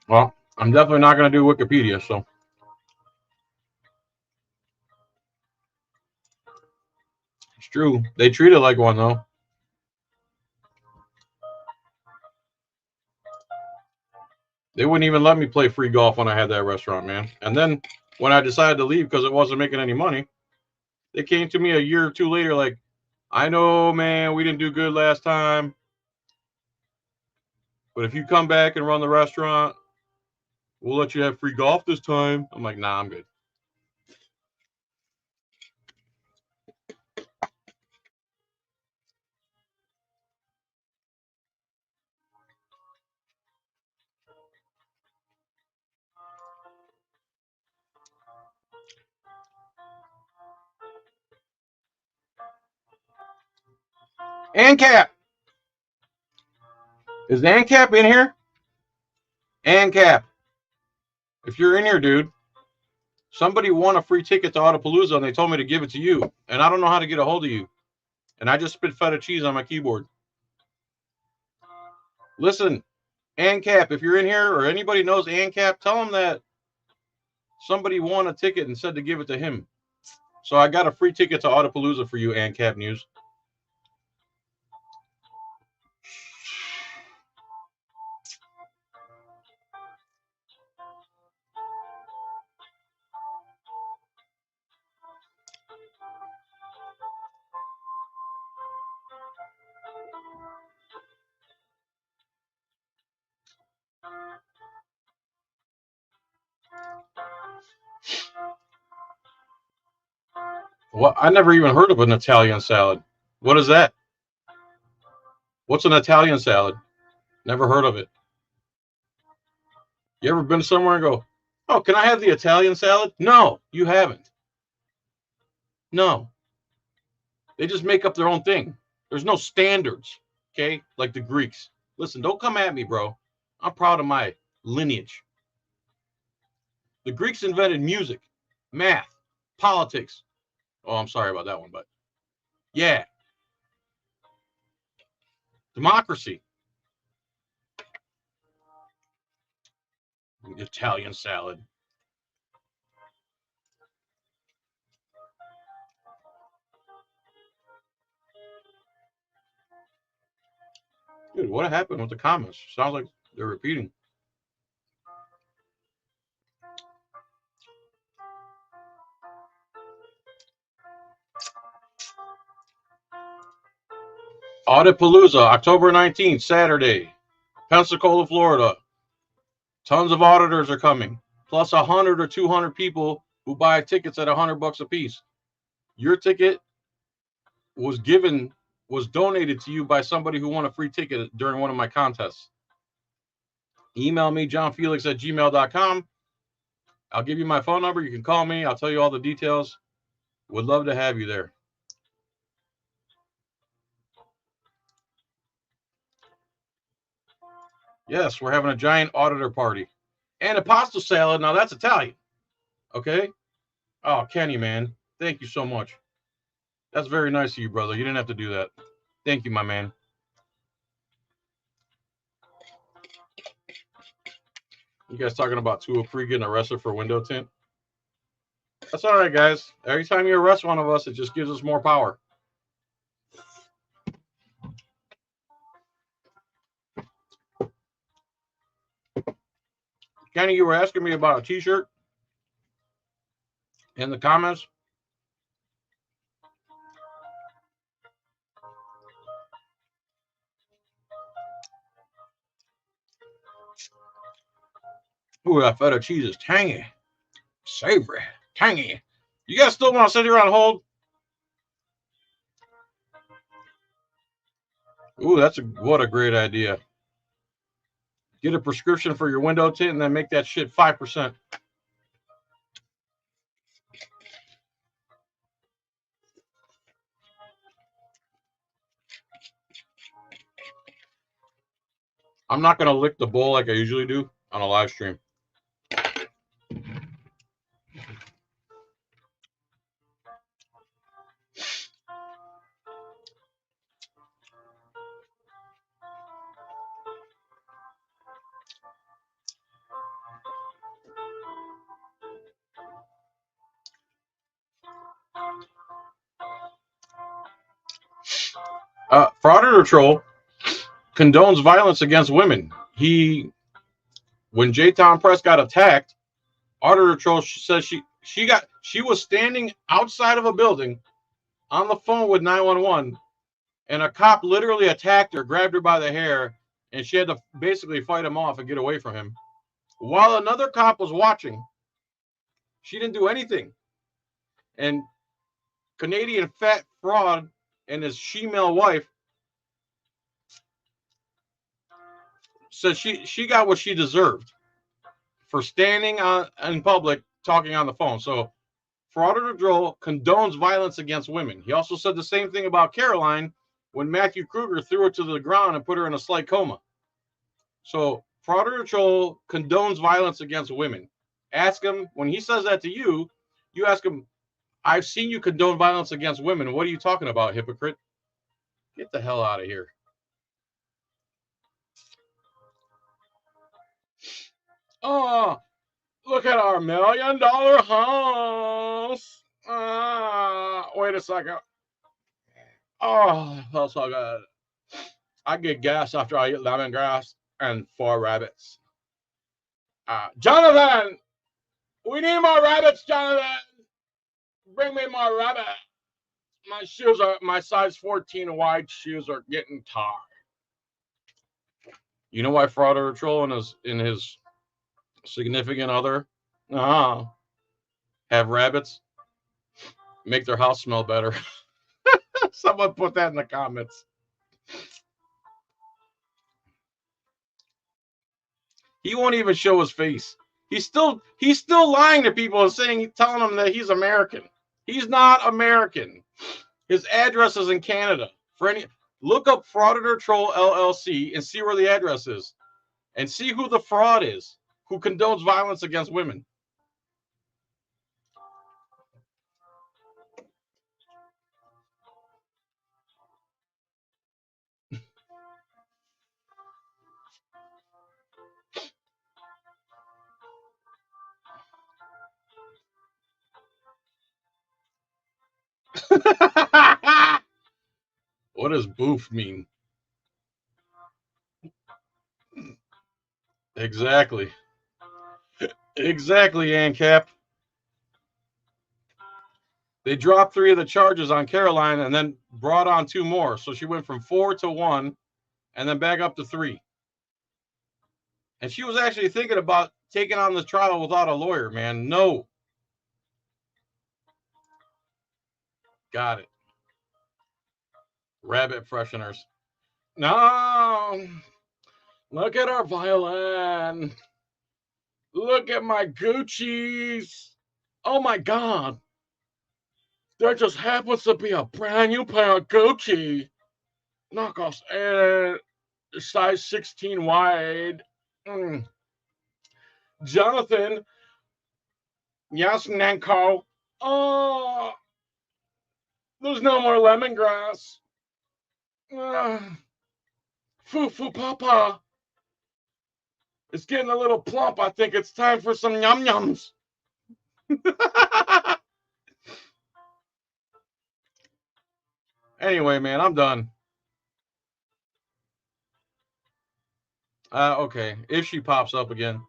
Well, I'm definitely not going to do Wikipedia, so. It's true. They treat it like one, though. They wouldn't even let me play free golf when I had that restaurant, man. And then when I decided to leave because it wasn't making any money, they came to me a year or two later like, I know, man, we didn't do good last time, but if you come back and run the restaurant, we'll let you have free golf this time. I'm like, nah, I'm good. ANCAP! Is ANCAP in here? ANCAP. If you're in here, dude, somebody won a free ticket to Opa-Locka and they told me to give it to you. And I don't know how to get a hold of you. And I just spit feta cheese on my keyboard. Listen, ANCAP, if you're in here or anybody knows ANCAP, tell them that somebody won a ticket and said to give it to him. So I got a free ticket to Opa-Locka for you, ANCAP News. Well, I never even heard of an Italian salad. What is that? What's an Italian salad? Never heard of it. You ever been somewhere and go, oh, can I have the Italian salad? No, you haven't. No. They just make up their own thing. There's no standards, okay? Like the Greeks. Listen, don't come at me, bro. I'm proud of my lineage. The Greeks invented music, math, politics. Oh, I'm sorry about that one, but yeah. Democracy. Italian salad. Dude, what happened with the comments? Sounds like they're repeating. Opa-Locka, October 19th, Saturday, Pensacola, Florida. Tons of auditors are coming, plus 100 or 200 people who buy tickets at $100 a piece. Your ticket was donated to you by somebody who won a free ticket during one of my contests. Email me, JohnFilax@gmail.com. I'll give you my phone number. You can call me. I'll tell you all the details. Would love to have you there. Yes, we're having a giant auditor party. And a pasta salad. Now, that's Italian. Okay? Oh, Kenny, man. Thank you so much. That's very nice of you, brother. You didn't have to do that. Thank you, my man. You guys talking about Tua Free getting arrested for window tint? That's all right, guys. Every time you arrest one of us, it just gives us more power. Kenny, you were asking me about a t-shirt in the comments. Ooh, that feta cheese is tangy, savory, tangy. You guys still want to sit here on hold? Ooh, what a great idea. Get a prescription for your window tint and then make that shit 5%. I'm not going to lick the bowl like I usually do on a live stream. Frauditor Troll condones violence against women. When J-Town Press got attacked, Auditor Troll says she was standing outside of a building on the phone with 911, and a cop literally attacked her, grabbed her by the hair, and she had to basically fight him off and get away from him. While another cop was watching, she didn't do anything. And Canadian fat fraud and his she-male wife said she got what she deserved for standing in public talking on the phone. So Frauditor Troll condones violence against women. He also said the same thing about Caroline when Matthew Kruger threw her to the ground and put her in a slight coma. So Frauditor Troll condones violence against women. Ask him, when he says that to you, you ask him, I've seen you condone violence against women. What are you talking about, hypocrite? Get the hell out of here. Oh, look at our $1 million house. Wait a second. Oh, that felt so good. I get gas after I eat lemongrass and 4 rabbits. Jonathan, we need more rabbits, Jonathan. Bring me more rabbit. My size 14 wide shoes are getting tired. You know why Frauditor Troll and his significant other have rabbits? Make their house smell better. Someone put that in the comments. He won't even show his face. He's still lying to people and telling them that he's American. He's not American. His address is in Canada. Look up Frauditor Troll LLC and see where the address is, and see who the fraud is, who condones violence against women. What does boof mean? Exactly. Exactly, ANCAP. They dropped 3 of the charges on Caroline and then brought on 2 more. So she went from 4 to 1 and then back up to 3. And she was actually thinking about taking on the trial without a lawyer, man. No. Got it. Rabbit fresheners. No. Look at our violin. Look at my Gucci's. Oh my God. There just happens to be a brand new pair of Gucci knockoffs and size 16 wide. Jonathan. Yes, Nanko. Oh, there's no more lemongrass. Foo Papa. It's getting a little plump. I think it's time for some yum-yums. Anyway, man, I'm done. Okay, if she pops up again.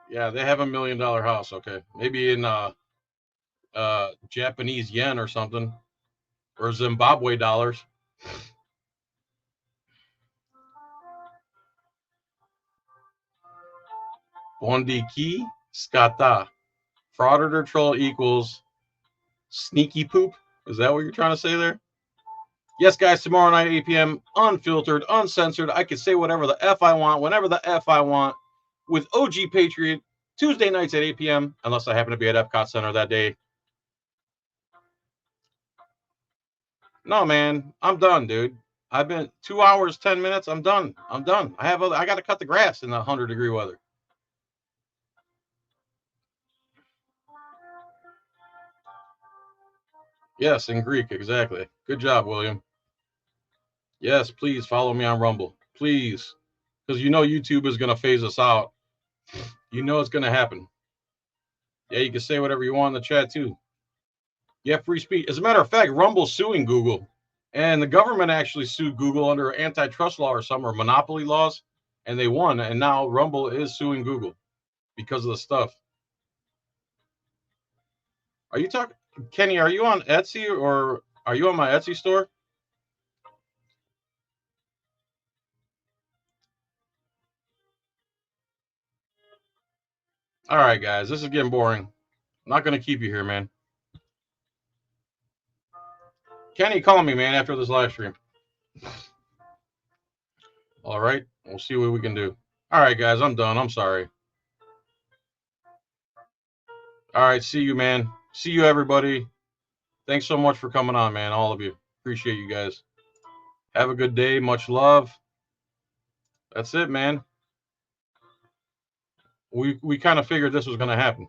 Yeah, they have $1 million house. Okay, maybe in Japanese yen or something, or Zimbabwe dollars. Bondiki skata. Frauditor Troll equals sneaky poop. Is that what you're trying to say there? Yes, guys, tomorrow night, 8 p.m., unfiltered, uncensored. I can say whatever the F I want, whenever the F I want, with OG Patriot, Tuesday nights at 8 p.m., unless I happen to be at Epcot Center that day. No, man, I'm done, dude. I've been 2 hours, 10 minutes. I'm done. I got to cut the grass in the 100-degree weather. Yes, in Greek, exactly. Good job, William. Yes, please follow me on Rumble. Please. Because you know YouTube is going to phase us out. You know it's going to happen. Yeah, you can say whatever you want in the chat, too. You have free speech. As a matter of fact, Rumble's suing Google. And the government actually sued Google under antitrust law or some or monopoly laws, and they won. And now Rumble is suing Google because of the stuff. Are you talking, Kenny? Are you on Etsy or are you on my Etsy store? All right, guys, this is getting boring. I'm not gonna keep you here, man. Kenny, call me, man, after this live stream. All right, we'll see what we can do. All right, guys, I'm done. I'm sorry. All right, see you, man. See you, everybody. Thanks so much for coming on, man. All of you. Appreciate you guys. Have a good day. Much love. That's it, man. We kind of figured this was going to happen.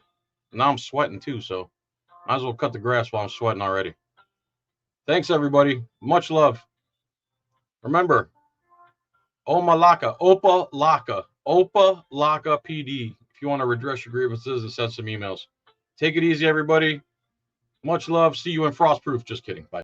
Now I'm sweating too, so might as well cut the grass while I'm sweating already. Thanks, everybody. Much love. Remember, Opa-Locka, Opa-Locka, Opa-Locka PD. If you want to redress your grievances and send some emails. Take it easy, everybody. Much love. See you in Frostproof. Just kidding. Bye.